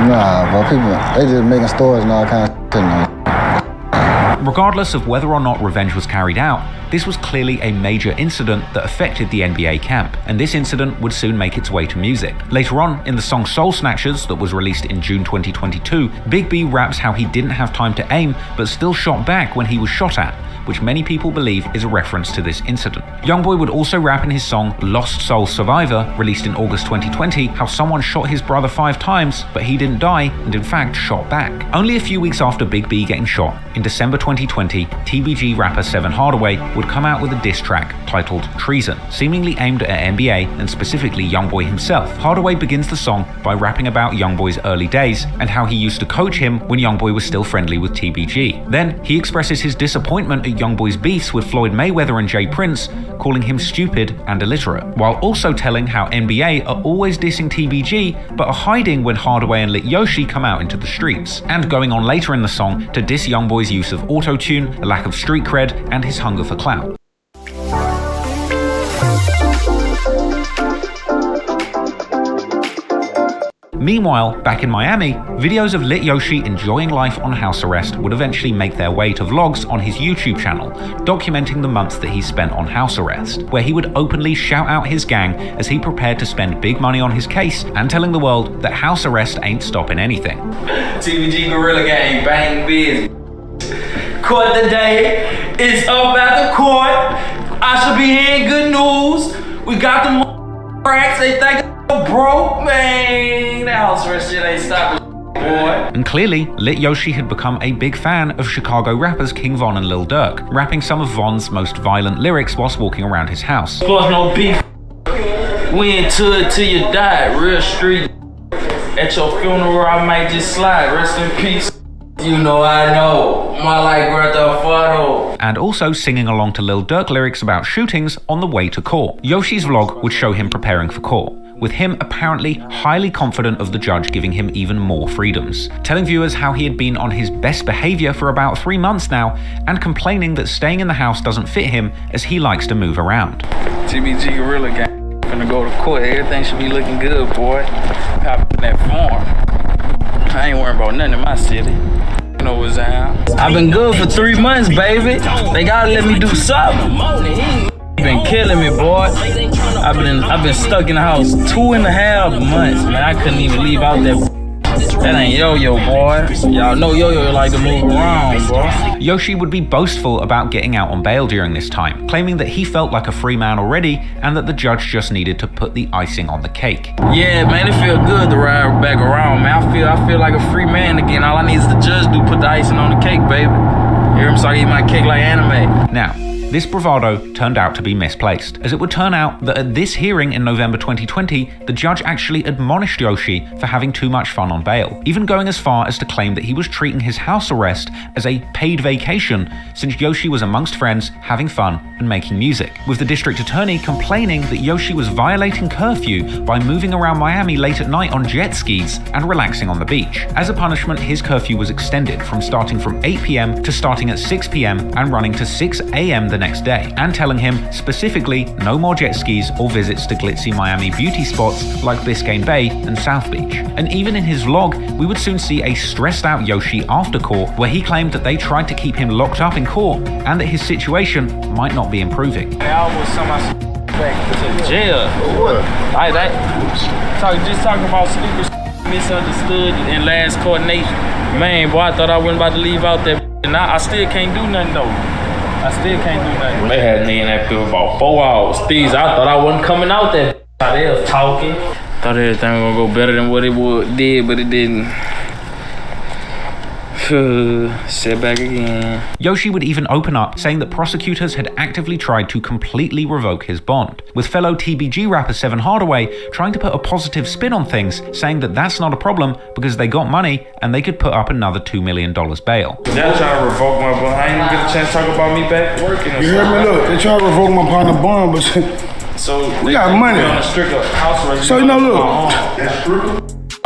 Nah, but people, they just making stories and all kinds of shit. Regardless of whether or not revenge was carried out, this was clearly a major incident that affected the NBA camp, and this incident would soon make its way to music. Later on, in the song Soul Snatchers that was released in June 2022, Big B raps how he didn't have time to aim but still shot back when he was shot at, which many people believe is a reference to this incident. YoungBoy would also rap in his song Lost Soul Survivor, released in August 2020, how someone shot his brother 5 times, but he didn't die and in fact shot back. Only a few weeks after Big B getting shot, in December 2020, TBG rapper Seven Hardaway would come out with a diss track titled Treason, seemingly aimed at NBA and specifically YoungBoy himself. Hardaway begins the song by rapping about YoungBoy's early days and how he used to coach him when YoungBoy was still friendly with TBG. Then he expresses his disappointment at YoungBoy's beefs with Floyd Mayweather and Jay Prince, calling him stupid and illiterate, while also telling how NBA are always dissing TBG but are hiding when Hardaway and Lit Yoshi come out into the streets, and going on later in the song to diss YoungBoy's use of auto-tune, a lack of street cred, and his hunger for clout. Meanwhile, back in Miami, videos of Lit Yoshi enjoying life on house arrest would eventually make their way to vlogs on his YouTube channel, documenting the months that he spent on house arrest, where he would openly shout out his gang as he prepared to spend big money on his case and telling the world that house arrest ain't stopping anything. TBG Gorilla Gang, bang busy. Court today, it's up at the court. I should be hearing good news. We got the racks, they think I'm broke, man. That house arrest shit ain't stopping, boy. And clearly, Lit Yoshi had become a big fan of Chicago rappers King Von and Lil Durk, rapping some of Von's most violent lyrics whilst walking around his house. Plus no beef. We into it till you die, real street. At your funeral, I might just slide. Rest in peace. You know I know, my like Greta Fado. And also singing along to Lil Durk lyrics about shootings on the way to court. Yoshi's vlog would show him preparing for court, with him apparently highly confident of the judge giving him even more freedoms, telling viewers how he had been on his best behavior for about 3 months now, and complaining that staying in the house doesn't fit him as he likes to move around. TBG Gorilla Gang, finna go to court, everything should be looking good, boy. Popping that form. I ain't worrying about nothing in my city. You know what's out. I've been good for 3 months, baby. They gotta let me do something. Been killing me, boy. I've been stuck in the house 2.5 months, man. I couldn't even leave out there. That ain't Yo-Yo, boy. Y'all know Yo-Yo like to move around, boy. Yoshi would be boastful about getting out on bail during this time, claiming that he felt like a free man already and that the judge just needed to put the icing on the cake. Yeah, man, it feel good to ride back around, man. I feel like a free man again. All I need is the judge to put the icing on the cake, baby. Hear him, so I eat my cake like anime. Now, this bravado turned out to be misplaced, as it would turn out that at this hearing in November 2020, the judge actually admonished Yoshi for having too much fun on bail, even going as far as to claim that he was treating his house arrest as a paid vacation, since Yoshi was amongst friends, having fun, and making music, with the district attorney complaining that Yoshi was violating curfew by moving around Miami late at night on jet skis and relaxing on the beach. As a punishment, his curfew was extended from starting from 8 p.m. to starting at 6 p.m. and running to 6 a.m. the next day, and telling him specifically no more jet skis or visits to glitzy Miami beauty spots like Biscayne Bay and South Beach. And even in his vlog, we would soon see a stressed out Yoshi after court, where he claimed that they tried to keep him locked up in court and that his situation might not be improving. I almost sent my back to jail. What? Just talking about stupid misunderstood and last coordination. Man, boy, I thought I wasn't about to leave out there, and I still can't do nothing though. I still can't do nothing. They had me in that field about 4 hours. These, I thought I wasn't coming out there. They was talking. Thought everything was gonna go better than what it did, but it didn't. Sit back again. Yoshi would even open up, saying that prosecutors had actively tried to completely revoke his bond, with fellow TBG rapper Seven Hardaway trying to put a positive spin on things, saying that that's not a problem because they got money and they could put up another $2 million bail. They're trying to revoke my bond. I ain't even get a chance to talk about me back working. You hear me? Look, they try to revoke my partner bond, but so we got money. On a strict house arrest. So you know, look.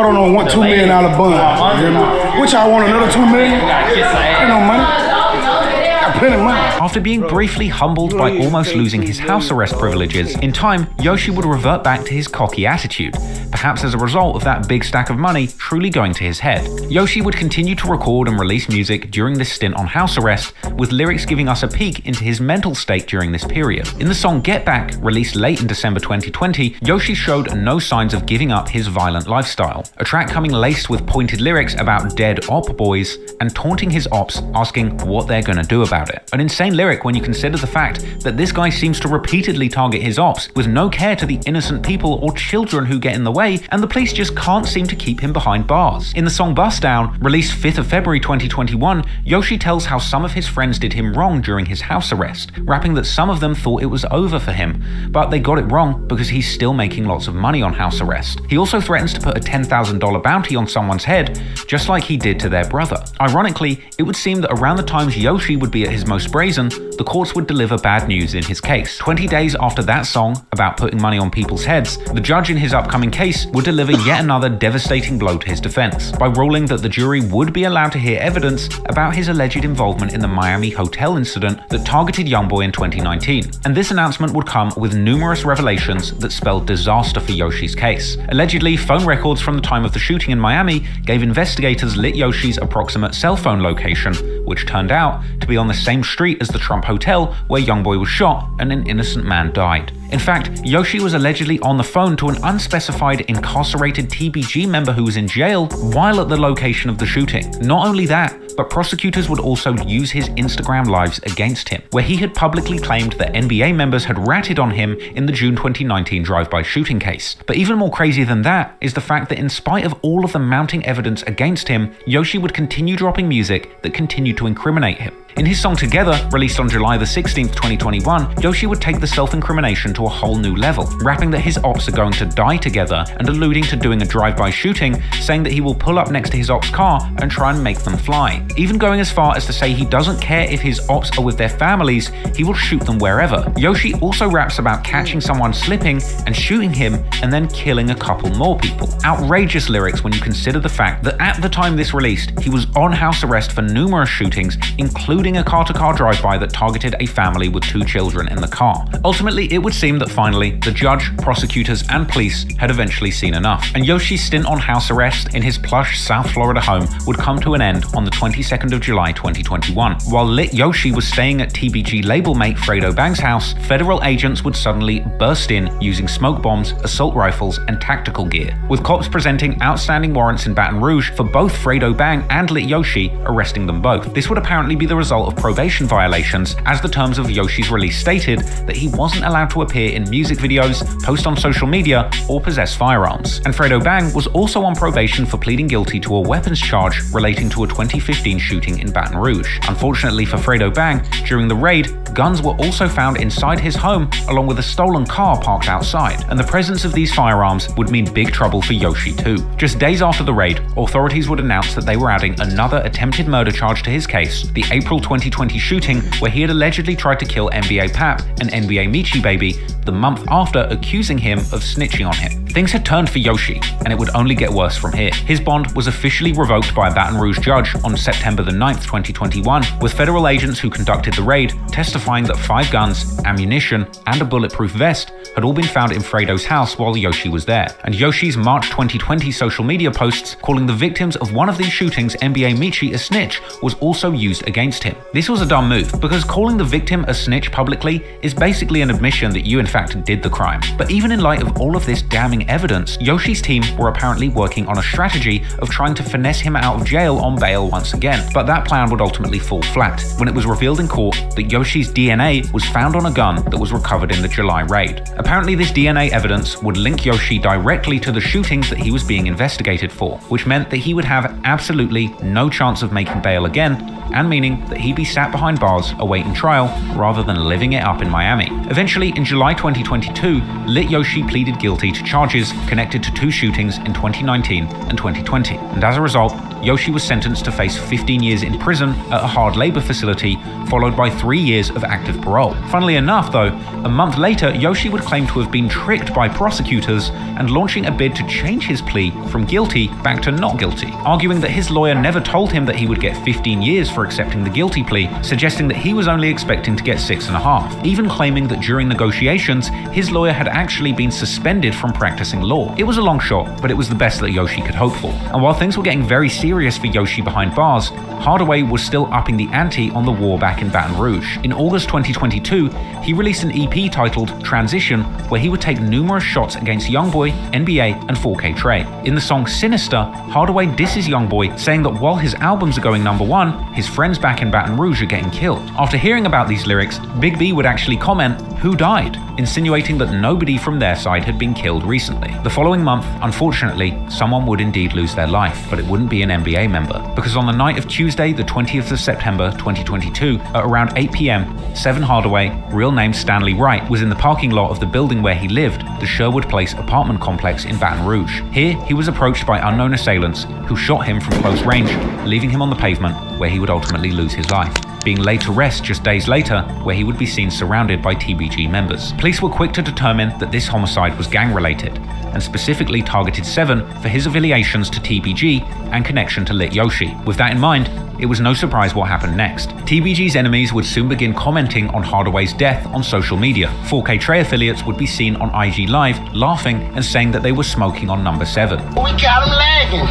I don't know, $2 million bond. You hear me? Which I want another $2 million. Ain't no money. I After being briefly humbled by almost losing his house arrest privileges, in time, Yoshi would revert back to his cocky attitude, perhaps as a result of that big stack of money truly going to his head. Yoshi would continue to record and release music during this stint on house arrest, with lyrics giving us a peek into his mental state during this period. In the song Get Back, released late in December 2020, Yoshi showed no signs of giving up his violent lifestyle, a track coming laced with pointed lyrics about dead op boys and taunting his ops, asking what they're gonna do about it. An insane lyric when you consider the fact that this guy seems to repeatedly target his ops with no care to the innocent people or children who get in the way, and the police just can't seem to keep him behind bars. In the song Bust Down, released 5th of February 2021, Yoshi tells how some of his friends did him wrong during his house arrest, rapping that some of them thought it was over for him, but they got it wrong because he's still making lots of money on house arrest. He also threatens to put a $10,000 bounty on someone's head, just like he did to their brother. Ironically, it would seem that around the times Yoshi would be at his most brazen, the courts would deliver bad news in his case. 20 days after that song about putting money on people's heads, the judge in his upcoming case would deliver yet another devastating blow to his defense by ruling that the jury would be allowed to hear evidence about his alleged involvement in the Miami hotel incident that targeted YoungBoy in 2019. And this announcement would come with numerous revelations that spelled disaster for Yoshi's case. Allegedly, phone records from the time of the shooting in Miami gave investigators Lit Yoshi's approximate cell phone location, which turned out to be on the same street as the Trump Hotel where YoungBoy was shot and an innocent man died. In fact, Yoshi was allegedly on the phone to an unspecified incarcerated TBG member who was in jail while at the location of the shooting. Not only that, but prosecutors would also use his Instagram lives against him, where he had publicly claimed that NBA members had ratted on him in the June 2019 drive-by shooting case. But even more crazy than that is the fact that in spite of all of the mounting evidence against him, Yoshi would continue dropping music that continued to incriminate him. In his song Together, released on July the 16th, 2021, Yoshi would take the self-incrimination to a whole new level, rapping that his ops are going to die together and alluding to doing a drive-by shooting, saying that he will pull up next to his ops' car and try and make them fly. Even going as far as to say he doesn't care if his ops are with their families, he will shoot them wherever. Yoshi also raps about catching someone slipping and shooting him and then killing a couple more people. Outrageous lyrics when you consider the fact that at the time this released, he was on house arrest for numerous shootings, including a car-to-car drive-by that targeted a family with 2 children in the car. Ultimately, it would seem that finally, the judge, prosecutors, and police had eventually seen enough, and Yoshi's stint on house arrest in his plush South Florida home would come to an end on the 22nd of July 2021. While Lit Yoshi was staying at TBG label mate Fredo Bang's house, federal agents would suddenly burst in using smoke bombs, assault rifles, and tactical gear, with cops presenting outstanding warrants in Baton Rouge for both Fredo Bang and Lit Yoshi, arresting them both. This would apparently be the result of probation violations, as the terms of Yoshi's release stated that he wasn't allowed to appear in music videos, post on social media, or possess firearms. And Fredo Bang was also on probation for pleading guilty to a weapons charge relating to a 2015 shooting in Baton Rouge. Unfortunately for Fredo Bang, during the raid, guns were also found inside his home along with a stolen car parked outside, and the presence of these firearms would mean big trouble for Yoshi too. Just days after the raid, authorities would announce that they were adding another attempted murder charge to his case, the April 2020 shooting where he had allegedly tried to kill NBA Pap and NBA Michi Baby the month after accusing him of snitching on him. Things had turned for Yoshi, and it would only get worse from here. His bond was officially revoked by a Baton Rouge judge on September the 9th, 2021, with federal agents who conducted the raid testifying that 5 guns, ammunition, and a bulletproof vest had all been found in Fredo's house while Yoshi was there. And Yoshi's March 2020 social media posts calling the victims of one of these shootings NBA Michi a snitch was also used against him. This was a dumb move, because calling the victim a snitch publicly is basically an admission that you in fact did the crime. But even in light of all of this damning evidence, Yoshi's team were apparently working on a strategy of trying to finesse him out of jail on bail once again. But that plan would ultimately fall flat when it was revealed in court that Yoshi's DNA was found on a gun that was recovered in the July raid. Apparently this DNA evidence would link Yoshi directly to the shootings that he was being investigated for, which meant that he would have absolutely no chance of making bail again, and meaning that he'd be sat behind bars awaiting trial rather than living it up in Miami. Eventually, in July 2022, Lit Yoshi pleaded guilty to charges connected to 2 shootings in 2019 and 2020, and as a result, Yoshi was sentenced to face 15 years in prison at a hard labor facility, followed by 3 years of active parole. Funnily enough, though, a month later, Yoshi would claim to have been tricked by prosecutors and launching a bid to change his plea from guilty back to not guilty, arguing that his lawyer never told him that he would get 15 years for accepting the guilty plea, suggesting that he was only expecting to get 6.5, even claiming that during negotiations, his lawyer had actually been suspended from practicing law. It was a long shot, but it was the best that Yoshi could hope for. And while things were getting very serious for Yoshi behind bars, Hardaway was still upping the ante on the war back in Baton Rouge. In August 2022, he released an EP titled Transition, where he would take numerous shots against YoungBoy, NBA, and 4Kt2. In the song Sinister, Hardaway disses YoungBoy, saying that while his albums are going #1, his friends back in Baton Rouge are getting killed. After hearing about these lyrics, Big B would actually comment, "Who died?" insinuating that nobody from their side had been killed recently. The following month, unfortunately, someone would indeed lose their life, but it wouldn't be an NBA member, because on the night of Tuesday, the 20th of September 2022, at around 8 p.m, Seven Hardaway, real name Stanley Wright, was in the parking lot of the building where he lived, the Sherwood Place apartment complex in Baton Rouge. Here, he was approached by unknown assailants who shot him from close range, leaving him on the pavement, where he would ultimately lose his life, being laid to rest just days later, where he would be seen surrounded by TBG members. Police were quick to determine that this homicide was gang-related, and specifically targeted Seven for his affiliations to TBG and connection to Lit Yoshi. With that in mind, it was no surprise what happened next. TBG's enemies would soon begin commenting on Hardaway's death on social media. 4Kt2 affiliates would be seen on IG Live laughing and saying that they were smoking on number 7. We got him lagging.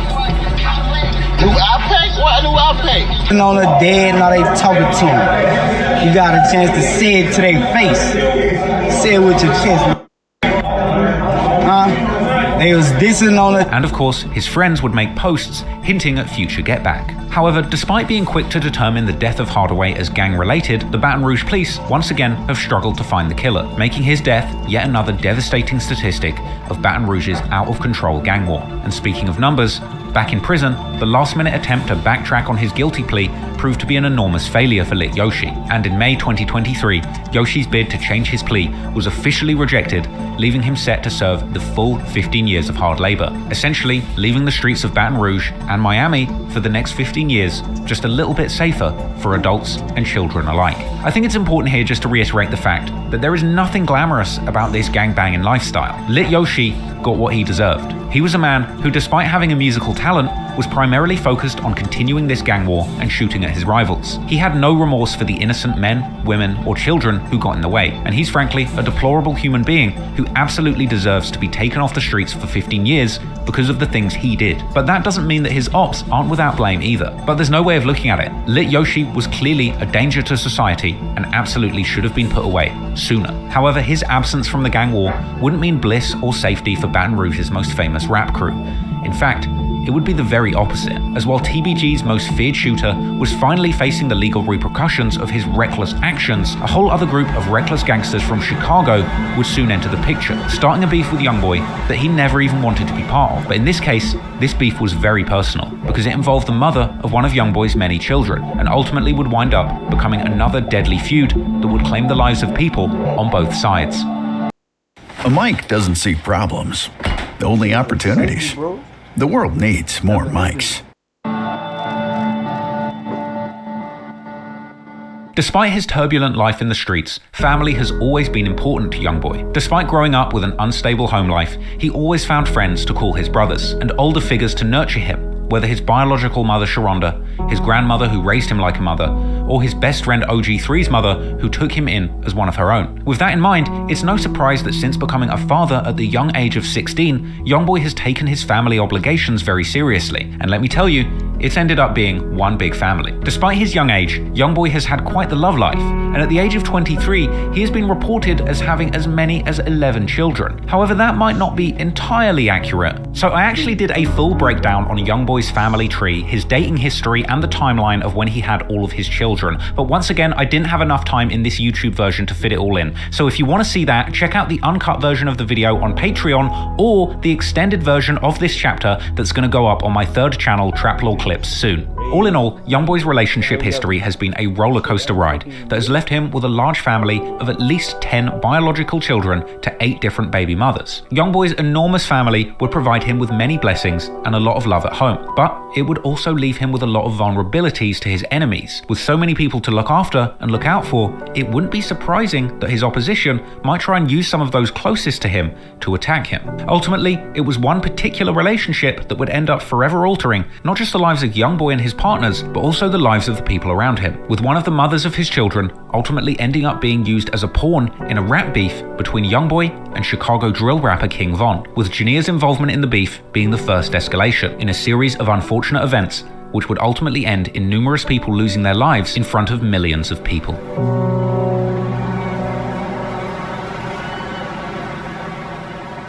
New outpack? What new outpack? On the dead, now they talking to him. You got a chance to say it to their face. Say it with your chest. They was dissing on it. And of course, his friends would make posts hinting at future get back. However, despite being quick to determine the death of Hardaway as gang-related, the Baton Rouge police once again have struggled to find the killer, making his death yet another devastating statistic of Baton Rouge's out-of-control gang war. And speaking of numbers, back in prison, the last-minute attempt to backtrack on his guilty plea proved to be an enormous failure for Lit Yoshi. And in May 2023, Yoshi's bid to change his plea was officially rejected, leaving him set to serve the full 15 years of hard labor, essentially leaving the streets of Baton Rouge and Miami for the next 15 years just a little bit safer for adults and children alike. I think it's important here just to reiterate the fact that there is nothing glamorous about this gangbanging lifestyle. Lit Yoshi got what he deserved. He was a man who, despite having a musical talent, was primarily focused on continuing this gang war and shooting at his rivals. He had no remorse for the innocent men, women, or children who got in the way, and he's frankly a deplorable human being who absolutely deserves to be taken off the streets for 15 years because of the things he did. But that doesn't mean that his ops aren't without blame either. But there's no way of looking at it. Lit Yoshi was clearly a danger to society and absolutely should have been put away sooner. However, his absence from the gang war wouldn't mean bliss or safety for Baton Rouge's most famous rap crew. In fact, it would be the very opposite, as while TBG's most feared shooter was finally facing the legal repercussions of his reckless actions, a whole other group of reckless gangsters from Chicago would soon enter the picture, starting a beef with YoungBoy that he never even wanted to be part of. But in this case, this beef was very personal, because it involved the mother of one of YoungBoy's many children, and ultimately would wind up becoming another deadly feud that would claim the lives of people on both sides. A mic doesn't see problems, only opportunities. The world needs more mics. Despite his turbulent life in the streets, family has always been important to YoungBoy. Despite growing up with an unstable home life, he always found friends to call his brothers, and older figures to nurture him, whether his biological mother Sharonda, his grandmother who raised him like a mother, or his best friend OG3's mother who took him in as one of her own. With that in mind, it's no surprise that since becoming a father at the young age of 16, YoungBoy has taken his family obligations very seriously, and let me tell you, it's ended up being one big family. Despite his young age, YoungBoy has had quite the love life, and at the age of 23, he has been reported as having as many as 11 children. However, that might not be entirely accurate, so I actually did a full breakdown on YoungBoy's family tree, his dating history, and the timeline of when he had all of his children. But once again, I didn't have enough time in this YouTube version to fit it all in. So if you want to see that, check out the uncut version of the video on Patreon, or the extended version of this chapter that's going to go up on my third channel, Trap Law Clips, soon. All in all, YoungBoy's relationship history has been a roller coaster ride that has left him with a large family of at least 10 biological children to 8 different baby mothers. YoungBoy's enormous family would provide him with many blessings and a lot of love at home, but it would also leave him with a lot of vulnerabilities to his enemies. With so many people to look after and look out for, it wouldn't be surprising that his opposition might try and use some of those closest to him to attack him. Ultimately, it was one particular relationship that would end up forever altering not just the lives of YoungBoy and his partners, but also the lives of the people around him, with one of the mothers of his children ultimately ending up being used as a pawn in a rap beef between YoungBoy and Chicago drill rapper King Von, with Janeer's involvement in the beef being the first escalation in a series of unfortunate events which would ultimately end in numerous people losing their lives in front of millions of people.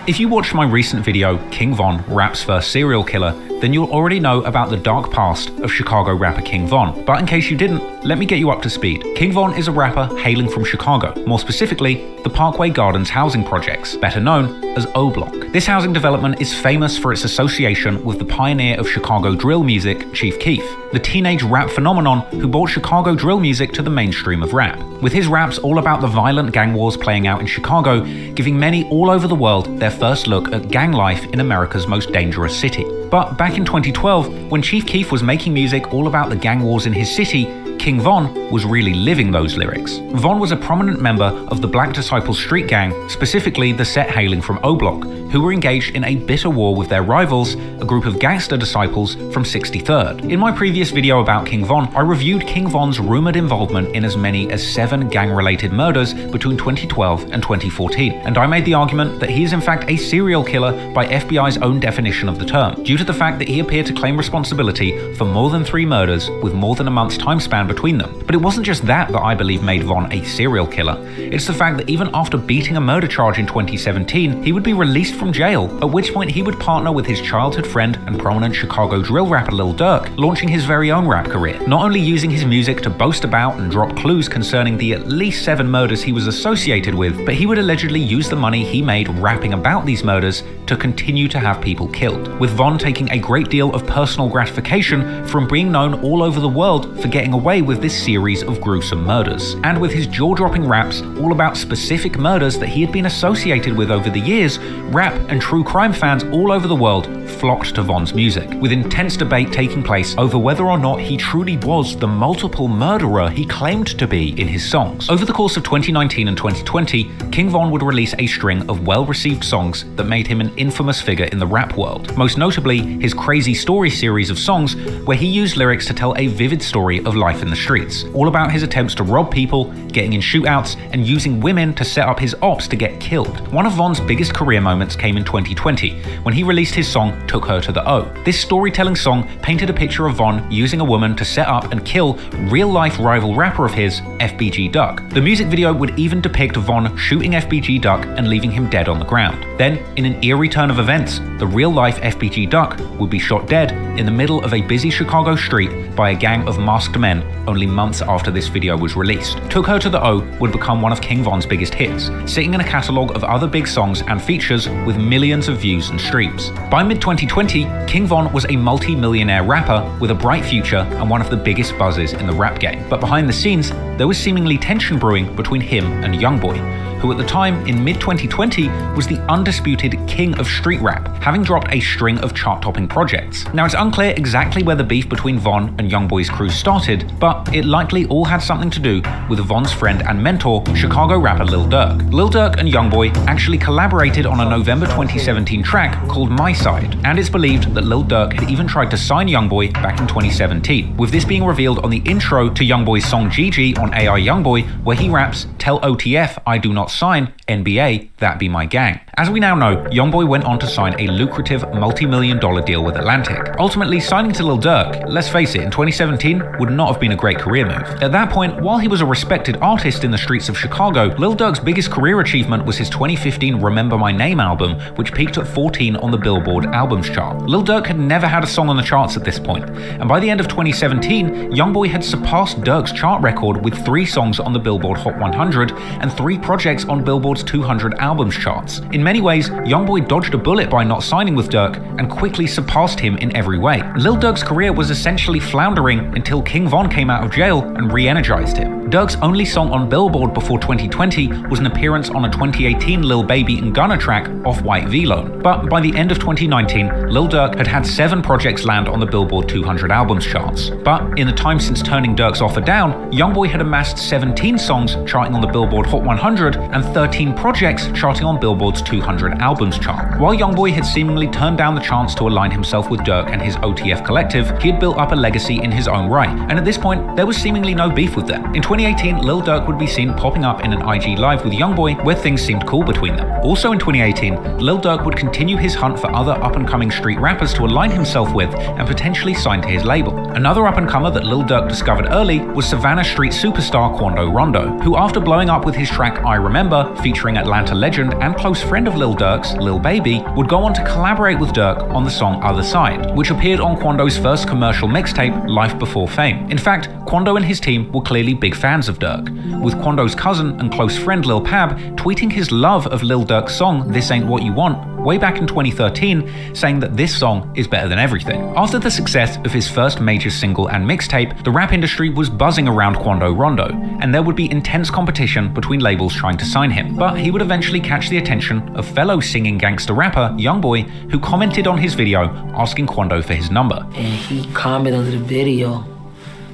If you watched my recent video, King Von, Rap's First Serial Killer, then you'll already know about the dark past of Chicago rapper King Von. But in case you didn't, let me get you up to speed. King Von is a rapper hailing from Chicago, more specifically, the Parkway Gardens housing projects, better known as O Block. This housing development is famous for its association with the pioneer of Chicago drill music, Chief Keef, the teenage rap phenomenon who brought Chicago drill music to the mainstream of rap. With his raps all about the violent gang wars playing out in Chicago, giving many all over the world their first look at gang life in America's most dangerous city. But back in 2012, when Chief Keef was making music all about the gang wars in his city, King Von was really living those lyrics. Von was a prominent member of the Black Disciples street gang, specifically the set hailing from O Block, who were engaged in a bitter war with their rivals, a group of Gangster disciples from 63rd. In my previous video about King Von, I reviewed King Von's rumored involvement in as many as 7 gang-related murders between 2012 and 2014, and I made the argument that he is in fact a serial killer by FBI's own definition of the term, due to the fact that he appeared to claim responsibility for more than 3 murders with more than a month's time span between them. But it wasn't just that I believe made Von a serial killer. It's the fact that even after beating a murder charge in 2017, he would be released from jail, at which point he would partner with his childhood friend and prominent Chicago drill rapper Lil Durk, launching his very own rap career, not only using his music to boast about and drop clues concerning the at least 7 murders he was associated with, but he would allegedly use the money he made rapping about these murders to continue to have people killed, with Von taking a great deal of personal gratification from being known all over the world for getting away with this series of gruesome murders. And with his jaw-dropping raps all about specific murders that he had been associated with over the years, rap and true crime fans all over the world flocked to Von's music, with intense debate taking place over whether or not he truly was the multiple murderer he claimed to be in his songs. Over the course of 2019 and 2020, King Von would release a string of well-received songs that made him an infamous figure in the rap world, most notably his Crazy Story series of songs where he used lyrics to tell a vivid story of life in the streets, all about his attempts to rob people, getting in shootouts, and using women to set up his ops to get killed. One of Von's biggest career moments came in 2020, when he released his song Took Her to the O. This storytelling song painted a picture of Von using a woman to set up and kill real-life rival rapper of his, FBG Duck. The music video would even depict Von shooting FBG Duck and leaving him dead on the ground. Then, in an eerie turn of events, the real-life FBG Duck would be shot dead in the middle of a busy Chicago street by a gang of masked men only months after this video was released. Took Her to the O would become one of King Von's biggest hits, sitting in a catalogue of other big songs and features with millions of views and streams. By mid-2020, King Von was a multi-millionaire rapper with a bright future and one of the biggest buzzes in the rap game. But behind the scenes, there was seemingly tension brewing between him and YoungBoy, who at the time, in mid-2020, was the undisputed king of street rap, having dropped a string of chart-topping projects. Now, it's unclear exactly where the beef between Von and YoungBoy's crew started, but it likely all had something to do with Von's friend and mentor, Chicago rapper Lil Durk. Lil Durk and YoungBoy actually collaborated on a November 2017 track called My Side, and it's believed that Lil Durk had even tried to sign YoungBoy back in 2017, with this being revealed on the intro to YoungBoy's song GG on AI YoungBoy, where he raps, "Tell OTF I do not sign, NBA, that be my gang." As we now know, YoungBoy went on to sign a lucrative multi-million-dollar deal with Atlantic. Ultimately, signing to Lil Durk, let's face it, in 2017 would not have been a great career move. At that point, while he was a respected artist in the streets of Chicago, Lil Durk's biggest career achievement was his 2015 Remember My Name album, which peaked at 14 on the Billboard Albums chart. Lil Durk had never had a song on the charts at this point, and by the end of 2017, YoungBoy had surpassed Durk's chart record with 3 songs on the Billboard Hot 100 and 3 projects on Billboard's 200 albums charts. In many ways, YoungBoy dodged a bullet by not signing with Durk and quickly surpassed him in every way. Lil Durk's career was essentially floundering until King Von came out of jail and re-energized him. Durk's only song on Billboard before 2020 was an appearance on a 2018 Lil Baby and Gunna track off White V-Lone. But by the end of 2019, Lil Durk had 7 projects land on the Billboard 200 albums charts. But in the time since turning Durk's offer down, YoungBoy had amassed 17 songs charting on the Billboard Hot 100 and 13 projects charting on Billboard's 200 albums chart. While YoungBoy had seemingly turned down the chance to align himself with Durk and his OTF collective, he had built up a legacy in his own right, and at this point, there was seemingly no beef with them. In 2018, Lil Durk would be seen popping up in an IG Live with YoungBoy where things seemed cool between them. Also in 2018, Lil Durk would continue his hunt for other up-and-coming street rappers to align himself with and potentially sign to his label. Another up-and-comer that Lil Durk discovered early was Savannah street superstar Quando Rondo, who after blowing up with his track I Remember, featuring Atlanta legend and close friend of Lil Durk's, Lil Baby, would go on to collaborate with Durk on the song Other Side, which appeared on Quando's first commercial mixtape, Life Before Fame. In fact, Quando and his team were clearly big fans of Durk, with Quando's cousin and close friend Lil Pab tweeting his love of Lil Durk's song This Ain't What You Want way back in 2013, saying that this song is better than everything. After the success of his first major single and mixtape, the rap industry was buzzing around Quando Rondo, and there would be intense competition between labels trying to sign him. But he would eventually catch the attention of fellow singing gangster rapper YoungBoy, who commented on his video asking Quando for his number. And he commented under the video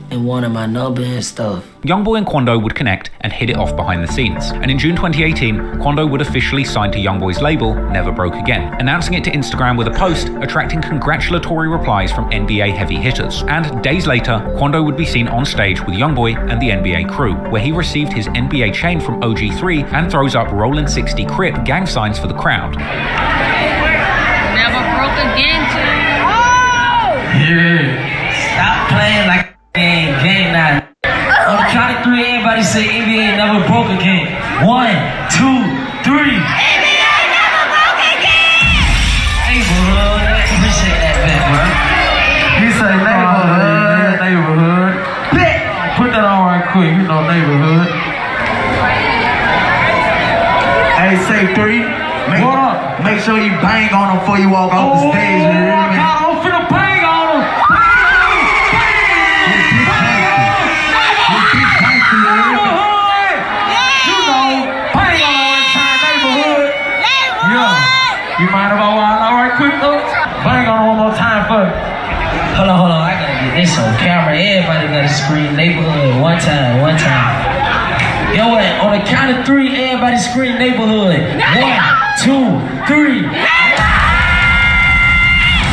and wanted my number and stuff. YoungBoy and Quando would connect and hit it off behind the scenes. And in June 2018, Quando would officially sign to YoungBoy's label, Never Broke Again, announcing it to Instagram with a post, attracting congratulatory replies from NBA heavy hitters. And days later, Quando would be seen on stage with YoungBoy and the NBA crew, where he received his NBA chain from OG3 and throws up Rollin' 60 Crip gang signs for the crowd. Never broke again, too. Oh! Yeah. Stop playing like game now. On the count of 3, everybody say NBA never broke again. 1, 2, 3. NBA never broke again! Neighborhood, I appreciate that, man, bro. He say neighborhood. Bet. Put that on right quick, you know neighborhood. Hey, say 3. What up? Make sure you bang on them before you walk off the stage. I'm finna bang on them. You mind if I wild out right quick though? Bang on one more time for me. Hold on, I gotta get this on camera. Everybody gotta scream neighborhood one time. Yo, what? On the count of 3, everybody scream neighborhood. 1, 2, 3.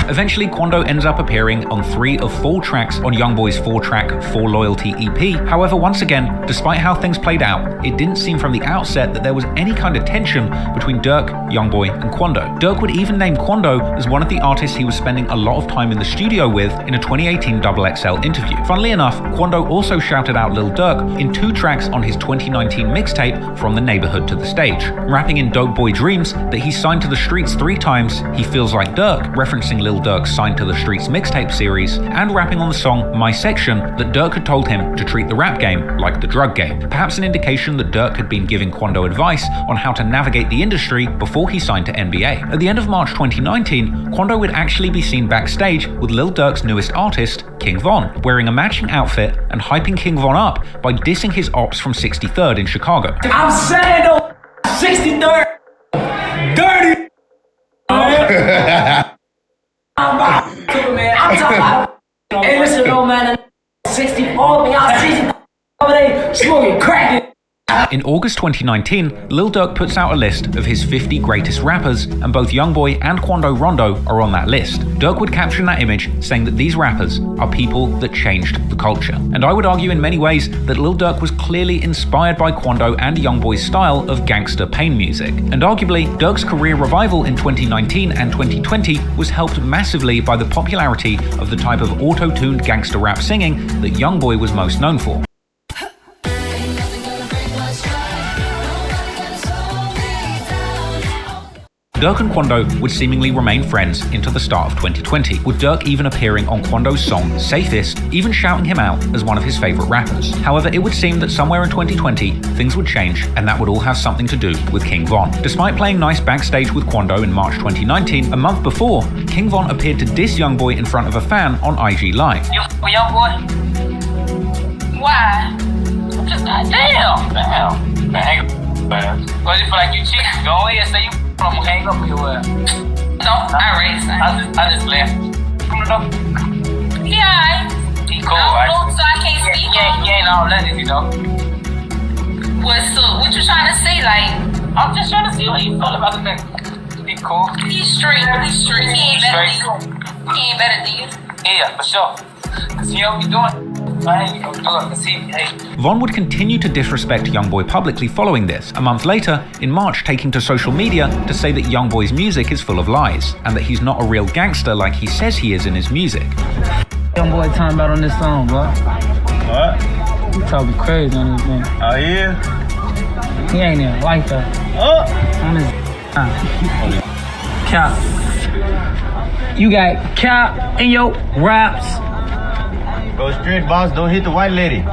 Eventually, Quando ends up appearing on 3 of 4 tracks on YoungBoy's 4-track 4 Loyalty EP. However, once again, despite how things played out, it didn't seem from the outset that there was any kind of tension between Durk, YoungBoy, and Quando. Durk would even name Quando as one of the artists he was spending a lot of time in the studio with in a 2018 XXL interview. Funnily enough, Quando also shouted out Lil Durk in 2 tracks on his 2019 mixtape From the Neighborhood to the Stage, rapping in Dope Boy Dreams that he signed to the streets 3 times, he feels like Durk, referencing Lil Durk's Signed to the Streets mixtape series, and rapping on the song My Section that Durk had told him to treat the rap game like the drug game. Perhaps an indication that Durk had been giving Quando advice on how to navigate the industry before he signed to NBA. At the end of March 2019, Quando would actually be seen backstage with Lil Durk's newest artist, King Von, wearing a matching outfit and hyping King Von up by dissing his ops from 63rd in Chicago. I'm saying though, 63rd, dirty. I'm talking about, hey, listen, no man, 64, y'all see over there smoking crack. In August 2019, Lil Durk puts out a list of his 50 greatest rappers, and both YoungBoy and Quando Rondo are on that list. Durk would caption that image, saying that these rappers are people that changed the culture. And I would argue in many ways that Lil Durk was clearly inspired by Quando and YoungBoy's style of gangster pain music. And arguably, Durk's career revival in 2019 and 2020 was helped massively by the popularity of the type of auto-tuned gangster rap singing that YoungBoy was most known for. Durk and Quando would seemingly remain friends into the start of 2020, with Durk even appearing on Quando's song Safest, even shouting him out as one of his favorite rappers. However, it would seem that somewhere in 2020, things would change, and that would all have something to do with King Von. Despite playing nice backstage with Quando in March 2019, a month before, King Von appeared to diss YoungBoy in front of a fan on IG Live. You YoungBoy? Why? Just damn. Man, cause you feel like you cheating. Go ahead, say you from hang up with your No, I raised. I just left. Yeah, he cool, right? So I can't speak. Yeah, ain't all that, you know. What's up? What you trying to say? Like, I'm just trying to see what you feel about the nigga. He cool. He's straight. He's straight. He ain't better than you. He ain't better than you. Yeah, for sure. Cause he don't be doing. Von would continue to disrespect YoungBoy publicly following this, a month later, in March, taking to social media to say that YoungBoy's music is full of lies, and that he's not a real gangster like he says he is in his music. YoungBoy talking about on this song, bro. What? He talking crazy on this thing. Oh yeah? He ain't even like that. On his cap. You got cap in your raps. Go straight, boss. Don't hit the white lady.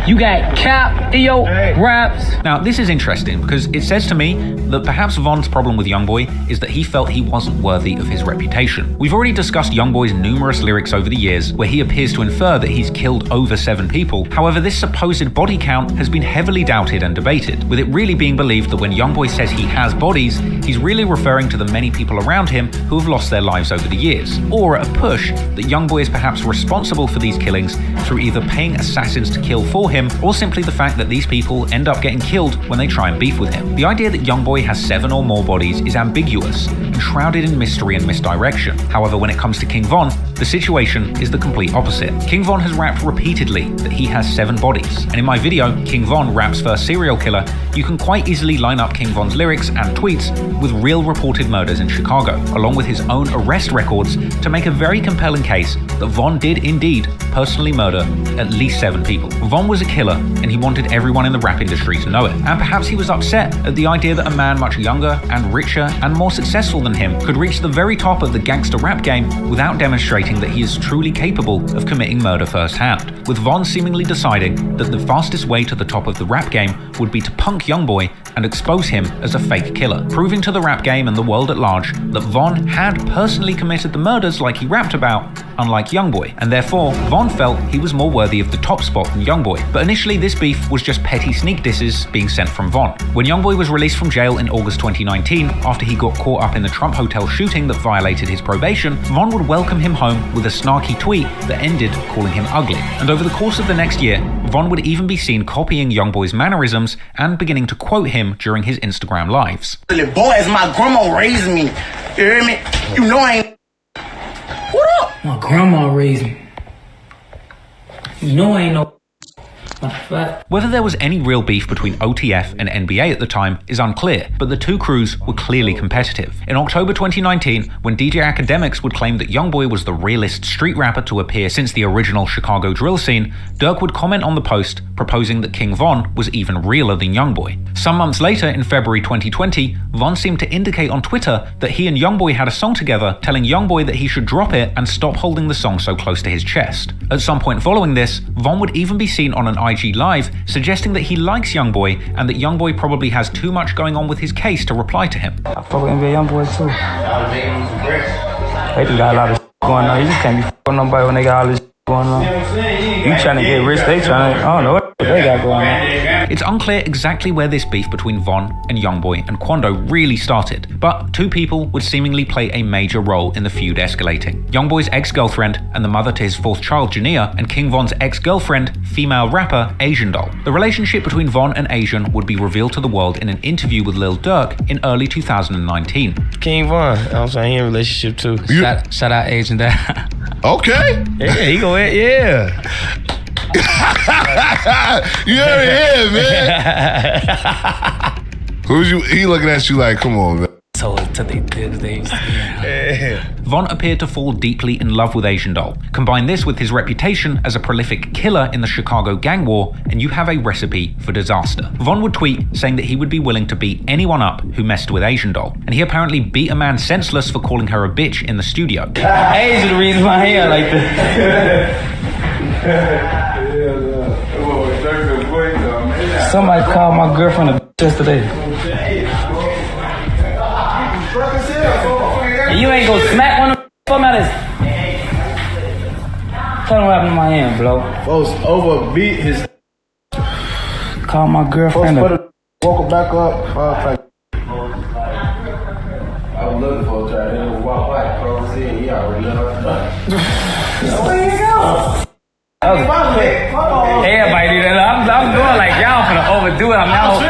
You got cap in your raps. Now, this is interesting because it says to me that perhaps Von's problem with YoungBoy is that he felt he wasn't worthy of his reputation. We've already discussed YoungBoy's numerous lyrics over the years where he appears to infer that he's killed over 7 people. However, this supposed body count has been heavily doubted and debated, with it really being believed that when YoungBoy says he has bodies, he's really referring to the many people around him who have lost their lives over the years, or at a push that YoungBoy is perhaps responsible for these killings through either paying assassins to kill for him, or simply the fact that these people end up getting killed when they try and beef with him. The idea that YoungBoy has 7 or more bodies is ambiguous and shrouded in mystery and misdirection. However, when it comes to King Von, the situation is the complete opposite. King Von has rapped repeatedly that he has 7 bodies, and in my video, King Von Raps First Serial Killer, you can quite easily line up King Von's lyrics and tweets with real reported murders in Chicago, along with his own arrest records, to make a very compelling case that Von did indeed personally murder at least 7 people. Von was a killer, and he wanted everyone in the rap industry to know it. And perhaps he was upset at the idea that a man much younger and richer and more successful than him could reach the very top of the gangster rap game without demonstrating that he is truly capable of committing murder firsthand, with Von seemingly deciding that the fastest way to the top of the rap game would be to punk YoungBoy and expose him as a fake killer, proving to the rap game and the world at large that Von had personally committed the murders like he rapped about, unlike YoungBoy, and therefore Von felt he was more worthy of the top spot than YoungBoy. But initially this beef was just petty sneak disses being sent from Von. When YoungBoy was released from jail in August 2019, after he got caught up in the Trump Hotel shooting that violated his probation, Von would welcome him home with a snarky tweet that ended calling him ugly. And over the course of the next year, Von would even be seen copying YoungBoy's mannerisms and beginning to quote him during his Instagram lives. Boys, my grandma raised me. You hear me? You know I ain't. What up? My grandma raised me. You know I ain't no. Whether there was any real beef between OTF and NBA at the time is unclear, but the two crews were clearly competitive. In October 2019, when DJ Academics would claim that YoungBoy was the realest street rapper to appear since the original Chicago drill scene, Durk would comment on the post, proposing that King Von was even realer than YoungBoy. Some months later, in February 2020, Von seemed to indicate on Twitter that he and YoungBoy had a song together, telling YoungBoy that he should drop it and stop holding the song so close to his chest. At some point following this, Von would even be seen on an IG Live suggesting that he likes YoungBoy and that YoungBoy probably has too much going on with his case to reply to him. I fuck with NBA YoungBoy too. They just got a lot of going on. You just can't be fucking nobody when they got all this going on. You trying to get rich, they trying to, I don't know what they got going on. It's unclear exactly where this beef between Von and YoungBoy and Quando really started, but two people would seemingly play a major role in the feud escalating. YoungBoy's ex-girlfriend and the mother to his 4th child, Jania, and King Von's ex-girlfriend, female rapper Asian Doll. The relationship between Von and Asian would be revealed to the world in an interview with Lil Durk in early 2019. King Von, I'm saying he in a relationship too. Shout out Asian Doll. Okay. Yeah, he go ahead, yeah. You heard it here, man. He looking at you like, come on, man. Von appeared to fall deeply in love with Asian Doll. Combine this with his reputation as a prolific killer in the Chicago gang war, and you have a recipe for disaster. Von would tweet saying that he would be willing to beat anyone up who messed with Asian Doll, and he apparently beat a man senseless for calling her a bitch in the studio. Asian the reason my hair like this. Somebody called my girlfriend a bitch yesterday. And you ain't gonna smack one of them from out his. Tell him what happened to my hand, bro. Folks overbeat his. Call my girlfriend. Woke her back up. I was looking for a try. Then it was walk by. Bro, see, he already left. Where you go? Everybody do that. I'm doing like y'all finna overdo it. I'm now.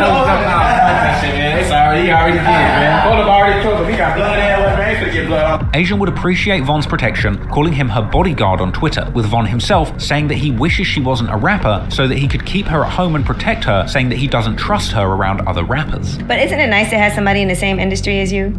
It's already, he already did, man. Hold up, already took him. He got blood everywhere, man. He could get blood. Asian would appreciate Von's protection, calling him her bodyguard on Twitter, with Von himself saying that he wishes she wasn't a rapper so that he could keep her at home and protect her, saying that he doesn't trust her around other rappers. But isn't it nice to have somebody in the same industry as you?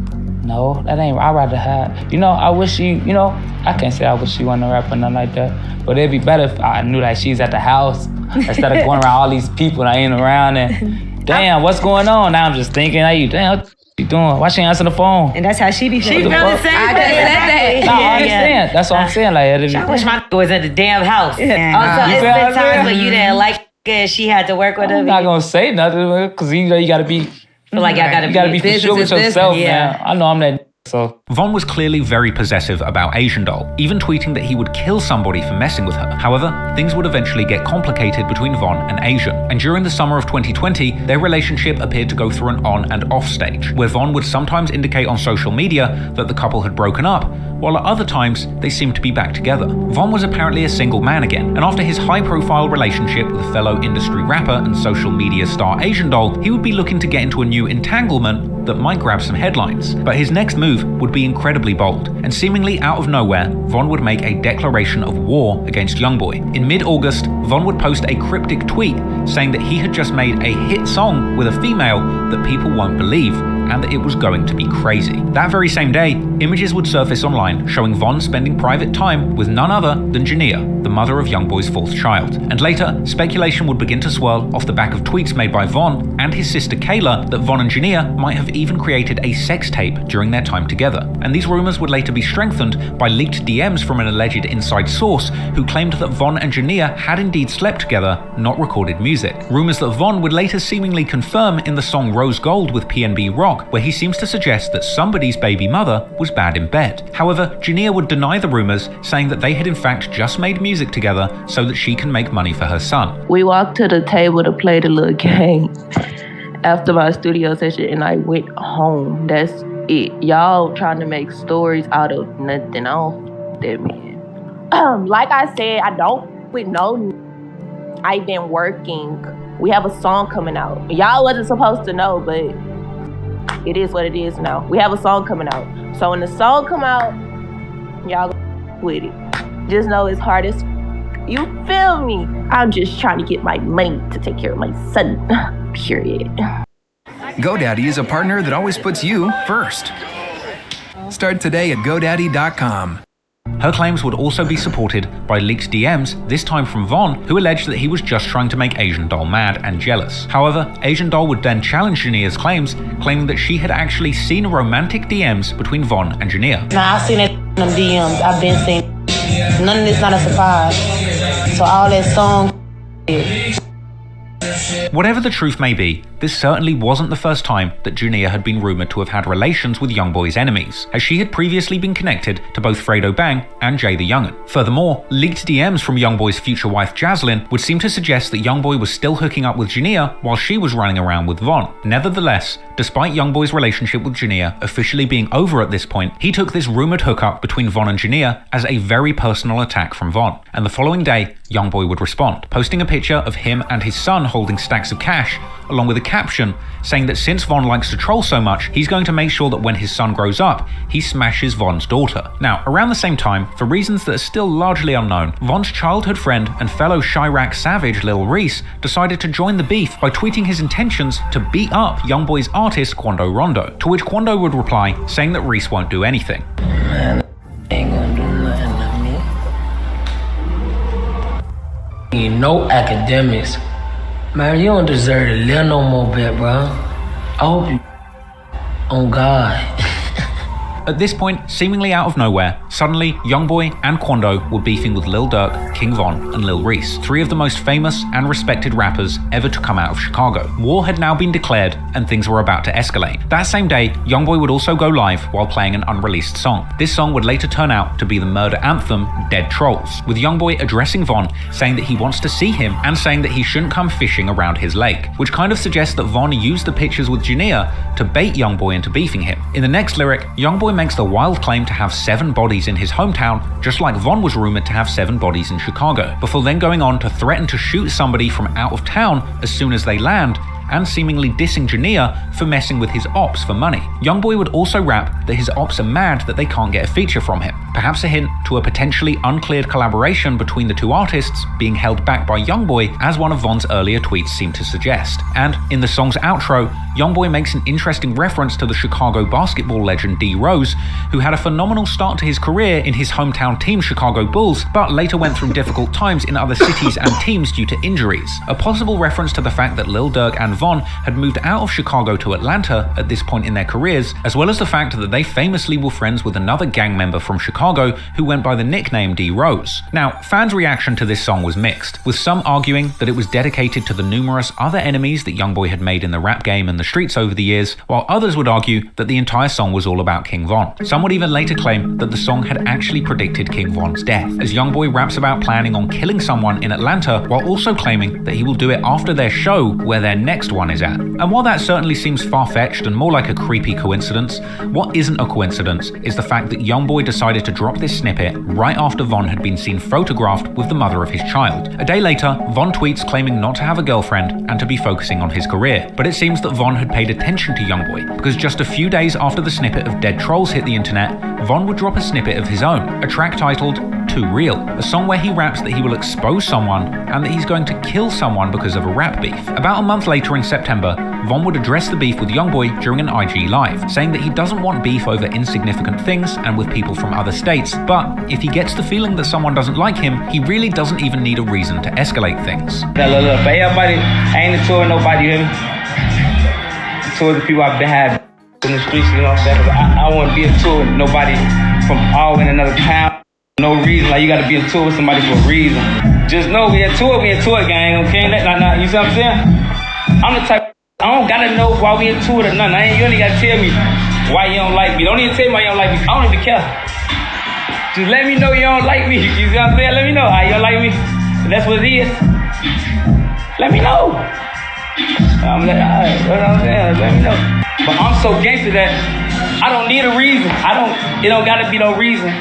No, that ain't. I'd rather have. I wish I can't say I wish she wasn't a rapper or nothing like that. But it'd be better if I knew like she's at the house instead of going around all these people that ain't around and damn, what's going on? Now I'm just thinking, damn, what you doing? Why she answer the phone? And that's how she be feeling. She felt the same. I just said that. No, I understand. That's what I'm saying. Like, I wish my was at the damn house. Yeah. Also, it's been times where you didn't like her, she had to work with her. I'm not gonna say nothing because you gotta be. Like I gotta be for sure with yourself, man. I know I'm that. So Von was clearly very possessive about Asian Doll, even tweeting that he would kill somebody for messing with her. However, things would eventually get complicated between Von and Asian, and during the summer of 2020, their relationship appeared to go through an on and off stage, where Von would sometimes indicate on social media that the couple had broken up, while at other times they seemed to be back together. Von was apparently a single man again, and after his high-profile relationship with fellow industry rapper and social media star Asian Doll, he would be looking to get into a new entanglement that might grab some headlines. But his next move would be incredibly bold, and seemingly out of nowhere, Von would make a declaration of war against YoungBoy. In mid-August, Von would post a cryptic tweet saying that he had just made a hit song with a female that people won't believe, and that it was going to be crazy. That very same day, images would surface online showing Von spending private time with none other than Jania, the mother of YoungBoy's fourth child. And later, speculation would begin to swirl off the back of tweets made by Von and his sister Kayla that Von and Jania might have even created a sex tape during their time together. And these rumors would later be strengthened by leaked DMs from an alleged inside source who claimed that Von and Jania had indeed slept together, not recorded music. Rumors that Von would later seemingly confirm in the song Rose Gold with PNB Rock, where he seems to suggest that somebody's baby mother was bad in bed. However, Jania would deny the rumors, saying that they had in fact just made music together so that she can make money for her son. We walked to the table to play the little game after my studio session, and I went home. That's it. Y'all trying to make stories out of nothing. I don't that man. Like I said, I don't with no. I've been working. We have a song coming out. Y'all wasn't supposed to know, but it is what it is now. We have a song coming out. So when the song come out, y'all with it. Just know it's hard as you feel me. I'm just trying to get my money to take care of my son. Period. GoDaddy is a partner that always puts you first. Start today at GoDaddy.com. Her claims would also be supported by leaked DMs, this time from Von, who alleged that he was just trying to make Asian Doll mad and jealous. However, Asian Doll would then challenge Jania's claims, claiming that she had actually seen romantic DMs between Von and Jania. Now, I've seen it in them DMs. I've been seeing. None of this not a surprise. So all that song. Whatever the truth may be, this certainly wasn't the first time that Jania had been rumored to have had relations with YoungBoy's enemies, as she had previously been connected to both Fredo Bang and Jay the Young'un. Furthermore, leaked DMs from YoungBoy's future wife Jaslyn would seem to suggest that YoungBoy was still hooking up with Jania while she was running around with Von. Nevertheless, despite YoungBoy's relationship with Jania officially being over at this point, he took this rumored hookup between Von and Jania as a very personal attack from Von. And the following day, YoungBoy would respond, posting a picture of him and his son holding stacks of cash, along with a caption saying that since Von likes to troll so much, he's going to make sure that when his son grows up, he smashes Von's daughter. Now, around the same time, for reasons that are still largely unknown, Von's childhood friend and fellow Chirac savage Lil Reese decided to join the beef by tweeting his intentions to beat up YoungBoy's artist Quando Rondo, to which Quando would reply saying that Reese won't do anything. Man, ain't gonna do nothing to me. You know academics. Man, you don't deserve to live no more bit, bro. I hope you on God. At this point, seemingly out of nowhere, suddenly YoungBoy and Quando were beefing with Lil Durk, King Von, and Lil Reese, three of the most famous and respected rappers ever to come out of Chicago. War had now been declared, and things were about to escalate. That same day, YoungBoy would also go live while playing an unreleased song. This song would later turn out to be the murder anthem, Dead Trolls, with YoungBoy addressing Von, saying that he wants to see him and saying that he shouldn't come fishing around his lake, which kind of suggests that Von used the pictures with Jania to bait YoungBoy into beefing him. In the next lyric, YoungBoy makes the wild claim to have 7 bodies in his hometown, just like Von was rumored to have 7 bodies in Chicago, before then going on to threaten to shoot somebody from out of town as soon as they land, and seemingly dissing Jania for messing with his ops for money. YoungBoy would also rap that his ops are mad that they can't get a feature from him, perhaps a hint to a potentially uncleared collaboration between the two artists being held back by YoungBoy, as one of Von's earlier tweets seemed to suggest. And in the song's outro, YoungBoy makes an interesting reference to the Chicago basketball legend D. Rose, who had a phenomenal start to his career in his hometown team Chicago Bulls, but later went through difficult times in other cities and teams due to injuries. A possible reference to the fact that Lil Durk and Von had moved out of Chicago to Atlanta at this point in their careers, as well as the fact that they famously were friends with another gang member from Chicago who went by the nickname D. Rose. Now, fans' reaction to this song was mixed, with some arguing that it was dedicated to the numerous other enemies that YoungBoy had made in the rap game and the streets over the years, while others would argue that the entire song was all about King Von. Some would even later claim that the song had actually predicted King Von's death, as YoungBoy raps about planning on killing someone in Atlanta while also claiming that he will do it after their show where their next one is at. And while that certainly seems far-fetched and more like a creepy coincidence, what isn't a coincidence is the fact that YoungBoy decided to drop this snippet right after Von had been seen photographed with the mother of his child. A day later, Von tweets claiming not to have a girlfriend and to be focusing on his career. But it seems that Von had paid attention to YoungBoy, because just a few days after the snippet of Dead Trolls hit the internet, Von would drop a snippet of his own, a track titled Too Real, a song where he raps that he will expose someone and that he's going to kill someone because of a rap beef. About a month later in September, Von would address the beef with YoungBoy during an IG live, saying that he doesn't want beef over insignificant things and with people from other states, but if he gets the feeling that someone doesn't like him, he really doesn't even need a reason to escalate things. Look, for everybody, I ain't into nobody, you hear me? Towards the people I've been having in the streets, you know what I'm saying? I wouldn't be a tour with nobody from all in another town. No reason, like you gotta be a tour with somebody for a reason. Just know we a tour gang, okay? Nah, you see what I'm saying? I'm the type, I don't gotta know why we in tour or nothing. You only gotta tell me why you don't like me. Don't even tell me why you don't like me. I don't even care. Just let me know you don't like me. You see what I'm saying? Let me know how you don't like me. If that's what it is. Let me know. I'm like, alright, you know what I'm saying? Let me know. But I'm so gangster that I don't need a reason. It don't gotta be no reason.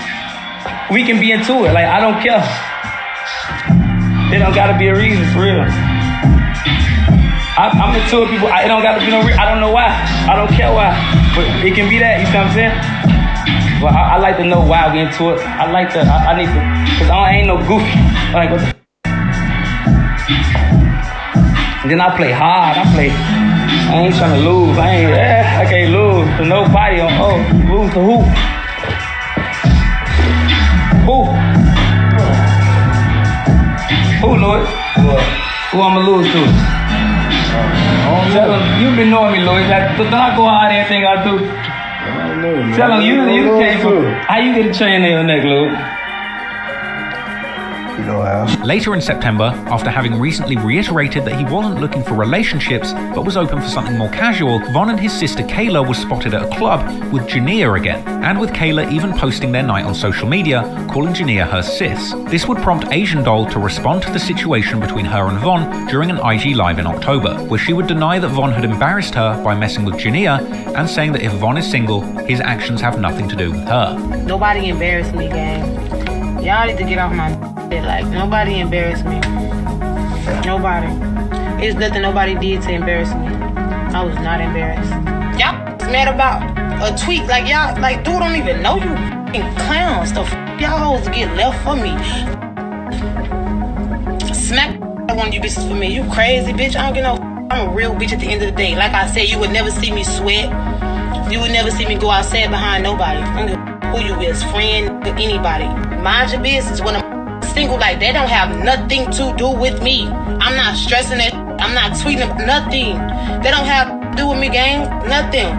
We can be into it. Like, I don't care. It don't gotta be a reason, for real. I'm into it, people. It don't gotta be no reason. I don't know why. I don't care why. But it can be that, you see what I'm saying? But I like to know why we into it. I like to, I need to, because I ain't no goofy. Like, what the then I play hard. I ain't trying to lose. I can't lose to nobody. Lose to who? Who, Lloyd? Who I'ma lose to? Tell him, you been knowing me, Lloyd. Don't I go hard everything I do? Tell him, you came from, how you get a chain in your neck, Lloyd? Later in September, after having recently reiterated that he wasn't looking for relationships but was open for something more casual, Von and his sister Kayla were spotted at a club with Jania again, and with Kayla even posting their night on social media, calling Jania her sis. This would prompt Asian Doll to respond to the situation between her and Von during an IG live in October, where she would deny that Von had embarrassed her by messing with Jania and saying that if Von is single, his actions have nothing to do with her. Nobody embarrassed me, gang. Y'all need to get off my Like, nobody embarrassed me. Nobody. It's nothing nobody did to embarrass me. I was not embarrassed. Y'all mad about a tweet. Like, y'all, like, dude don't even know you clowns. The y'all hoes get left for me. Smack one of you bitches for me. You crazy, bitch. I don't get no. I'm a real bitch at the end of the day. Like I said, you would never see me sweat. You would never see me go outside behind nobody. I don't give who you is, friend, anybody. Mind your business. When I'm single, like, that don't have nothing to do with me. I'm not stressing it. I'm not tweeting nothing. They don't have to do with me, gang. Nothing.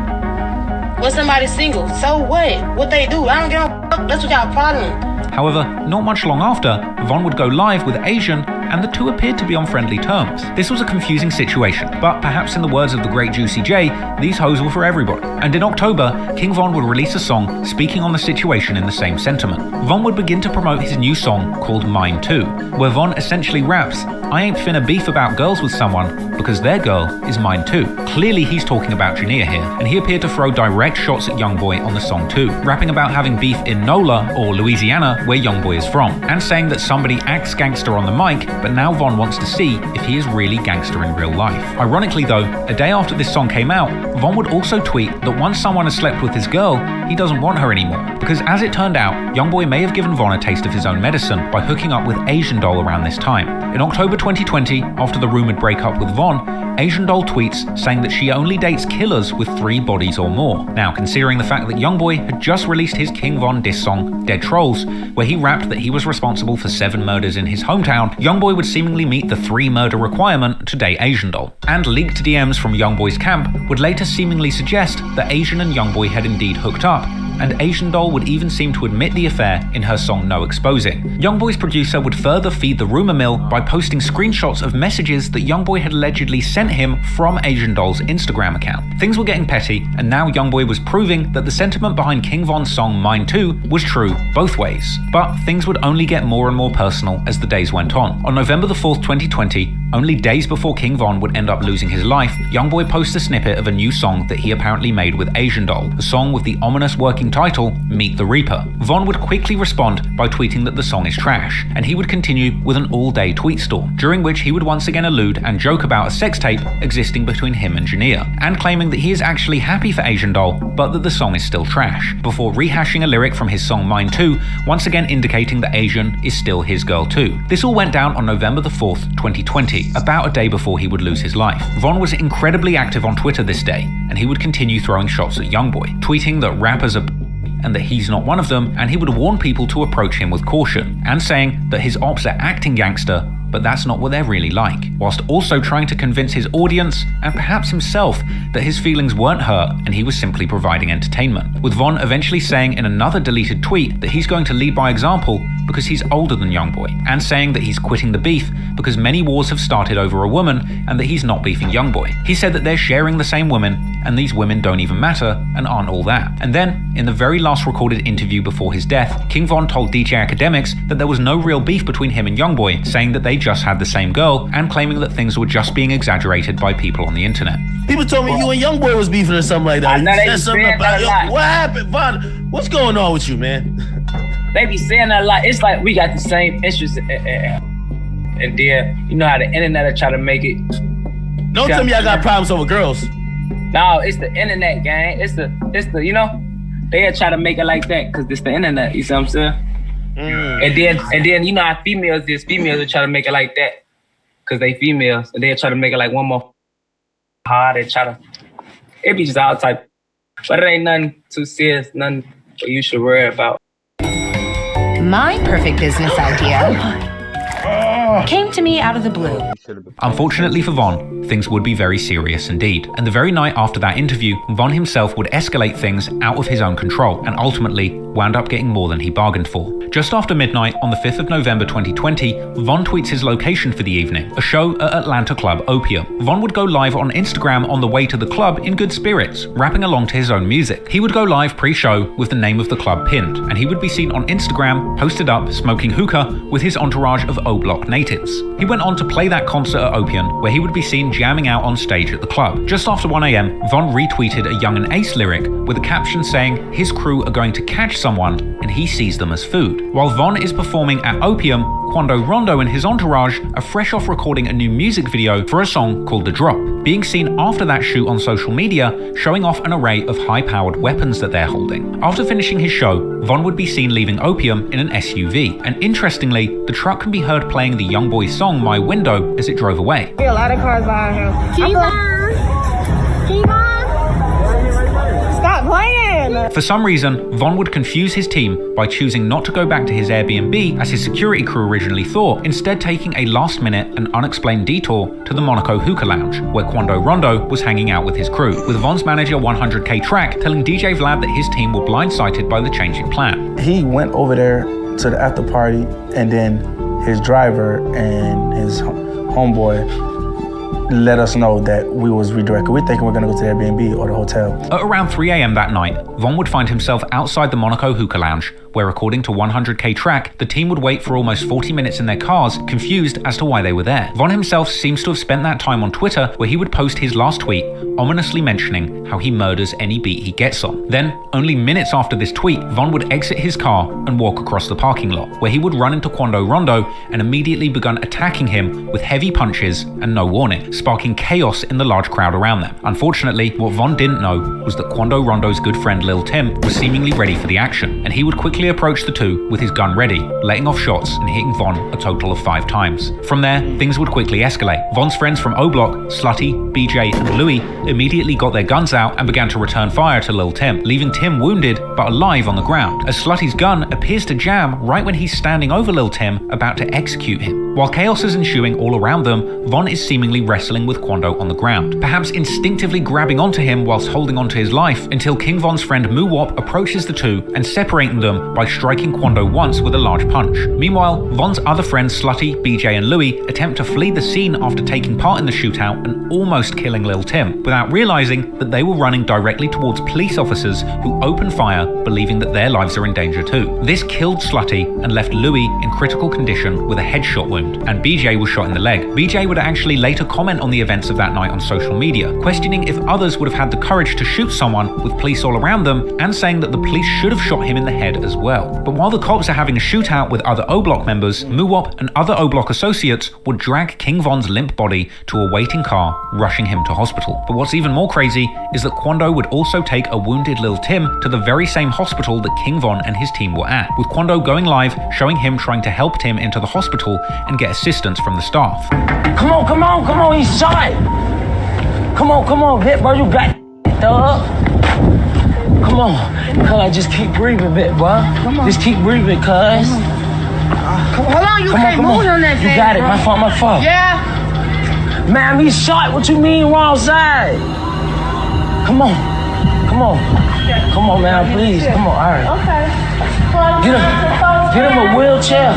When somebody's single, so what? What they do? I don't give a fuck. That's what y'all problem. However, not much long after, Von would go live with Asian, and the two appeared to be on friendly terms. This was a confusing situation, but perhaps in the words of the great Juicy J, these hoes were for everybody. And in October, King Von would release a song speaking on the situation in the same sentiment. Von would begin to promote his new song called Mine 2, where Von essentially raps, "I ain't finna beef about girls with someone, because their girl is mine too." Clearly he's talking about Jania here, and he appeared to throw direct shots at YoungBoy on the song too, rapping about having beef in NOLA, or Louisiana, where YoungBoy is from, and saying that somebody acts gangster on the mic, but now Von wants to see if he is really gangster in real life. Ironically though, a day after this song came out, Von would also tweet that once someone has slept with his girl, he doesn't want her anymore, because as it turned out, YoungBoy may have given Von a taste of his own medicine by hooking up with Asian Doll around this time. In October 2020, after the rumored breakup with Von, Asian Doll tweets saying that she only dates killers with 3 bodies or more. Now, considering the fact that YoungBoy had just released his King Von diss song, Dead Trolls, where he rapped that he was responsible for 7 murders in his hometown, YoungBoy would seemingly meet the 3 murder requirement to date Asian Doll. And leaked DMs from YoungBoy's camp would later seemingly suggest that Asian and YoungBoy had indeed hooked up, and Asian Doll would even seem to admit the affair in her song No Exposing. YoungBoy's producer would further feed the rumor mill by posting screenshots of messages that YoungBoy had allegedly sent him from Asian Doll's Instagram account. Things were getting petty, and now YoungBoy was proving that the sentiment behind King Von's song Mine 2 was true both ways. But things would only get more and more personal as the days went on. On November the 4th, 2020, only days before King Von would end up losing his life, YoungBoy posts a snippet of a new song that he apparently made with Asian Doll, the song with the ominous working title, Meet the Reaper. Von would quickly respond by tweeting that the song is trash, and he would continue with an all-day tweet storm, during which he would once again allude and joke about a sex tape existing between him and Jania, and claiming that he is actually happy for Asian Doll, but that the song is still trash, before rehashing a lyric from his song Mine 2, once again indicating that Asian is still his girl too. This all went down on November the 4th, 2020, about a day before he would lose his life. Von was incredibly active on Twitter this day, and he would continue throwing shots at YoungBoy, tweeting that rappers are and that he's not one of them, and he would warn people to approach him with caution, and saying that his ops are acting gangster, but that's not what they're really like, whilst also trying to convince his audience, and perhaps himself, that his feelings weren't hurt and he was simply providing entertainment, with Von eventually saying in another deleted tweet that he's going to lead by example because he's older than YoungBoy, and saying that he's quitting the beef because many wars have started over a woman and that he's not beefing YoungBoy. He said that they're sharing the same women and these women don't even matter and aren't all that. And then, in the very last recorded interview before his death, King Von told DJ Academics that there was no real beef between him and YoungBoy, saying that they just had the same girl, and claiming that things were just being exaggerated by people on the internet. People told me you and YoungBoy was beefing or something like that. You said something about what happened, Von? What's going on with you, man? They be saying that a lot. It's like we got the same interests, and then you know how the internet try to make it. Don't tell me I got problems over girls. No, it's the internet, gang. It's the you know, they try to make it like that because it's the internet. You see what I'm saying? And then you know how females will try to make it like that because they females, and they try to make it like one more hard. They try to. It be just all type, but it ain't nothing too serious, nothing you should worry about. My perfect business idea came to me out of the blue. Unfortunately for Von, things would be very serious indeed, and the very night after that interview, Von himself would escalate things out of his own control, and ultimately wound up getting more than he bargained for. Just after midnight on the 5th of November 2020, Von tweets his location for the evening, a show at Atlanta club Opium. Von would go live on Instagram on the way to the club in good spirits, rapping along to his own music. He would go live pre-show with the name of the club pinned, and he would be seen on Instagram, posted up, smoking hookah with his entourage of O-Block natives. He went on to play that concert at Opium, where he would be seen jamming out on stage at the club. Just after 1 AM, Von retweeted a Young and Ace lyric with a caption saying his crew are going to catch someone and he sees them as food. While Von is performing at Opium, Quando Rondo and his entourage are fresh off recording a new music video for a song called The Drop, being seen after that shoot on social media, showing off an array of high-powered weapons that they're holding. After finishing his show, Von would be seen leaving Opium in an SUV, and interestingly, the truck can be heard playing the YoungBoy song My Window as it drove away. A lot of cars behind him. Stop playing! For some reason, Von would confuse his team by choosing not to go back to his Airbnb as his security crew originally thought, instead taking a last-minute and unexplained detour to the Monaco Hookah Lounge, where Quando Rondo was hanging out with his crew, with Von's manager 100K Track telling DJ Vlad that his team were blindsided by the change in plan. He went over there to the after party, and then his driver and his homeboy let us know that we was redirected. We're thinking we're gonna go to the Airbnb or the hotel. At around 3 a.m. that night, Von would find himself outside the Monaco Hookah Lounge, where according to 100K Track, the team would wait for almost 40 minutes in their cars, confused as to why they were there. Von himself seems to have spent that time on Twitter, where he would post his last tweet, ominously mentioning how he murders any beat he gets on. Then, only minutes after this tweet, Von would exit his car and walk across the parking lot, where he would run into Quando Rondo and immediately begun attacking him with heavy punches and no warning, sparking chaos in the large crowd around them. Unfortunately, what Von didn't know was that Quando Rondo's good friend Lil Tim was seemingly ready for the action, and he would quickly approach the two with his gun ready, letting off shots and hitting Von a total of 5 times. From there, things would quickly escalate. Von's friends from O Block, Slutty, BJ, and Louis immediately got their guns out and began to return fire to Lil Tim, leaving Tim wounded but alive on the ground, as Slutty's gun appears to jam right when he's standing over Lil Tim about to execute him. While chaos is ensuing all around them, Von is seemingly wrestling with Quando on the ground, perhaps instinctively grabbing onto him whilst holding onto his life, until King Von's friend Muwop approaches the two and separating them by striking Quando once with a large punch. Meanwhile, Von's other friends Slutty, BJ, and Louis attempt to flee the scene after taking part in the shootout and almost killing Lil Tim, without realizing that they were running directly towards police officers who open fire, believing that their lives are in danger too. This killed Slutty and left Louis in critical condition with a headshot wound, and BJ was shot in the leg. BJ would actually later comment on the events of that night on social media, questioning if others would have had the courage to shoot someone with police all around them, and saying that the police should have shot him in the head as well. But while the cops are having a shootout with other O Block members, Muwop and other O Block associates would drag King Von's limp body to a waiting car, rushing him to hospital. But what's even more crazy is that Quando would also take a wounded Lil Tim to the very same hospital that King Von and his team were at, with Quando going live showing him trying to help Tim into the hospital and get assistance from the staff. Come on, he's shot. Come on, bit bro, you got up. Come on, cuz, just keep breathing, bit, bro. Just keep breathing, cuz. Hold on, you can't move on that thing. You got it, my fault. Yeah. Man, he's shot. What you mean, wrong side? Come on, man, please. Come on, all right. Okay. Get him a wheelchair.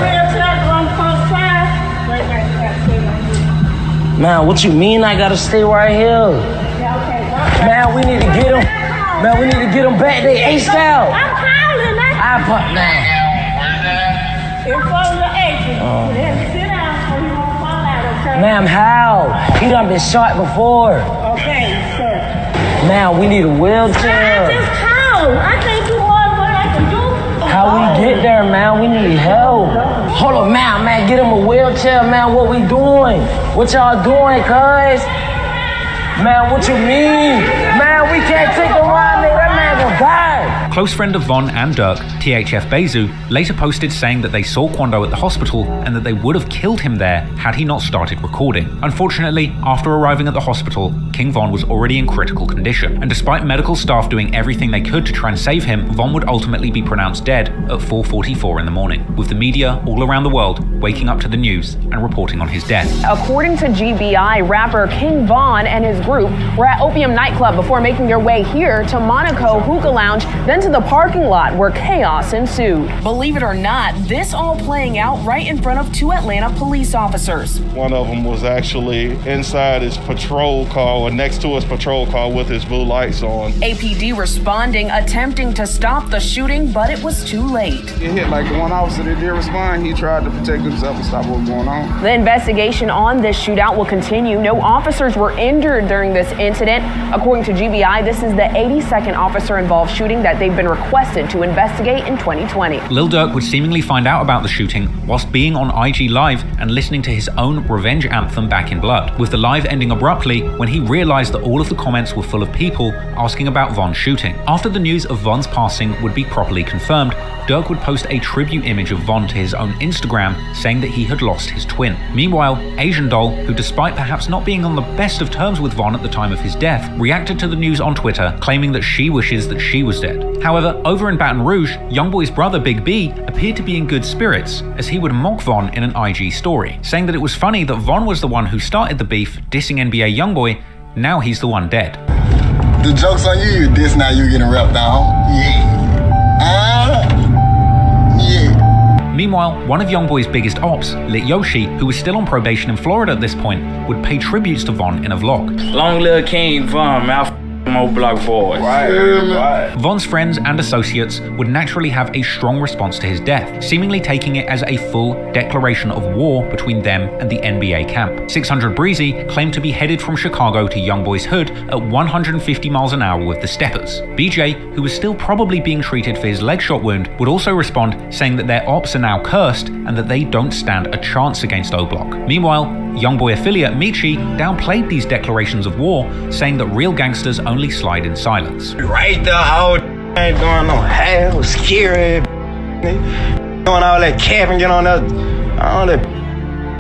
Man, what you mean I gotta stay right here? Man, we need to get him. Man, we need to get him back there ASAP. I'm calling, man. In front of the exit. Sit down so he won't fall out, okay? Ma'am, how? He done been shot before. Okay, sir. Man, we need a wheelchair. I just called. I think you want what I can do. How we get there, man? We need help. Hold on, man, get him a wheelchair, man. What we doing? What y'all doing, cuz? Man, what you mean? Man, we can't take him around there. That man gonna die. Close friend of Von and Dirk, THF Bezu, later posted saying that they saw Quando at the hospital and that they would have killed him there had he not started recording. Unfortunately, after arriving at the hospital, King Von was already in critical condition, and despite medical staff doing everything they could to try and save him, Von would ultimately be pronounced dead at 4:44 in the morning, with the media all around the world waking up to the news and reporting on his death. According to GBI, rapper King Von and his group were at Opium nightclub before making their way here to Monaco Hookah Lounge, then to the parking lot where chaos ensued. Believe it or not, this all playing out right in front of 2 Atlanta police officers. One of them was actually inside his patrol car, or next to his patrol car with his blue lights on. APD responding, attempting to stop the shooting, but it was too late. It hit like one officer that did respond. He tried to protect himself and stop what was going on. The investigation on this shootout will continue. No officers were injured during this incident. According to GBI, this is the 82nd officer-involved shooting that they've been requested to investigate in 2020. Lil Durk would seemingly find out about the shooting whilst being on IG Live and listening to his own revenge anthem Back in Blood, with the live ending abruptly when he realized that all of the comments were full of people asking about Von's shooting. After the news of Von's passing would be properly confirmed, Durk would post a tribute image of Von to his own Instagram, saying that he had lost his twin. Meanwhile, Asian Doll, who despite perhaps not being on the best of terms with Von at the time of his death, reacted to the news on Twitter, claiming that she wishes that she was dead. However, over in Baton Rouge, YoungBoy's brother Big B appeared to be in good spirits, as he would mock Von in an IG story, saying that it was funny that Von was the one who started the beef, dissing NBA YoungBoy. Now he's the one dead. The joke's on you, you diss, now you getting rapped down. Yeah. Meanwhile, one of YoungBoy's biggest ops, Lit Yoshi, who was still on probation in Florida at this point, would pay tributes to Von in a vlog. Long live King Von, man. Old block boys. Right. Von's friends and associates would naturally have a strong response to his death, seemingly taking it as a full declaration of war between them and the NBA camp. 600 Breezy claimed to be headed from Chicago to YoungBoy's hood at 150 miles an hour with the Steppers. BJ, who was still probably being treated for his leg shot wound, would also respond, saying that their ops are now cursed and that they don't stand a chance against O-Block. Meanwhile, YoungBoy affiliate Michi downplayed these declarations of war, saying that real gangsters only slide in silence. Right there, all ain't doing no hell, scary, doing all that capping, get on that, all that,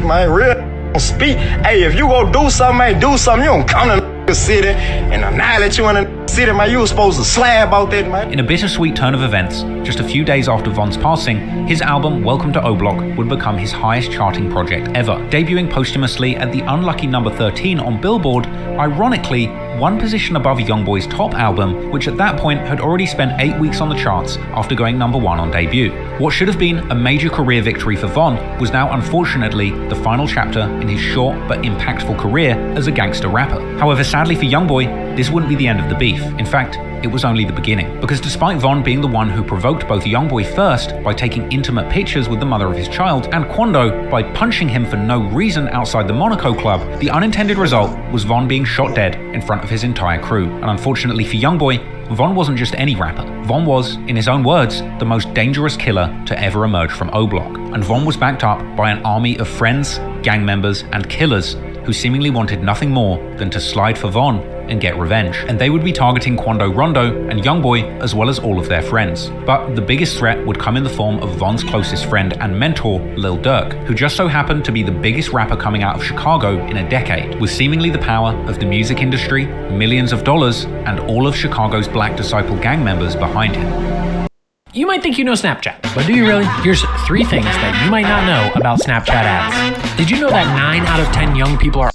man, real speak. Hey, if you go do something, man, do something, you don't come to the city and annihilate you in the city, man. You was supposed to slab out that, man. In a bittersweet turn of events, just a few days after Von's passing, his album Welcome to O-Block would become his highest charting project ever, debuting posthumously at the unlucky number 13 on Billboard, ironically, one position above YoungBoy's top album, which at that point had already spent 8 weeks on the charts after going number 1 on debut. What should have been a major career victory for Von was now unfortunately the final chapter in his short but impactful career as a gangster rapper. However, sadly for YoungBoy, this wouldn't be the end of the beef. In fact, it was only the beginning, because despite Von being the one who provoked both YoungBoy first by taking intimate pictures with the mother of his child, and Quando by punching him for no reason outside the Monaco club, the unintended result was Von being shot dead in front of his entire crew. And unfortunately for YoungBoy, Von wasn't just any rapper. Von was, in his own words, the most dangerous killer to ever emerge from O-Block. And Von was backed up by an army of friends, gang members, and killers who seemingly wanted nothing more than to slide for Von and get revenge. And they would be targeting Quando Rondo and YoungBoy as well as all of their friends. But the biggest threat would come in the form of Von's closest friend and mentor, Lil Durk, who just so happened to be the biggest rapper coming out of Chicago in a decade, with seemingly the power of the music industry, millions of dollars, and all of Chicago's Black Disciple gang members behind him. You might think you know Snapchat, but do you really? Here's 3 things that you might not know about Snapchat ads. Did you know that 9 out of 10 young people are...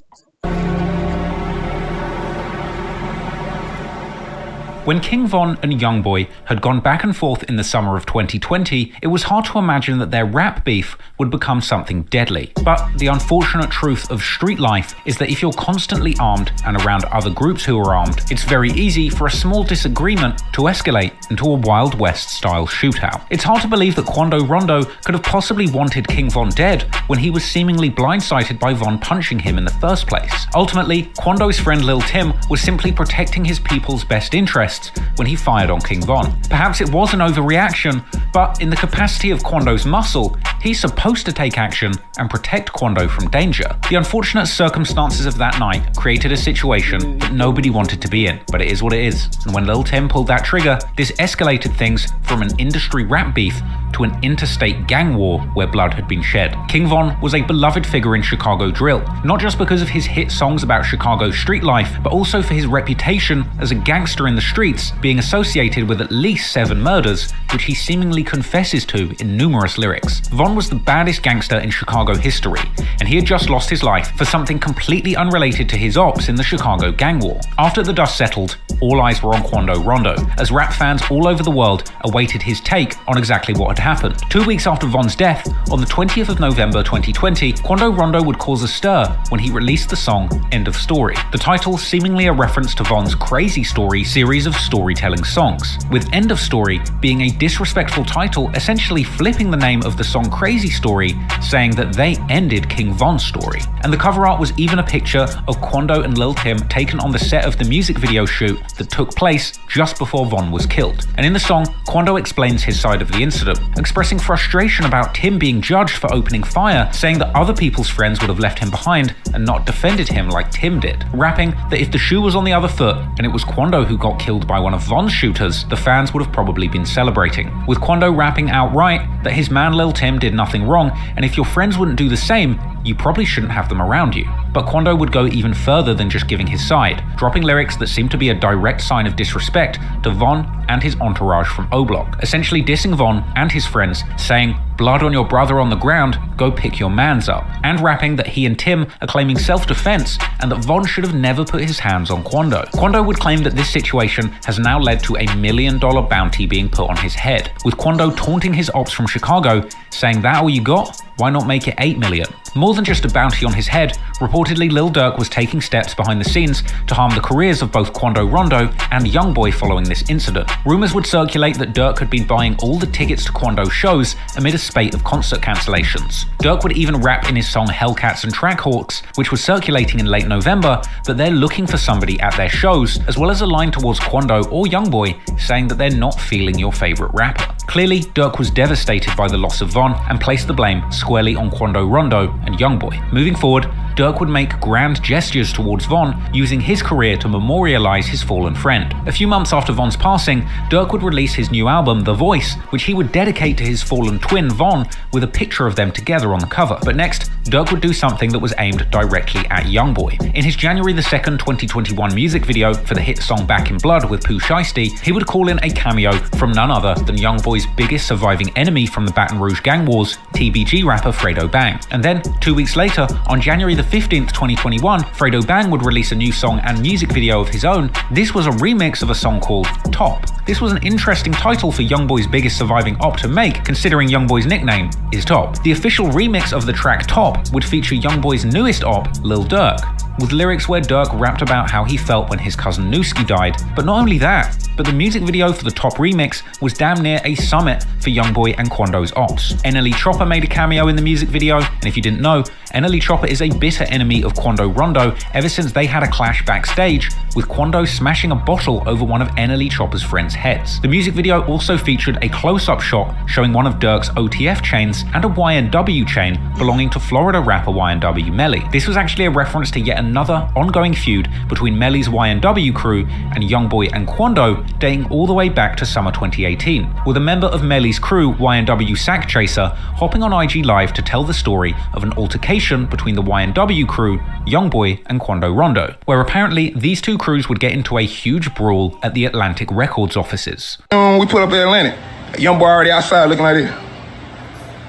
When King Von and YoungBoy had gone back and forth in the summer of 2020, it was hard to imagine that their rap beef would become something deadly. But the unfortunate truth of street life is that if you're constantly armed and around other groups who are armed, it's very easy for a small disagreement to escalate into a Wild West style shootout. It's hard to believe that Quando Rondo could have possibly wanted King Von dead when he was seemingly blindsided by Von punching him in the first place. Ultimately, Quando's friend Lil Tim was simply protecting his people's best interests when he fired on King Von. Perhaps it was an overreaction, but in the capacity of Quando's muscle, he's supposed to take action and protect Quando from danger. The unfortunate circumstances of that night created a situation that nobody wanted to be in, but it is what it is. And when Lil Tim pulled that trigger, this escalated things from an industry rap beef to an interstate gang war where blood had been shed. King Von was a beloved figure in Chicago drill, not just because of his hit songs about Chicago street life, but also for his reputation as a gangster in the streets, being associated with at least 7 murders, which he seemingly confesses to in numerous lyrics. Von was the baddest gangster in Chicago history, and he had just lost his life for something completely unrelated to his ops in the Chicago gang war. After the dust settled, all eyes were on Quando Rondo, as rap fans all over the world awaited his take on exactly what had happened. 2 weeks after Von's death, on the 20th of November 2020, Quando Rondo would cause a stir when he released the song End of Story. The title seemingly a reference to Von's Crazy Story series of storytelling songs, with End of Story being a disrespectful title, essentially flipping the name of the song crazy story, saying that they ended King Von's story. And the cover art was even a picture of Quando and Lil Tim taken on the set of the music video shoot that took place just before Von was killed. And in the song, Quando explains his side of the incident, expressing frustration about Tim being judged for opening fire, saying that other people's friends would have left him behind and not defended him like Tim did, rapping that if the shoe was on the other foot and it was Quando who got killed by one of Von's shooters, the fans would have probably been celebrating. With Quando rapping outright that his man Lil Tim did nothing wrong, and if your friends wouldn't do the same, you probably shouldn't have them around you. But Quando would go even further than just giving his side, dropping lyrics that seemed to be a direct sign of disrespect to Von and his entourage from O-Block, essentially dissing Von and his friends, saying, "Blood on your brother on the ground, go pick your mans up," and rapping that he and Tim are claiming self-defense and that Von should have never put his hands on Quando. Quando would claim that this situation has now led to $1 million bounty being put on his head, with Quando taunting his ops from Chicago, saying, "That all you got? Why not make it 8 million?" More than just a bounty on his head, reportedly Lil Durk was taking steps behind the scenes to harm the careers of both Quando Rondo and YoungBoy following this incident. Rumors would circulate that Durk had been buying all the tickets to Quando shows amid a spate of concert cancellations. Durk would even rap in his song Hellcats and Trackhawks, which was circulating in late November, that they're looking for somebody at their shows, as well as a line towards Quando or YoungBoy saying that they're not feeling your favorite rapper. Clearly, Durk was devastated by the loss of Von and placed the blame squarely on Quando Rondo and YoungBoy. Moving forward, Durk would make grand gestures towards Von, using his career to memorialize his fallen friend. A few months after Von's passing, Durk would release his new album, The Voice, which he would dedicate to his fallen twin, Von, with a picture of them together on the cover. But next, Durk would do something that was aimed directly at YoungBoy. In his January 2nd, 2021 music video for the hit song Back in Blood with Pooh Shiesty, he would call in a cameo from none other than YoungBoy's biggest surviving enemy from the Baton Rouge gang wars, TBG rapper Fredo Bang. And then, 2 weeks later, on January 15th, 2021, Fredo Bang would release a new song and music video of his own. This was a remix of a song called Top. This was an interesting title for YoungBoy's biggest surviving op to make, considering YoungBoy's nickname is Top. The official remix of the track Top would feature YoungBoy's newest op, Lil Durk, with lyrics where Durk rapped about how he felt when his cousin Nooski died. But not only that, but the music video for the Top remix was damn near a summit for YoungBoy and Quando's ops. NLE Chopper made a cameo in the music video, and if you didn't know, NLE Chopper is a bitter enemy of Quando Rondo ever since they had a clash backstage, with Quando smashing a bottle over one of NLE Chopper's friends' heads. The music video also featured a close-up shot showing one of Durk's OTF chains and a YNW chain belonging to Florida rapper YNW Melly. This was actually a reference to yet another ongoing feud between Melly's YNW crew and YoungBoy and Quando, dating all the way back to summer 2018, with a member of Melly's crew, YNW Sack Chaser, hopping on IG Live to tell the story of an altercation between the YNW crew, YoungBoy and Quando Rondo, where apparently these two crews would get into a huge brawl at the Atlantic Records offices. We put up at Atlantic. YoungBoy already outside looking like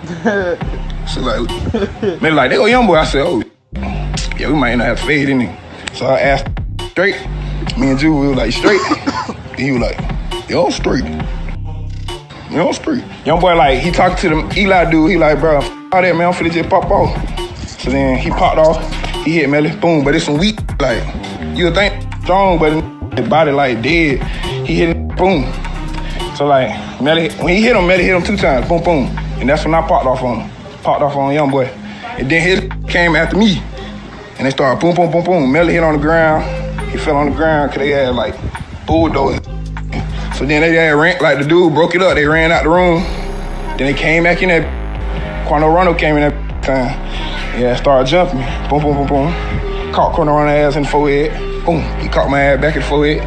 this. So like, maybe like, they go YoungBoy. I said, oh, yeah, we might not have to fade in it. So I asked straight. Me and Drew, we were like, straight. And he was like, yo, straight. Yo, straight. YoungBoy, like, he talked to the Eli dude. He like, bro, all that, man, I'm finna just pop off. So then he popped off. He hit Melly, boom, but it's some weak. Like, you would think strong, but his body like dead. He hit him, boom. So like, Melly, when he hit him, Melly hit him 2 times, boom, boom. And that's when I popped off on him. Popped off on YoungBoy. And then his came after me. And they started boom, boom, boom, boom. Melly hit on the ground. He fell on the ground because they had like bulldozers. So then they had ran, like the dude broke it up. They ran out the room. Then they came back in there. Quando Rondo came in that time. Yeah, started jumping me. Boom, boom, boom, boom. Caught Quando Rondo's ass in the forehead. Boom. He caught my ass back in the forehead.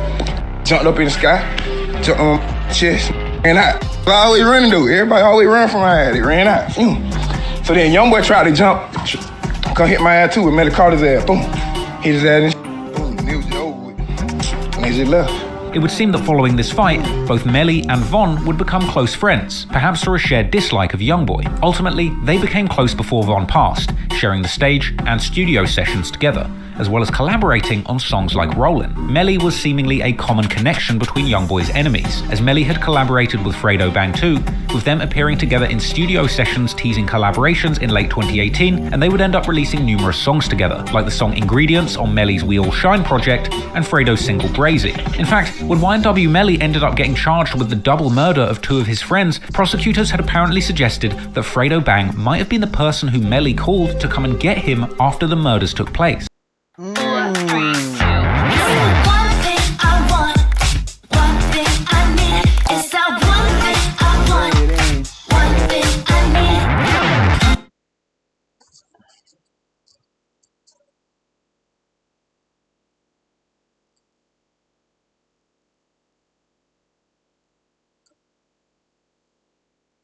Jumped up in the sky. Jumped on my chest. Ran out. I always running though. Everybody always run from my ass. They ran out. So then YoungBoy tried to jump. Come hit my ass too. And Melly caught his ass. Boom. Hit his ass and boom. And it was over with. And they just left. It would seem that following this fight, both Melly and Von would become close friends, perhaps through a shared dislike of YoungBoy. Ultimately, they became close before Von passed, sharing the stage and studio sessions together, as well as collaborating on songs like Rollin'. Melly was seemingly a common connection between YoungBoy's enemies, as Melly had collaborated with Fredo Bang 2, with them appearing together in studio sessions teasing collaborations in late 2018, and they would end up releasing numerous songs together, like the song Ingredients on Melly's We All Shine project and Fredo's single Brazy. In fact, when YNW Melly ended up getting charged with the double murder of two of his friends, prosecutors had apparently suggested that Fredo Bang might have been the person who Melly called to come and get him after the murders took place.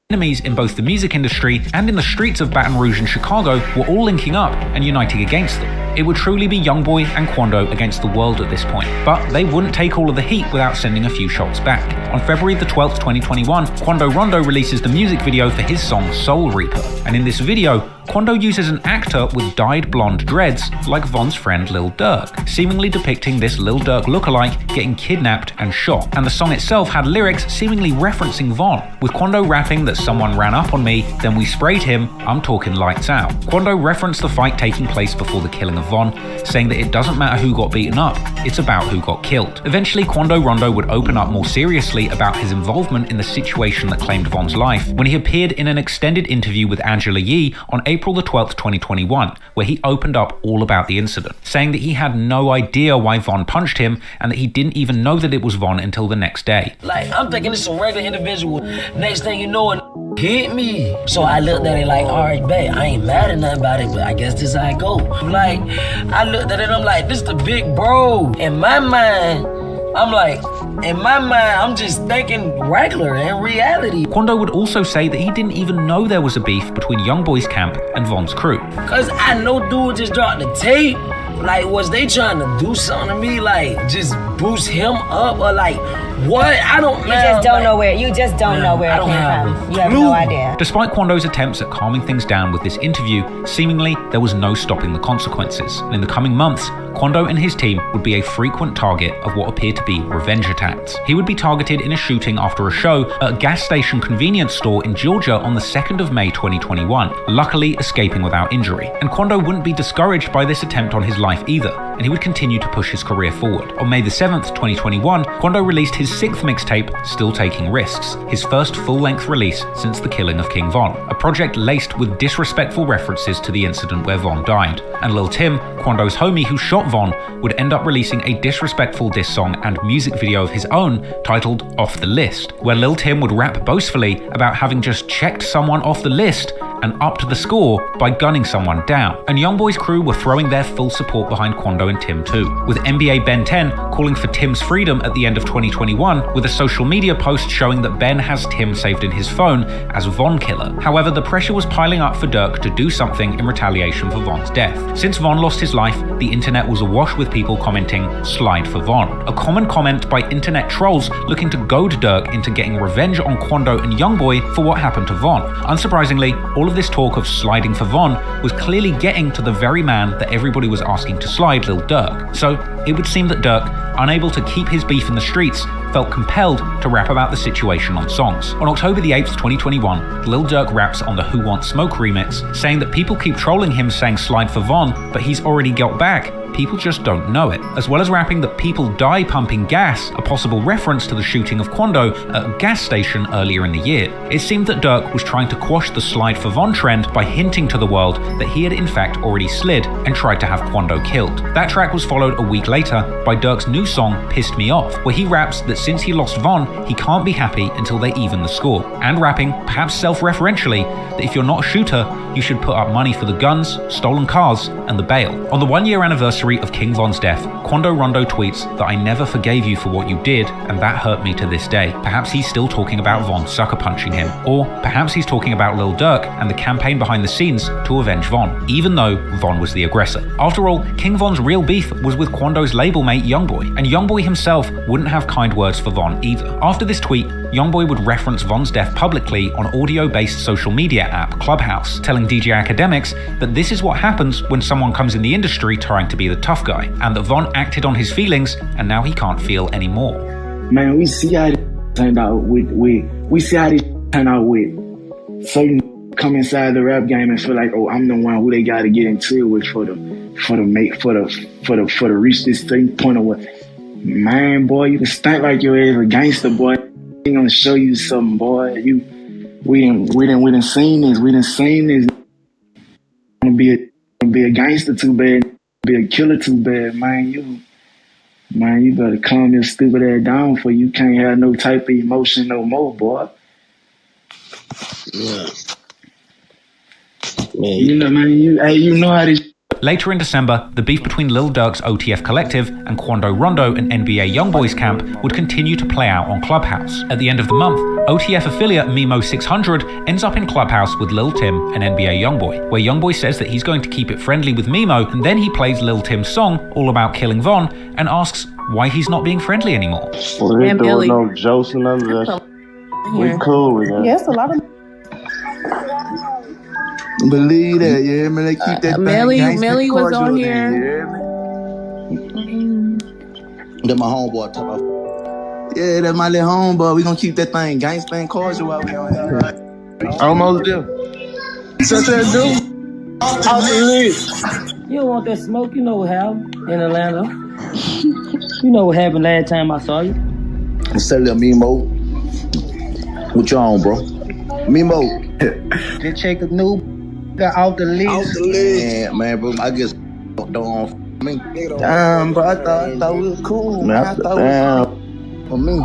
Enemies in both the music industry and in the streets of Baton Rouge and Chicago were all linking up and uniting against them. It would truly be YoungBoy and Quando against the world at this point, but they wouldn't take all of the heat without sending a few shots back. On February the 12th, 2021, Quando Rondo releases the music video for his song Soul Reaper, and in this video, Quando uses an actor with dyed blonde dreads like Von's friend Lil Durk, seemingly depicting this Lil Durk lookalike getting kidnapped and shot, and the song itself had lyrics seemingly referencing Von, with Quando rapping that someone ran up on me, then we sprayed him, I'm talking lights out. Quando referenced the fight taking place before the killing of Von, saying that it doesn't matter who got beaten up, it's about who got killed. Eventually, Quando Rondo would open up more seriously about his involvement in the situation that claimed Von's life when he appeared in an extended interview with Angela Yee on April the 12th, 2021, where he opened up all about the incident, saying that he had no idea why Von punched him and that he didn't even know that it was Von until the next day. Like, I'm thinking it's a regular individual. Next thing you know, it hit me. So I looked at it like, all right, babe, I ain't mad at nothing about it, but I guess this is how I go. Like, I looked at it, I'm like, this the big bro. In my mind, I'm just thinking regular in reality. Quando would also say that he didn't even know there was a beef between YoungBoy's camp and Von's crew. Cause I know dude just dropped the tape. Like, was they trying to do something to me? Like, just boost him up or like, what? I don't know. You just don't know where it came from. You have no idea. Despite Quando's attempts at calming things down with this interview, seemingly there was no stopping the consequences. And in the coming months, Quando and his team would be a frequent target of what appeared to be revenge attacks. He would be targeted in a shooting after a show at a gas station convenience store in Georgia on the 2nd of May 2021, luckily escaping without injury. And Quando wouldn't be discouraged by this attempt on his life either, and he would continue to push his career forward. On May the 7th, 2021, Quando released his 6th mixtape, Still Taking Risks, his first full-length release since the killing of King Von, a project laced with disrespectful references to the incident where Von died. And Lil Tim, Quando's homie who shot Von, would end up releasing a disrespectful diss song and music video of his own titled Off the List, where Lil Tim would rap boastfully about having just checked someone off the list and upped the score by gunning someone down. And YoungBoy's crew were throwing their full support behind Quando and Tim too, with NBA Ben 10 calling for Tim's freedom at the end of 2021, with a social media post showing that Ben has Tim saved in his phone as Von Killer. However, the pressure was piling up for Durk to do something in retaliation for Von's death. Since Von lost his life, the internet was awash with people commenting, "Slide for Von," a common comment by internet trolls looking to goad Durk into getting revenge on Quando and YoungBoy for what happened to Von. Unsurprisingly, all of this talk of sliding for Von was clearly getting to the very man that everybody was asking to slide, Lil Durk. So it would seem that Durk, unable to keep his beef in the streets, felt compelled to rap about the situation on songs. On October the 8th, 2021, Lil Durk raps on the Who Wants Smoke remix, saying that people keep trolling him saying slide for Von, but he's already got back. People just don't know it, as well as rapping that people die pumping gas, a possible reference to the shooting of Quando at a gas station earlier in the year. It seemed that Durk was trying to quash the slide for Von trend by hinting to the world that he had in fact already slid and tried to have Quando killed. That track was followed a week later by Durk's new song Pissed Me Off, where he raps that since he lost Von, he can't be happy until they even the score, and rapping, perhaps self-referentially, that if you're not a shooter, you should put up money for the guns, stolen cars, and the bail. On the 1-year anniversary of King Von's death, Quando Rondo tweets that I never forgave you for what you did, and that hurt me to this day. Perhaps he's still talking about Von sucker punching him, or perhaps he's talking about Lil Durk and the campaign behind the scenes to avenge Von, even though Von was the aggressor. After all, King Von's real beef was with Quando's label mate YoungBoy, and YoungBoy himself wouldn't have kind words for Von either. After this tweet, YoungBoy would reference Von's death publicly on audio-based social media app Clubhouse, telling DJ Academics that this is what happens when someone comes in the industry trying to be the tough guy, and that Von acted on his feelings and now he can't feel anymore. Man, we see how this turned out with certain come inside the rap game and feel like, oh, I'm the one who they got to get into it with for the reach this certain point of what. Man, boy, you can stink like your ass a gangster, boy. He gonna show you something, boy. We done seen this. We done seen this. Wanna be a gangster too bad. Be a killer too bad, man. You better calm your stupid ass down, for you can't have no type of emotion no more, boy. Yeah. Man, you know how this. Later in December, the beef between Lil Durk's OTF Collective and Quando Rondo and NBA YoungBoy's camp would continue to play out on Clubhouse. At the end of the month, OTF affiliate Mimo600 ends up in Clubhouse with Lil Tim and NBA YoungBoy, where YoungBoy says that he's going to keep it friendly with Mimo, and then he plays Lil Tim's song, All About Killing Von, and asks why he's not being friendly anymore. Well, they throwing no jokes and none of that. We cool with that. Yes, a lot of. Believe that, yeah, man. They keep that Melly was on here. That my homeboy talk about. Yeah, that's my little homeboy. We gonna keep that thing gangsta and cordial while we on here. Almost there. Such a dude. Off the list. You don't want that smoke, you know what happened in Atlanta. You know what happened last time I saw you. Say little Mimo. What you on, bro? Mimo. Just check the new got off the list. Off the list. Yeah, man, bro. I guess don't on me. Damn, bro. I thought we was cool. Man, I thought we was for me.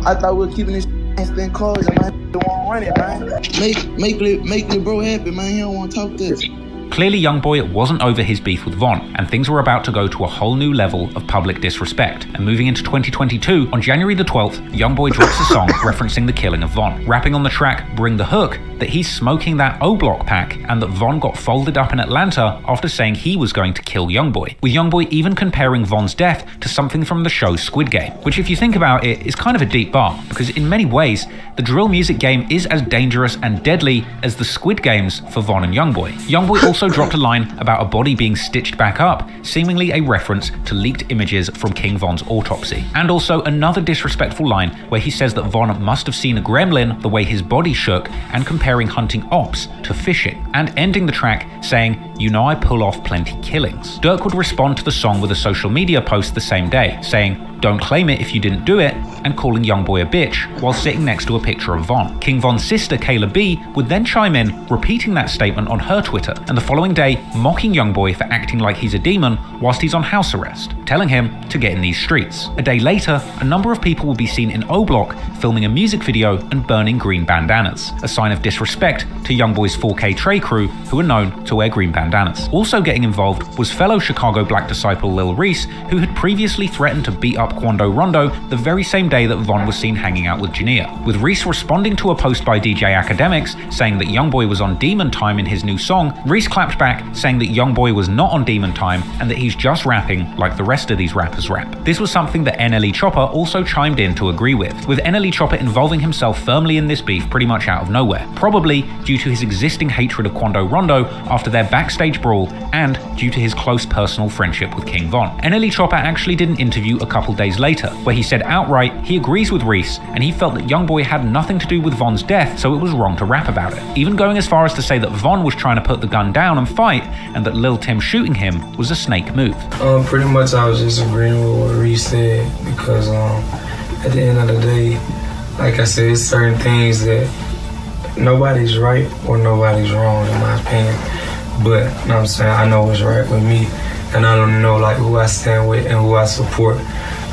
I thought we were keeping this instant calls and I don't want to run it, man. Make the bro happy, man. He don't want to talk this. Clearly, YoungBoy wasn't over his beef with Von, and things were about to go to a whole new level of public disrespect. And moving into 2022, on January the 12th, YoungBoy drops a song referencing the killing of Von, rapping on the track Bring the Hook that he's smoking that O-Block pack and that Von got folded up in Atlanta after saying he was going to kill YoungBoy, with YoungBoy even comparing Von's death to something from the show Squid Game, which if you think about it is kind of a deep bar, because in many ways, the drill music game is as dangerous and deadly as the Squid Games for Von and YoungBoy. YoungBoy also dropped a line about a body being stitched back up, seemingly a reference to leaked images from King Von's autopsy. And also another disrespectful line where he says that Von must have seen a gremlin the way his body shook, and comparing hunting ops to fishing, and ending the track saying, "You know I pull off plenty killings." Durk would respond to the song with a social media post the same day, saying, "Don't claim it if you didn't do it," and calling YoungBoy a bitch while sitting next to a picture of Von. King Von's sister, Kayla B, would then chime in, repeating that statement on her Twitter, and the following day mocking YoungBoy for acting like he's a demon whilst he's on house arrest, telling him to get in these streets. A day later, a number of people would be seen in O-Block filming a music video and burning green bandanas, a sign of disrespect to YoungBoy's 4K Trey crew, who are known to wear green bandanas. Also getting involved was fellow Chicago black disciple Lil Reese, who had previously threatened to beat up Quando Rondo the very same day that Von was seen hanging out with Jania, with Reese responding to a post by DJ Academics saying that YoungBoy was on demon time in his new song. Reese clapped back saying that YoungBoy was not on demon time and that he's just rapping like the rest of these rappers rap. This was something that NLE Chopper also chimed in to agree with NLE Chopper involving himself firmly in this beef pretty much out of nowhere, probably due to his existing hatred of Quando Rondo after their backstage brawl and due to his close personal friendship with King Von. NLE Chopper actually did an interview a couple days later where he said outright he agrees with Reese and he felt that YoungBoy had nothing to do with Von's death, so it was wrong to rap about it, even going as far as to say that Von was trying to put the gun down and fight, and that Lil Tim shooting him was a snake move. Pretty much I was just agreeing with what Reese said, because at the end of the day, like I said, it's certain things that nobody's right or nobody's wrong in my opinion, but you know what I'm saying, I know what's right with me, and I don't know like who I stand with and who I support.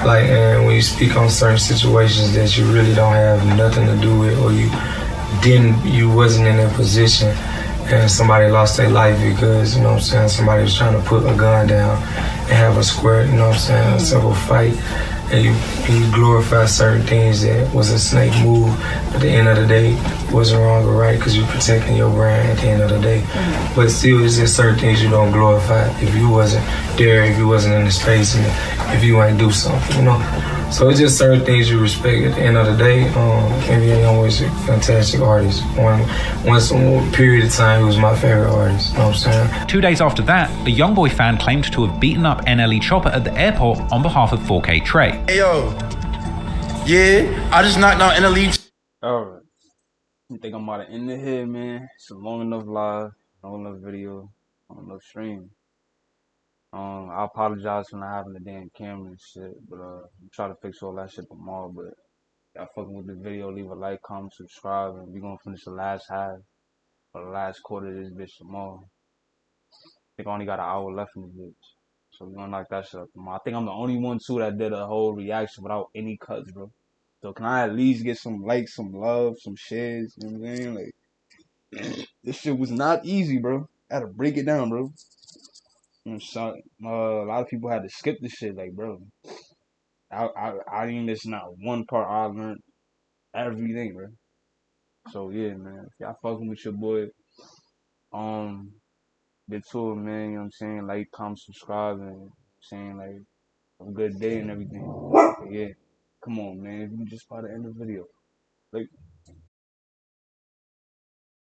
Like, and when you speak on certain situations that you really don't have nothing to do with, or you wasn't in that position, and somebody lost their life because, you know what I'm saying, somebody was trying to put a gun down and have a square, you know what I'm saying, a simple fight, and you glorify certain things that was a snake move. At the end of the day, it wasn't wrong or right, because you're protecting your brand at the end of the day. But still, there's just certain things you don't glorify if you wasn't there, if you wasn't in the space, and if you ain't do something, you know. So it's just certain things you respect. At the end of the day, NBA YoungBoy's a fantastic artist. Once a period of time, he was my favorite artist. You know what I'm saying? 2 days after that, a YoungBoy fan claimed to have beaten up NLE Chopper at the airport on behalf of 4K Trey. Hey yo, yeah, I just knocked out NLE. Alright, I think I'm about to end it here, man. It's a long enough live, long enough video, long enough stream. I apologize for not having the damn camera and shit, but I'm trying to fix all that shit tomorrow. But y'all fucking with the video, leave a like, comment, subscribe, and we gonna finish the last half or the last quarter of this bitch tomorrow. I think I only got an hour left in this bitch, so we gonna knock that shit up tomorrow. I think I'm the only one too that did a whole reaction without any cuts, bro. So can I at least get some likes, some love, some shares? You know what I'm saying? Like, this shit was not easy, bro. I had to break it down, bro. A lot of people had to skip this shit, like, bro. I didn't miss not one part. I learned everything, bro. So yeah, man. If y'all fucking with your boy, Pt2, man. You know what I'm saying? Like, comment, subscribe, and you know what I'm saying, like, have a good day and everything. But yeah, come on, man. We just about to end the video. Like.